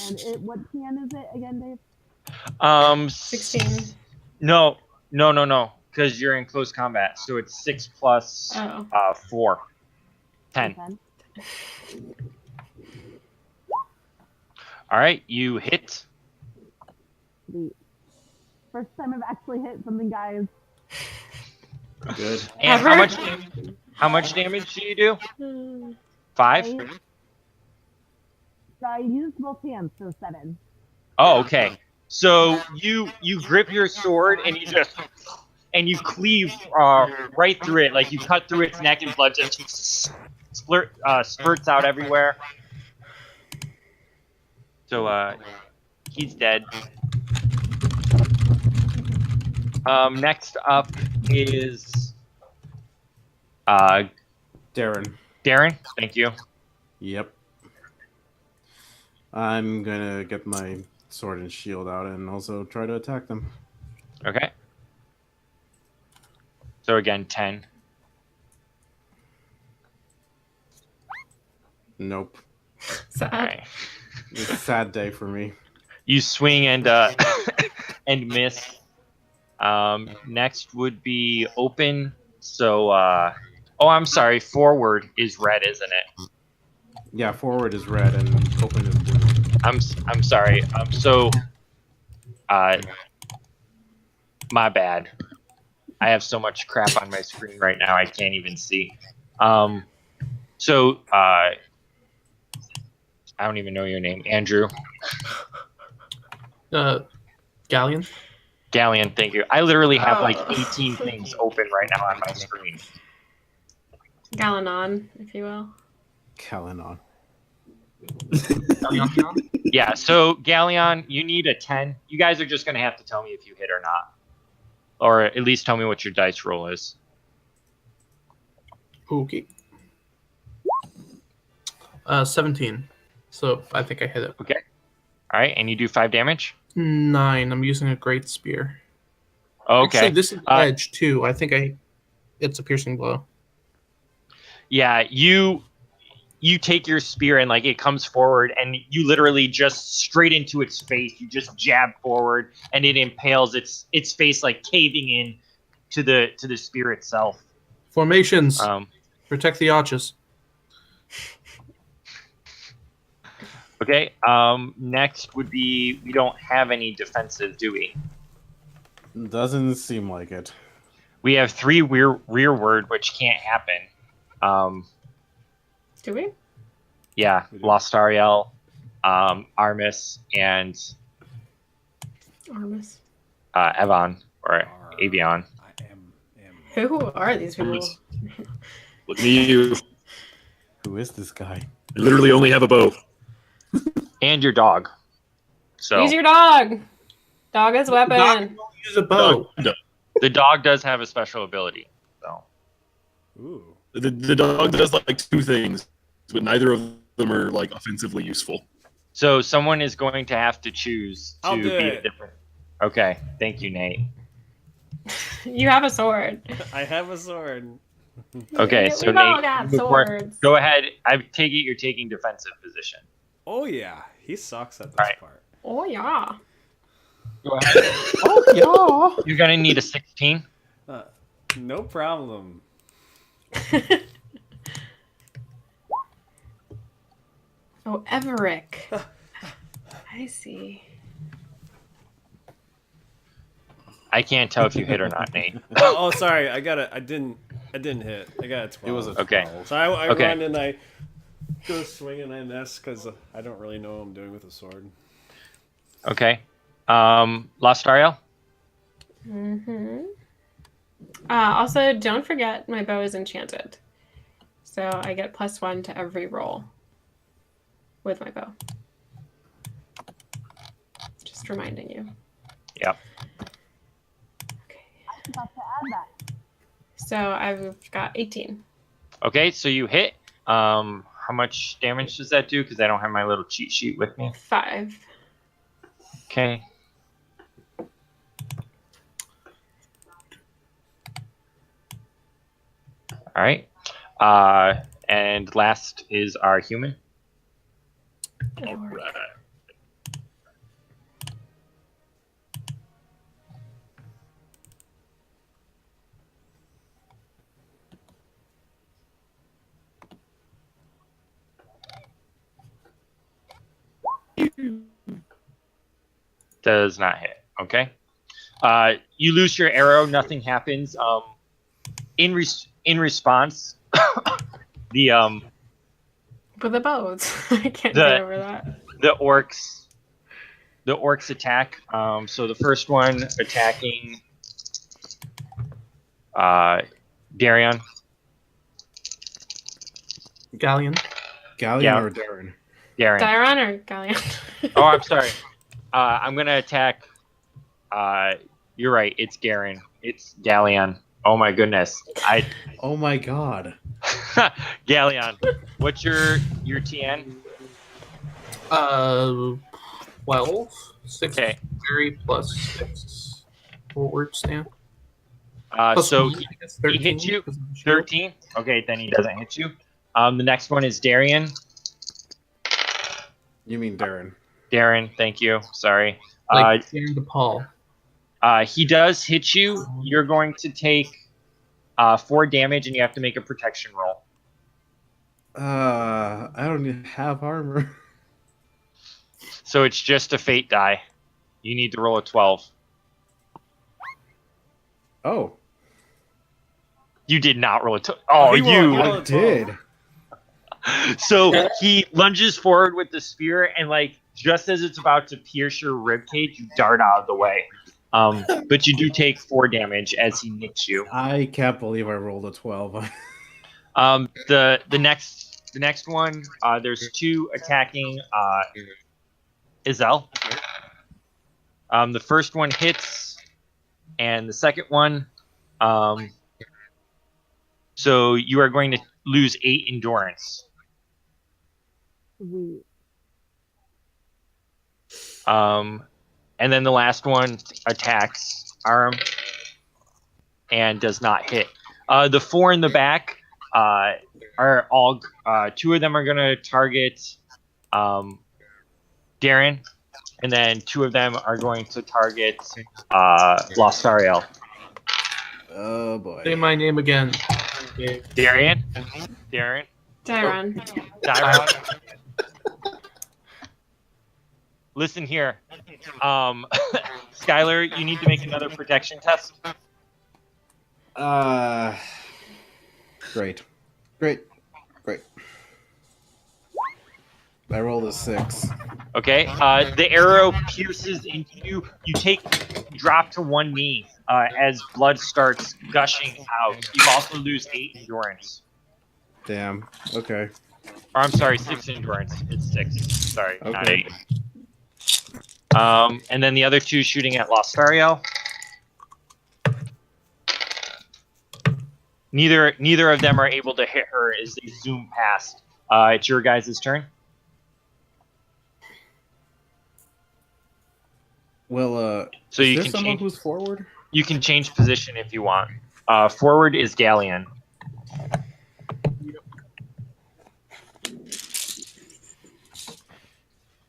And what can is it again, Dave? 16. No. Because you're in close combat, so it's 6 plus 4. 10. All right, you hit. Sweet. First time I've actually hit something, guys. Good. And how much damage do you do? 5? I used both hands, so 7. Oh, okay. So you grip your sword and you cleave right through it, like you cut through its neck and blood just spurts out everywhere. So he's dead. Next up is Darren. Darren. Thank you. Yep. I'm gonna get my sword and shield out and also try to attack them. Okay. So again, 10. Nope. Sad. Okay. It's a sad day for me. You swing and and miss. Next would be open. So oh, I'm sorry. Forward is red, isn't it? Yeah, forward is red and open is blue. I'm sorry. So my bad. I have so much crap on my screen right now I can't even see. So I don't even know your name, Andrew. Galleon. Galleon, thank you. I literally have like 18 things open right now on my screen. Galanon, if you will. Kalanon. Yeah, so Galleon, you need a 10. You guys are just going to have to tell me if you hit or not. Or at least tell me what your dice roll is. Okay. 17. So I think I hit it. Okay. All right, and you do 5 damage? 9. I'm using a great spear. Okay. Actually, this is edge too. I think it's a piercing blow. Yeah, you take your spear and like it comes forward and you literally just straight into its face. You just jab forward and it impales its face like caving in to the spear itself. Formations. Protect the arches. Okay. Next would be we don't have any defensive, do we? Doesn't seem like it. We have 3 rearward, which can't happen. Do we? Yeah, Lostariel, Armis, and Armis. Evon or Avion. Who are these people? Look at you. Who is this guy? I literally only have a bow. And your dog. So Use your dog. Dog is weapon. Use a bow. The dog does have a special ability. So. Ooh. The dog does like 2 things, but neither of them are like offensively useful. So someone is going to have to choose to I'll do be it. a different. Okay, thank you, Nate. You have a sword. I have a sword. Okay, so We've all Nate, got move forward. swords. Go ahead. I take it you're taking defensive position. Oh yeah, he sucks at this Alright. part. Oh yeah. Go ahead. Oh yeah. You're gonna need a 16. No problem. Oh, Everick. I see. I can't tell if you hit or not, Nate. Oh, sorry. I didn't hit. I got a 12. It was a 12. Okay. So I Okay. run and I go swing and I miss because I don't really know what I'm doing with a sword. Okay. Lostariel? Mm-hmm. Also, don't forget my bow is enchanted. So I get +1 to every roll with my bow. Just reminding you. Yep. Okay. I forgot to add that. So I've got 18. Okay, so you hit. How much damage does that do? Because I don't have my little cheat sheet with me. 5. Okay. All right. And last is our human. All right. Does not hit. Okay. You lose your arrow. Nothing happens. In response, the For the bows. I can't get over that. the orcs attack. So the first one attacking Darion. Galleon. Galleon Yeah. or Darren? Garen. Dairon or Galleon? Oh, I'm sorry. I'm gonna attack. You're right. It's Garen. It's Galleon. Oh my goodness. Oh my god. Galleon. What's your TN? 12. 6 Okay. fairy plus 6 forward stand. So one, I guess he hits you. 'cause of the shield. 13. Okay, then he doesn't hit you. The next one is Darian. You mean Darren? Darren, thank you. Sorry. Like Darren DePaul. He does hit you. You're going to take 4 damage, and you have to make a protection roll. I don't even have armor. So it's just a fate die. You need to roll a 12. Oh. You did not roll a 12. Oh, he you. rolled- I did. So he lunges forward with the spear, and like just as it's about to pierce your ribcage, you dart out of the way. But you do take 4 damage as he nicks you. I can't believe I rolled a 12. The next one, there's 2 attacking Issel. The first one hits, and the second one, so you are going to lose 8 endurance. Sweet. And then the last one attacks Aram and does not hit. The 4 in the back are all 2 of them are going to target Darren, and then 2 of them are going to target Lostariel. Oh boy. Say my name again. Darren. Dairon. Listen here. Skylar, you need to make another protection test. Great. I rolled a 6. Okay. The arrow pierces into you. You drop to one knee as blood starts gushing out. You also lose 8 endurance. Damn. Okay. Or I'm sorry, 6 endurance. It's 6. Sorry, not Okay. 8. And then the other 2 shooting at Lostariel. Neither of them are able to hit her as they zoom past. It's your guys' turn. Well, So is you there can someone change. who's forward? You can change position if you want. Forward is Galleon.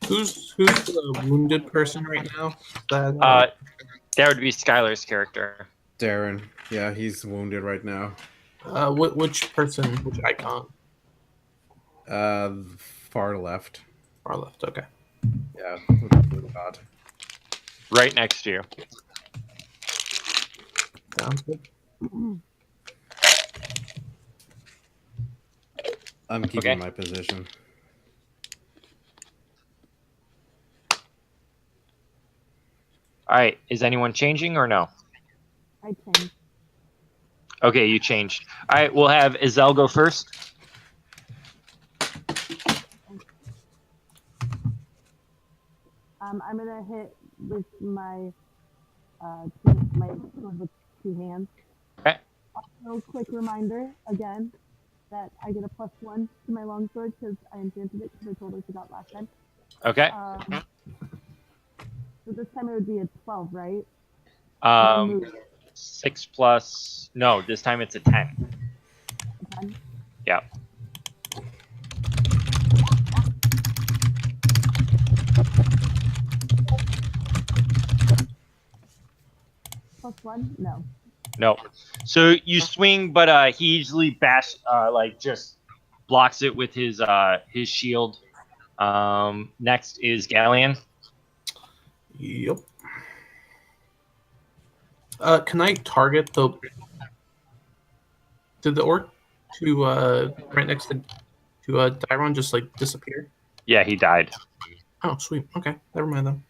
Who's the wounded person right now? That would be Skylar's character. Darren. Yeah, he's wounded right now. Which person? Which icon? Far left. Far left. Okay. Yeah, with the blue dot. Right next to you. Sounds good. I'm keeping Okay. my position. All right. Is anyone changing or no? I changed. Okay, you changed. All right. We'll have Issel go first. I'm gonna hit with my my sword with 2 hands. Okay. Also, quick reminder again that I get a +1 to my longsword because I enchanted it because I totally forgot last time. Okay. So this time it would be a 12, right? 6 plus. No, this time it's a 10. A 10? Yeah. +1? No. No. So you swing, but he easily just blocks it with his shield. Next is Galleon. Yep. Can I target did the orc to right next to Dairon just like disappear? Yeah, he died. Oh, sweet. Okay, never mind then.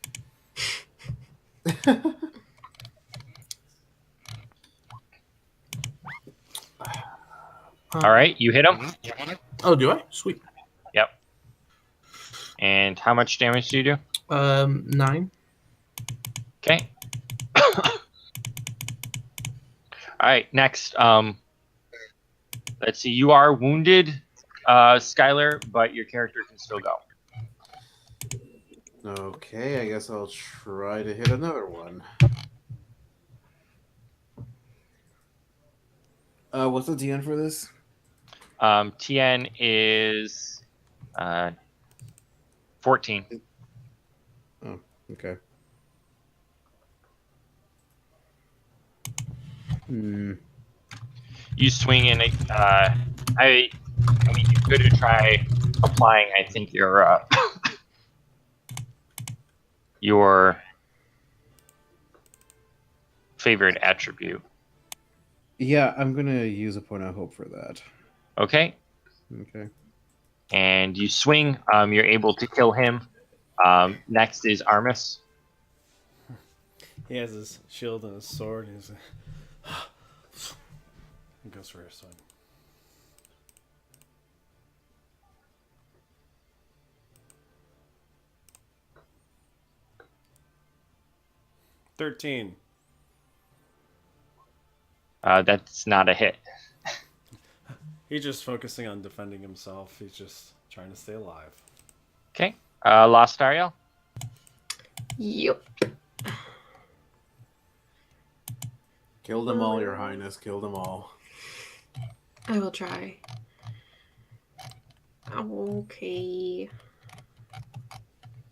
All right, you hit him. Oh, do I? Sweet. Yep. And how much damage do you do? 9. Okay. All right. Next, let's see. You are wounded, Skylar, but your character can still go. Okay, I guess I'll try to hit another one. What's the TN for this? TN is 14. Oh, okay. You swing and I mean, you could try applying. I think your favorite attribute. Yeah, I'm gonna use a point of hope for that. Okay. Okay. And you swing. You're able to kill him. Next is Armus. He has his shield and his sword. And he's he goes for his sword. $13. That's not a hit. He's just focusing on defending himself. He's just trying to stay alive. Okay. Lostariel. Yep. Kill them all, Your Highness. Kill them all. I will try. Okay.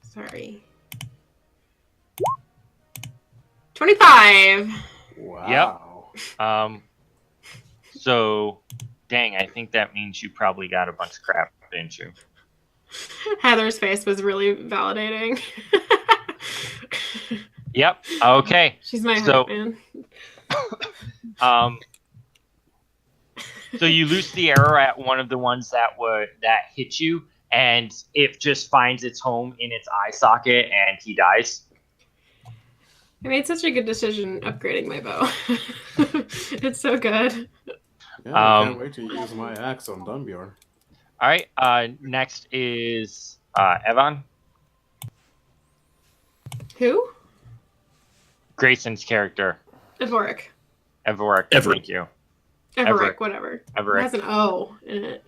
Sorry. 25. Wow. Yep. So, dang, I think that means you probably got a bunch of crap, didn't you? Heather's face was really validating. Yep. Okay. She's my So- hype man. So you loose the arrow at one of the ones that hit you, and it just finds its home in its eye socket, and he dies. I made such a good decision upgrading my bow. It's so good. Yeah, I can't wait to use my axe on Dunbjorn. All right. Next is Evan. Who? Grayson's character. Evoric. Evoric. Everett. Thank you. Evoric, Everett. whatever. Everett. It has an O in it.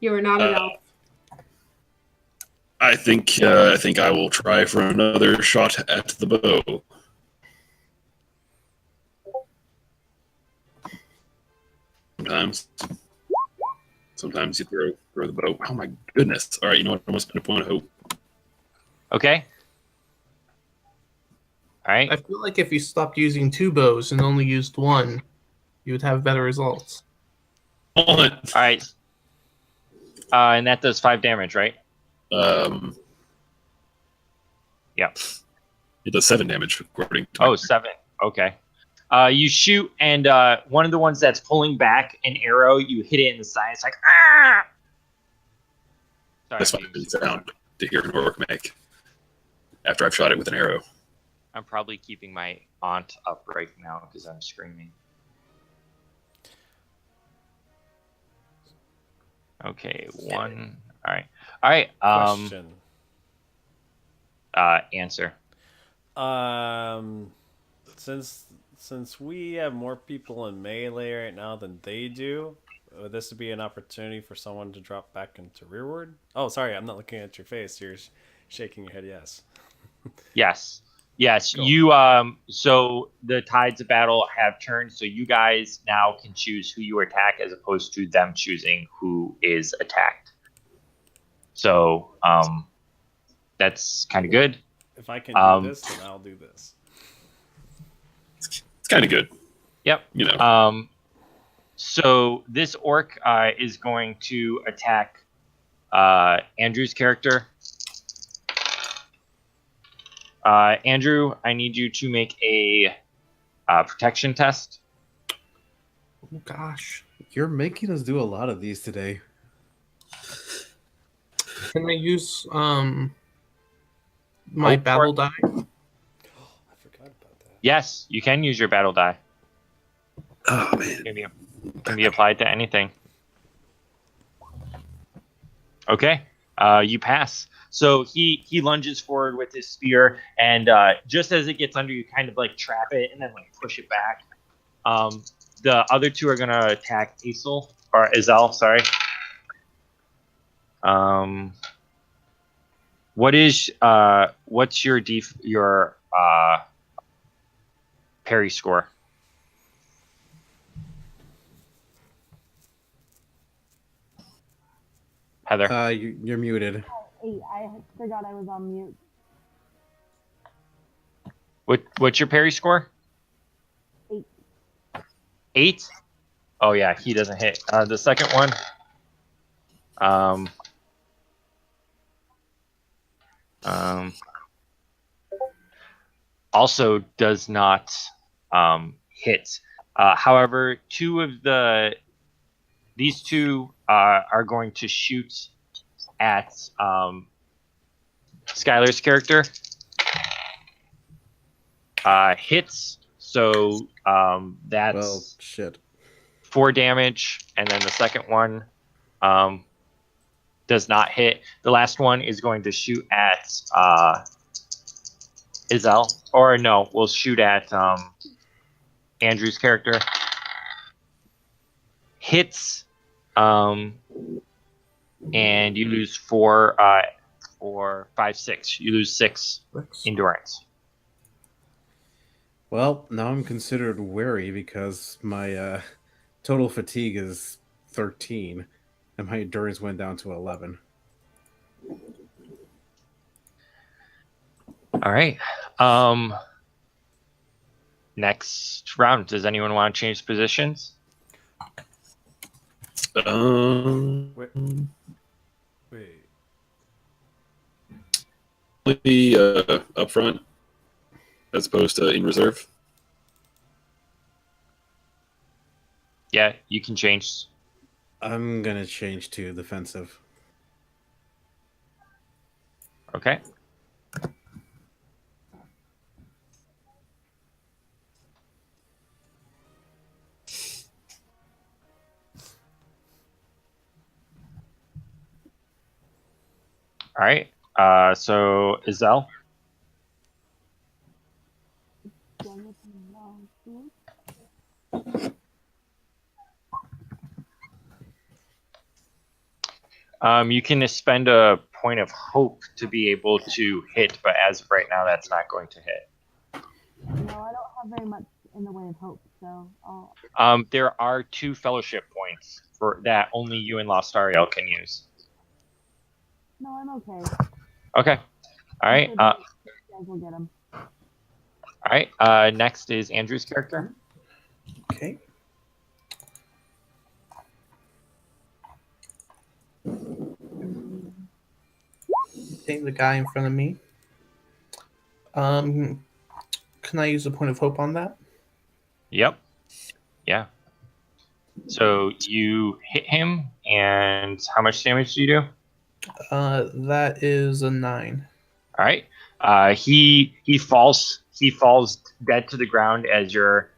You are not an elf. I think I will try for another shot at the bow. Sometimes you throw the bow. Oh my goodness! All right, you know what? I'm gonna spend a point of hope. Okay. All right. I feel like if you stopped using 2 bows and only used 1, you would have better results. On it. All right. And that does 5 damage, right? Yeah. It does 7 damage according to. Oh, 7. Okay. You shoot, and one of the ones that's pulling back an arrow, you hit it in the side. It's like, ah! Sorry, That's not a good sound to hear an orc make after I've shot it with an arrow. I'm probably keeping my aunt up right now because I'm screaming. Okay, 1. All right. All right. Question. Answer. Since we have more people in melee right now than they do, would this be an opportunity for someone to drop back into rearward? Oh, sorry, I'm not looking at your face. You're shaking your head. Yes. Yes. Cool. You so the tides of battle have turned, so you guys now can choose who you attack as opposed to them choosing who is attacked. So that's kind of good. If I can do this, then I'll do this. It's kind of good. Yep. You know. So this orc is going to attack Andrew's character. Andrew, I need you to make a protection test. Oh gosh. You're making us do a lot of these today. Can I use my battle die? I forgot about that. Yes, you can use your battle die. Oh man. Can be applied to anything. Okay. You pass. So he lunges forward with his spear, and just as it gets under you, kind of like trap it and then like push it back. The other two are gonna attack Issel or Issel. Sorry. What's your parry score? Heather. You're muted. 8. I forgot I was on mute. What's your parry score? 8. 8? Oh yeah, he doesn't hit. The second one. Also does not hit. However, these two are going to shoot at Skylar's character. Hits, so that's shit. 4 damage, and then the second one does not hit. The last one is going to shoot at Issel, or no, we'll shoot at Andrew's character. Hits, and you lose 4, 5, 6. You lose 6 endurance. Well, now I'm considered wary because my total fatigue is 13, and my endurance went down to 11. All right. Next round. Does anyone want to change positions? Wait. Up front, as opposed to in reserve. Yeah, you can change. I'm gonna change to defensive. Okay. All right. So Issel. You can spend a point of hope to be able to hit, but as of right now, that's not going to hit. No, I don't have very much in the way of hope, so I'll... There are 2 fellowship points for that only you and Lostariel can use. No, I'm okay. Okay. All right. You guys will get them. All right. Next is Andrew's character. Okay. Take the guy in front of me. Can I use a point of hope on that? Yep. Yeah. So you hit him, and how much damage do you do? That is a 9. All right. He falls dead to the ground as your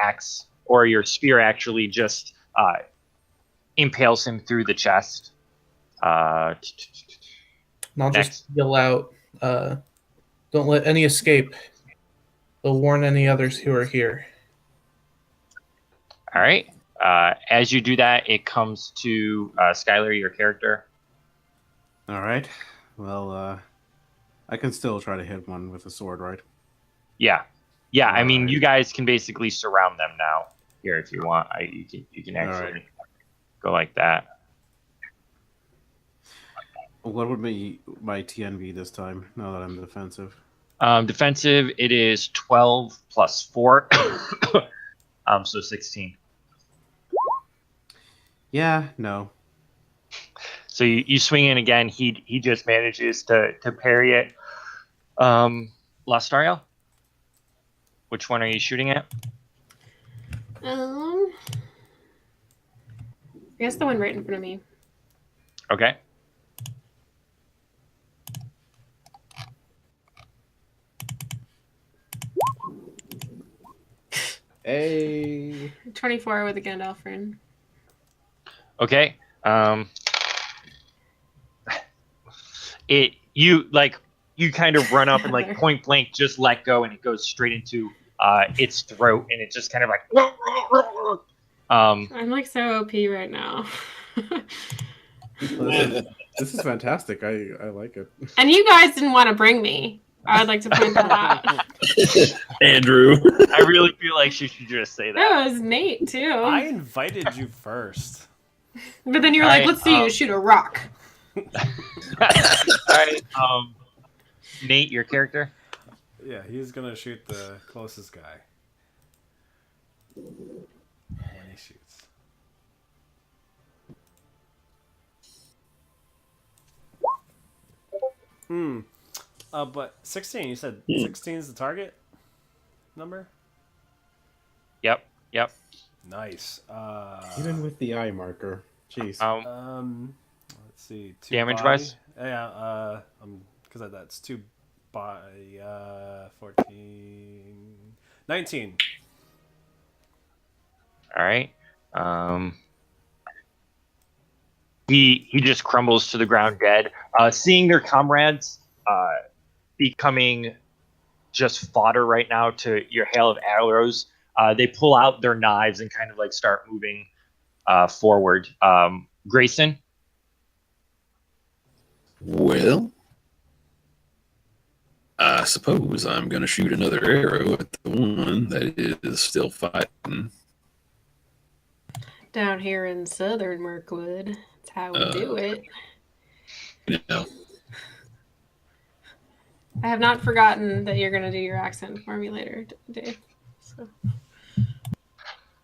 axe or your spear actually just impales him through the chest. And I'll just yell out, "Don't let any escape. They'll warn any others who are here." All right. As you do that, it comes to Skylar, your character. All right. Well, I can still try to hit one with a sword, right? Yeah. I mean, you guys can basically surround them now. Here, if you want, you can actually go like that. What would be my TN be this time? Now that I'm defensive. Defensive, it is 12 plus 4, so 16. Yeah, no. So you swing in again. He just manages to parry it. Lostariel, which one are you shooting at? I guess the one right in front of me. Okay. Hey. 24 with a Gandalfrin. Okay. you kind of run up and like point blank just let go, and it goes straight into its throat, and it's just kind of like I'm like so OP right now. This is fantastic. I like it. And you guys didn't want to bring me. I'd like to point that out. Andrew. I really feel like she should just say that. That was Nate too. I invited you first. But then you're like, let's see you shoot a rock. All right. Nate, your character? Yeah, he's gonna shoot the closest guy. When he shoots. But 16, you said 16 is the target number? Yep. Nice. Even with the eye marker. Jeez. Let's see. Damage wise? Yeah, because that's 2 by 14. 19. All right. He just crumbles to the ground dead. Seeing their comrades becoming just fodder right now to your hail of arrows, they pull out their knives and kind of like start moving forward. Grayson? Well, I suppose I'm going to shoot another arrow at the one that is still fighting. Down here in southern Mirkwood, that's how we do it. Yeah. I have not forgotten that you're going to do your accent for me later, Dave. So.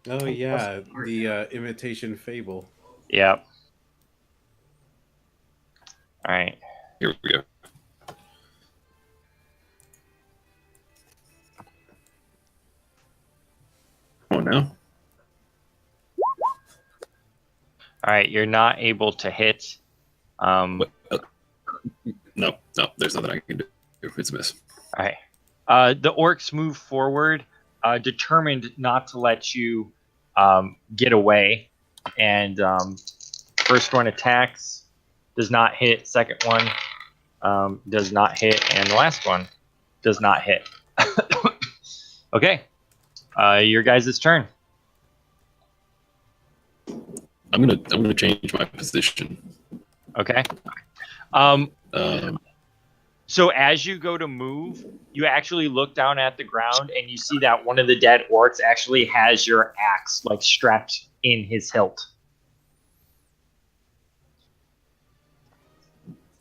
Oh yeah, the imitation fable. Yep. All right. Here we go. Come on now. All right, you're not able to hit. No, there's nothing I can do. It's a miss. All right. The orcs move forward, determined not to let you get away. And first one attacks, does not hit. Second one does not hit. And the last one does not hit. Okay. Your guys' turn. I'm gonna change my position. Okay. So as you go to move, you actually look down at the ground and you see that one of the dead orcs actually has your axe like strapped in his hilt.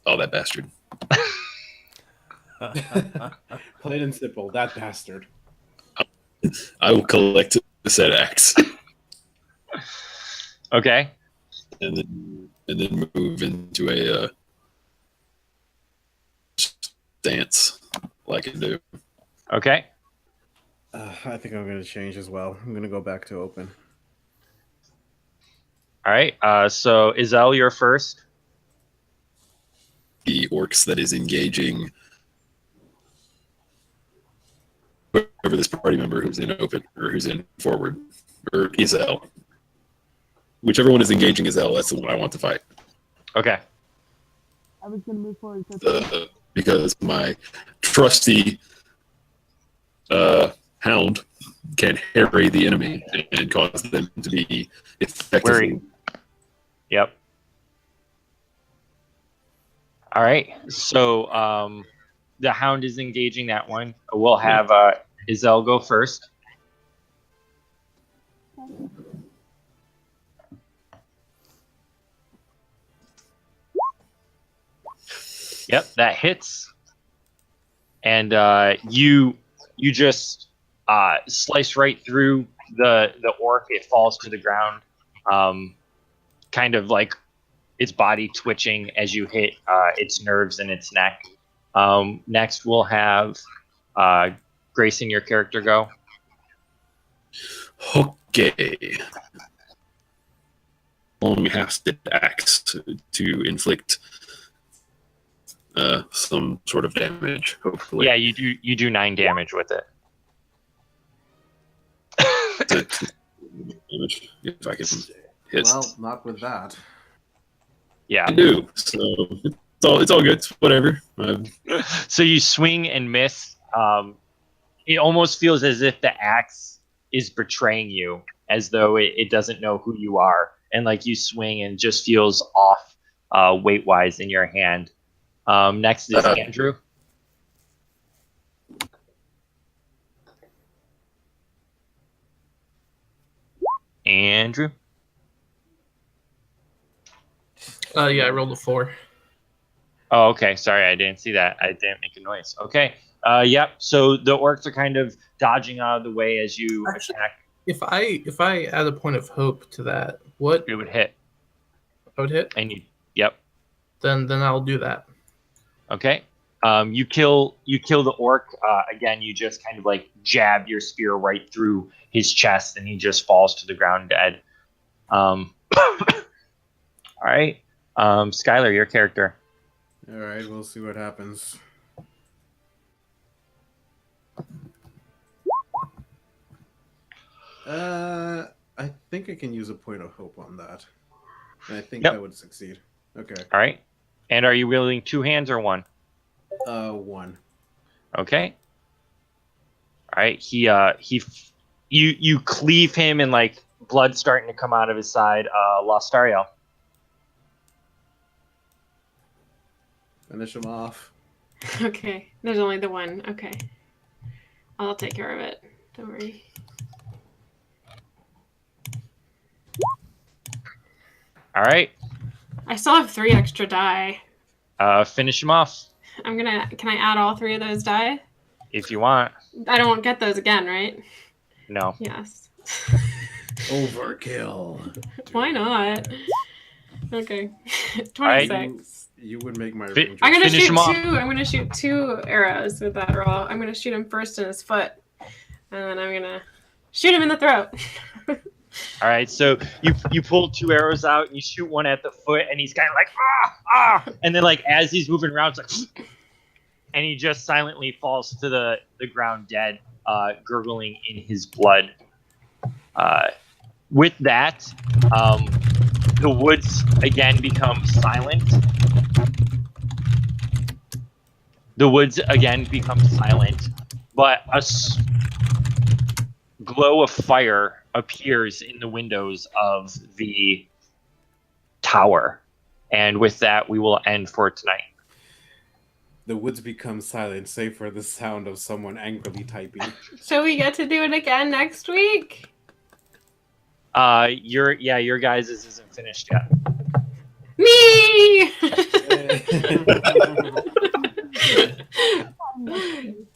Oh, that bastard. Plain and simple, that bastard. I will collect the said axe. Okay. And then move into a stance like I do. Okay. I think I'm going to change as well. I'm going to go back to open. All right. So Issel, you're first. The orcs that is engaging whoever this party member who's in open or who's in forward or Issel. Whichever one is engaging Issel, that's the one I want to fight. Okay. I was going to move forward. Because my trusty hound can harry the enemy and cause them to be effectively. Yep. All right. So the hound is engaging that one. We'll have Issel go first. Yep, that hits. And you just slice right through the orc. It falls to the ground, kind of like its body twitching as you hit its nerves and its neck. Next, we'll have Grayson, your character, go. Okay. Long-hasted axe to inflict some sort of damage, hopefully. Yeah, you do 9 damage with it. Damage, if I can hit. Well, not with that. Yeah. I do. So it's all good. It's whatever. So you swing and miss. It almost feels as if the axe is betraying you, as though it doesn't know who you are, and like you swing and just feels off weight wise in your hand. Next is Andrew. Andrew. Yeah, I rolled a 4. Oh, okay. Sorry, I didn't see that. I didn't make a noise. Okay. Yep. So the orcs are kind of dodging out of the way as you attack. If I add a point of hope to that, what It would hit. I would hit? And you. Yep. Then I'll do that. Okay. You kill the orc. Again, you just kind of like jab your spear right through his chest, and he just falls to the ground dead. All right. Skylar, your character. All right, we'll see what happens. I think I can use a point of hope on that. And I think that would succeed. Okay. All right. And are you wielding 2 hands or 1? 1. Okay. All right. You cleave him, and like blood starting to come out of his side. Lostariel. Finish him off. Okay, there's only the one. Okay. I'll take care of it. Don't worry. All right. I still have 3 extra die. Finish him off. Can I add all 3 of those die? If you want. I don't get those again, right? No. Yes. Overkill. Why not? Okay. 26. Right. You would make my I'm gonna Finish shoot him off. 2. I'm gonna shoot 2 arrows with that roll. I'm gonna shoot him first in his foot, and then I'm gonna shoot him in the throat. All right, so you pull 2 arrows out, and you shoot one at the foot, and he's kind of like ah, and then like as he's moving around, it's like, and he just silently falls to the ground dead, gurgling in his blood. With that, the woods again become silent. The woods again become silent, but a glow of fire appears in the windows of the tower. And with that, we will end for tonight. The woods become silent, save for the sound of someone angrily typing. So we get to do it again next week? Your guys' isn't finished yet. Me!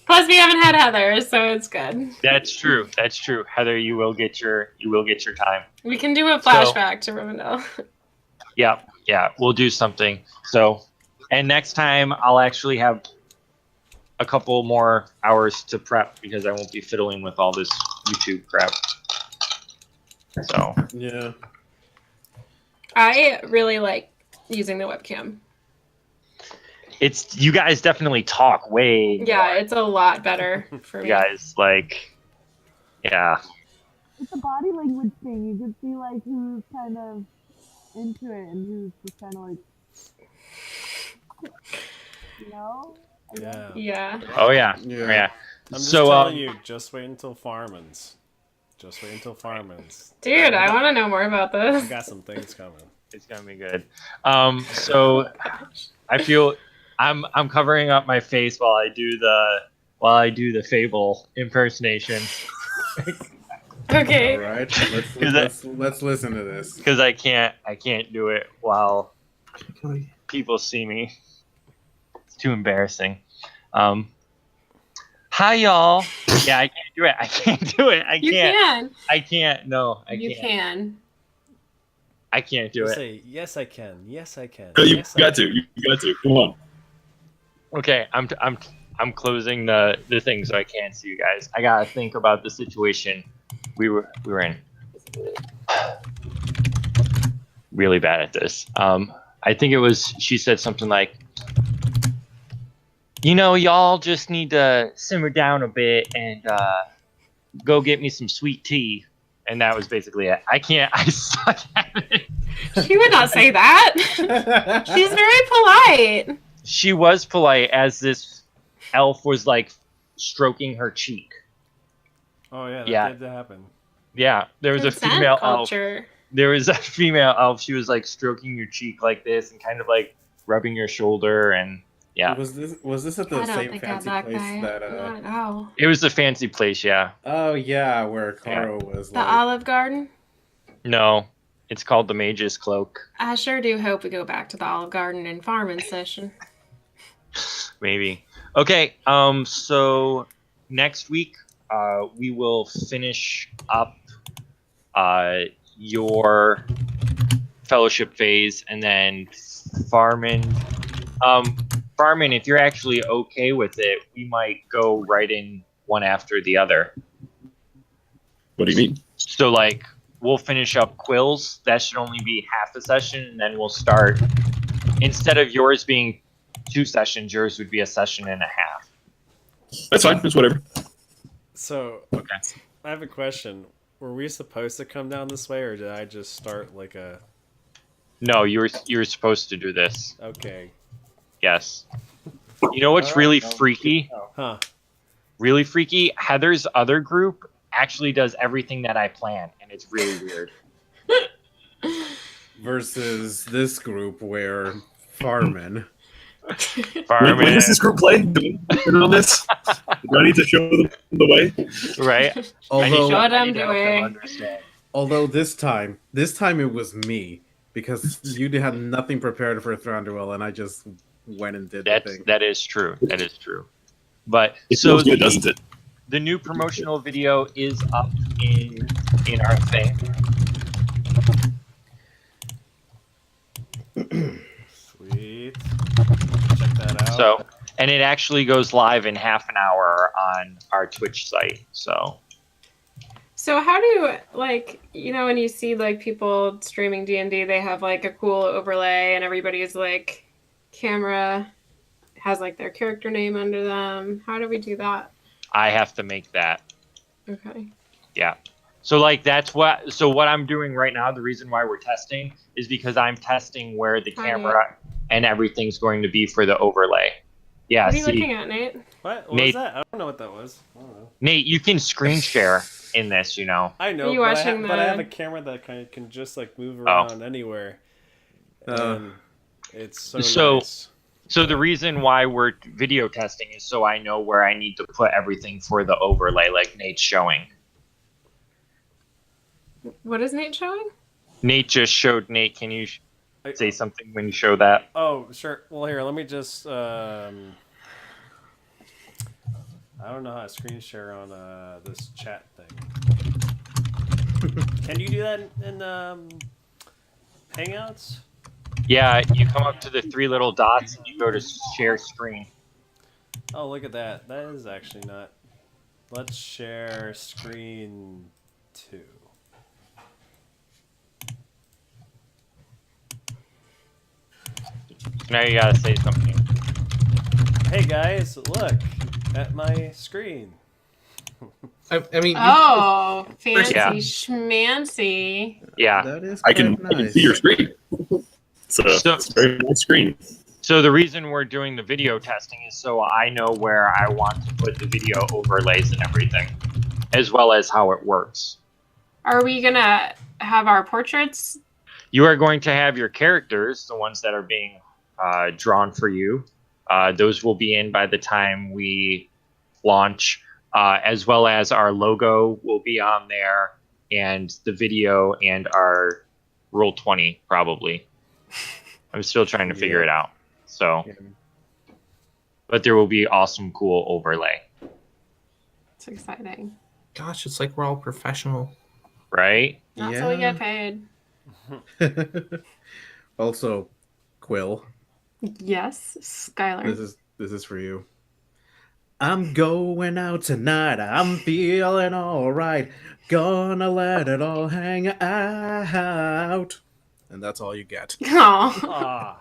Plus, we haven't had Heather, so it's good. That's true. Heather, you will get your time. We can do a flashback to Rivendell. Yeah, we'll do something. So, and next time I'll actually have a couple more hours to prep because I won't be fiddling with all this YouTube crap. So yeah, I really like using the webcam. It's you guys definitely talk way. Yeah, it's a lot better for me. You guys yeah. It's a body language thing. You can see like who's kind of into it and who's just kind of like, you know. Yeah. Oh yeah. I'm just so telling you, just wait until Farman's. Dude, I want to know more about this. I got some things coming. It's gonna be good. So I feel I'm covering up my face while I do the Fable impersonation. Okay. All right. Let's listen to this. Because I can't do it while people see me. It's too embarrassing. Hi y'all. Yeah, I can't do it. I can't. You can. I can't. No, I can't. You can. I can't do it. Say yes, I can. Yes, I can. You got to. Come on. Okay, I'm closing the thing so I can't see you guys. I gotta think about the situation we were in. Really bad at this. I think it was she said something like, y'all just need to simmer down a bit and go get me some sweet tea. And that was basically it. I suck at it. She would not say that. She's very polite. She was polite as this elf was like stroking her cheek. Oh yeah, that did happen. Yeah, there was Consent a female culture. elf. There was a female elf. She was like stroking your cheek like this and kind of like rubbing your shoulder and yeah. Was this at the I don't same think fancy I'd place like that? Not at all. It was a fancy place, yeah. Oh yeah, where Caro was. The Like, Olive Garden. No, it's called the Mage's Cloak. I sure do hope we go back to the Olive Garden and farming session. Maybe. Okay. So next week, we will finish up your fellowship phase, and then Farmin. Farmin, if you're actually okay with it, we might go right in one after the other. What do you mean? So like, we'll finish up Quills. That should only be half a session, and then we'll start. Instead of yours being 2 sessions, yours would be a session and a half. That's fine. It's whatever. So, Okay. I have a question. Were we supposed to come down this way, or did I just start like a... No, you were supposed to do this. Okay. Yes. You know what's really freaky? Huh. Really freaky? Heather's other group actually does everything that I plan, and it's really weird. versus this group where Farman. Farmin. When does this group play? Do we know this? Do I need to show them the way? Right? Although, What I'm I need to help them doing. understand. although this time it was me because you had nothing prepared for Thranduil, and I just went and did the thing. That is true. That is true. But It so feels good, doesn't it? the new promotional video is up in our thing. Sweet. Check that out. So, and it actually goes live in half an hour on our Twitch site. So, So how do, like, you know, when you see like people streaming D&D, they have like a cool overlay and everybody's like camera has like their character name under them. How do we do that? I have to make that. Okay. Yeah. So like so what I'm doing right now, the reason why we're testing is because I'm testing where the camera and everything's going to be for the overlay. Yeah. What are you see, looking at, Nate? What Nate- was that? I don't know what that was. I don't know. Nate, you can screen share in this, you know. I know, Are you but, watching but I have the- a camera that can just like move Oh. around anywhere. And it's so So- nice. So the reason why we're video testing is so I know where I need to put everything for the overlay, like Nate's showing. What is Nate showing? Nate just showed. Nate, can you say something when you show that? Oh, sure. Well, here, let me just... I don't know how to screen share on this chat thing. Can you do that in Hangouts? Yeah, you come up to the 3 little dots and you go to share screen. Oh, look at that. That is actually not... Let's share screen 2. Now you gotta say something. Hey guys, look at my screen. I mean, Oh, fancy Yeah. schmancy. Yeah. That is I quite can nice. see your screen. So So- it's a very nice screen. So the reason we're doing the video testing is so I know where I want to put the video overlays and everything, as well as how it works. Are we gonna have our portraits? You are going to have your characters, the ones that are being drawn for you. Those will be in by the time we launch, as well as our logo will be on there, and the video and our Roll20 probably. I'm still trying to figure it out. So, but there will be awesome, cool overlay, It's exciting. gosh, it's like we're all professional. right? Not so we get paid. Also, Quill, Yes, Skylar. this is for you. I'm going out tonight. I'm feeling all right. Gonna let it all hang out. And that's all you get. Oh, Ah,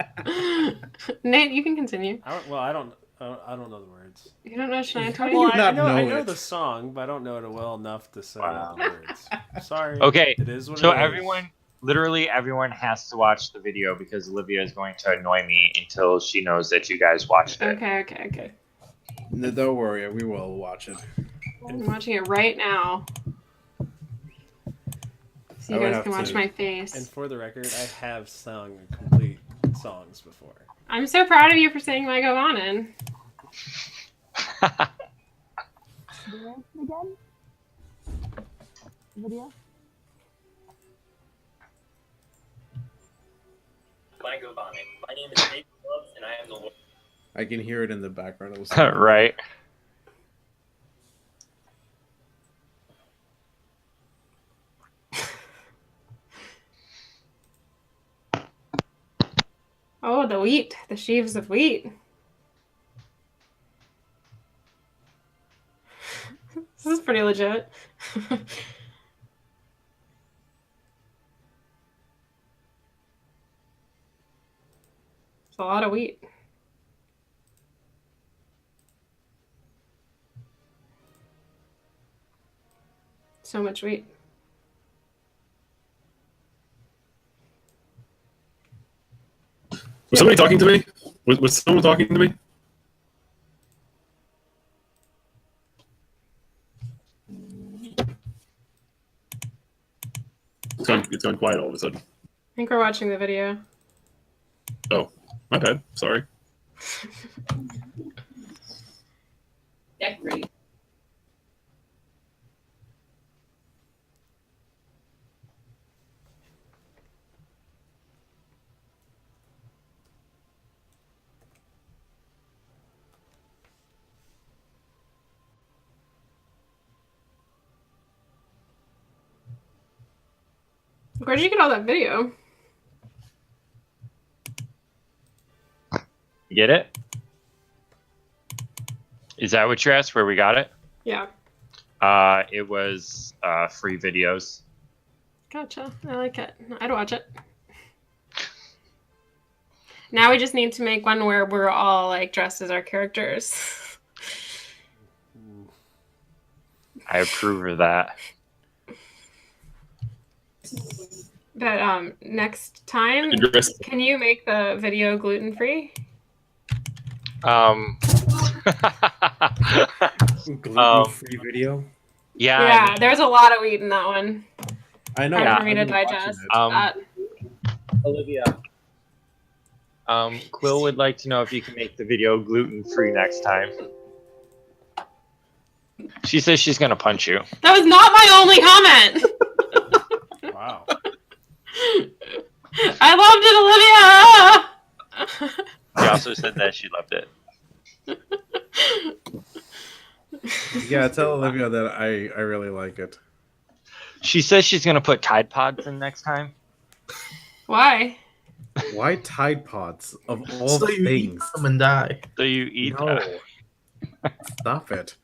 Nate, you can continue. I don't know the words. You don't know Shania How Twain? do you not I know know it? the song, but I don't know it well enough to say Wow. all the words. Sorry. Okay, It is what so it is. everyone, literally everyone has to watch the video because Olivia is going to annoy me until she knows that you guys watched it. Okay. No, don't worry, we will watch it. I'm watching it right now. So you guys can watch my face. And for the record, I have sung complete songs before. I'm so proud of you for saying my go on in. Again? Video? My go on in. My name is David Phillips, and I am the Lord. I can hear it in the background. Right. Oh, the wheat. The sheaves of wheat. This is pretty legit. It's a lot of wheat. So much wheat. Was somebody talking to me? Was someone talking to me? It's gone quiet all of a sudden. I think we're watching the video. Oh, my bad. Sorry. Yeah, great. Where did you get all that video? Get it? Is that what you asked? Where we got it? Yeah. It was free videos. Gotcha. I like it. I'd watch it. Now we just need to make one where we're all like dressed as our characters. I approve of that. But next time, can you make the video gluten-free? Gluten-free video? Yeah, there's a lot of wheat in that one. I know. Hard for me to digest that. Olivia. Quill would like to know if you can make the video gluten-free next time. She says she's gonna punch you. That was not my only comment. Wow. I loved it, Olivia. She also said that she loved it. Yeah, tell Olivia that I really like it. She says she's gonna put Tide Pods in next time. Why? Why Tide Pods of all So you eat things? them and die. So you eat No. Stop it.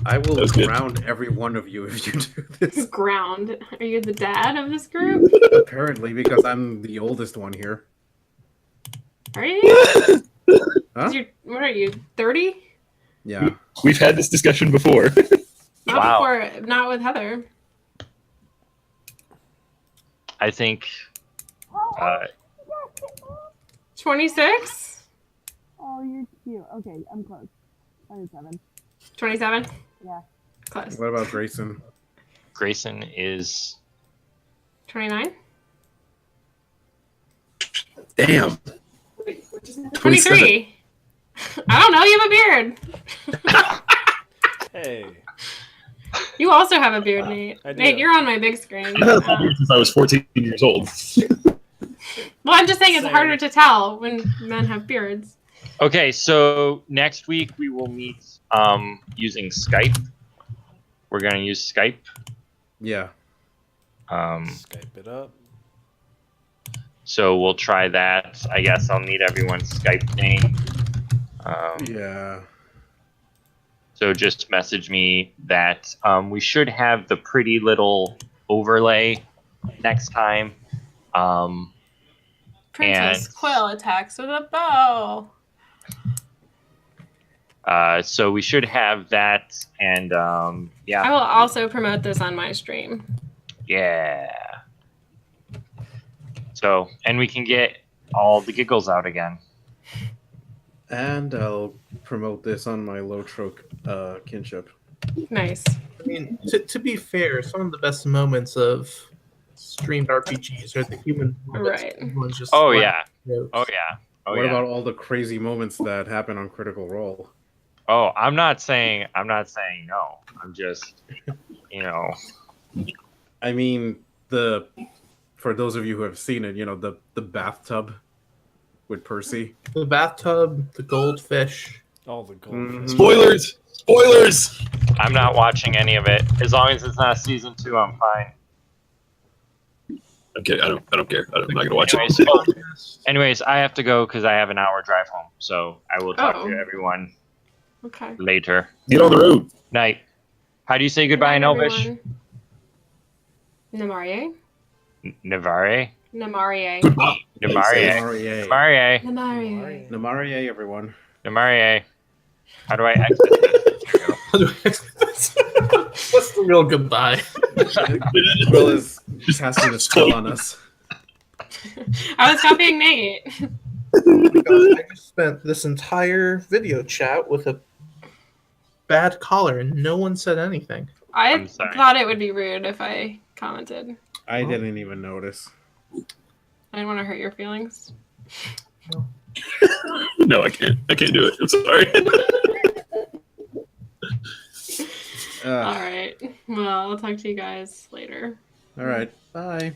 I will ground every one of you if you do this. Ground. Are you the dad of this group? Apparently, because I'm the oldest one here. Are you? Huh? What are you, 30? Yeah. We've had this discussion before. Not with Heather. I think 26? Oh, you're cute. Okay, I'm close. 27. 27? Yeah. Close. What about Grayson? Grayson is 29? Damn. 23. I don't know, you have a beard. Hey. You also have a beard, Nate. I do. Nate, you're on my big screen. I've had a beard since I was 14 years old. Well, I'm just saying it's Same. harder to tell when men have beards. okay. So next week we will meet using Skype. We're gonna use Skype. Yeah. Skype it up. So we'll try that. I guess I'll need everyone's Skype name. Yeah. So just message me that. We should have the pretty little overlay next time. Princess And- Quill attacks with a bow. So we should have that, and yeah. I will also promote this on my stream. Yeah. So, and we can get all the giggles out again. And I'll promote this on my Lotro kinship. Nice. I mean, to be fair, some of the best moments of streamed RPGs are the human moments. Right. Everyone's just Oh laughing yeah. jokes. Oh yeah. Oh What yeah. about all the crazy moments that happen on Critical Role? Oh, I'm not saying no. I'm just, you know. I mean, for those of you who have seen it, the bathtub with Percy. The bathtub, the goldfish. All the goldfish. Spoilers! Spoilers! I'm not watching any of it. As long as it's not season 2, I'm fine. Okay, I don't care. I'm not gonna watch Anyways, it. anyways, I have to go because I have an hour drive home. So I will talk to everyone Okay. later. Get on the road. Night. How do you say goodbye in Elvish? Namarie. Navare? Namarie. Goodbye. Namarie. Namarie. Namarie. Namarie. Namarie, everyone. Namarie. How do I exit this? What's the real goodbye? Will is casting a spell on us. I was copying Nate. Because I just spent this entire video chat with a bad caller and no one said anything. I thought it would be rude if I commented. I didn't even notice. I didn't want to hurt your feelings. No, I can't. I can't do it. I'm sorry. All right. Well, I'll talk to you guys later. All right. Bye.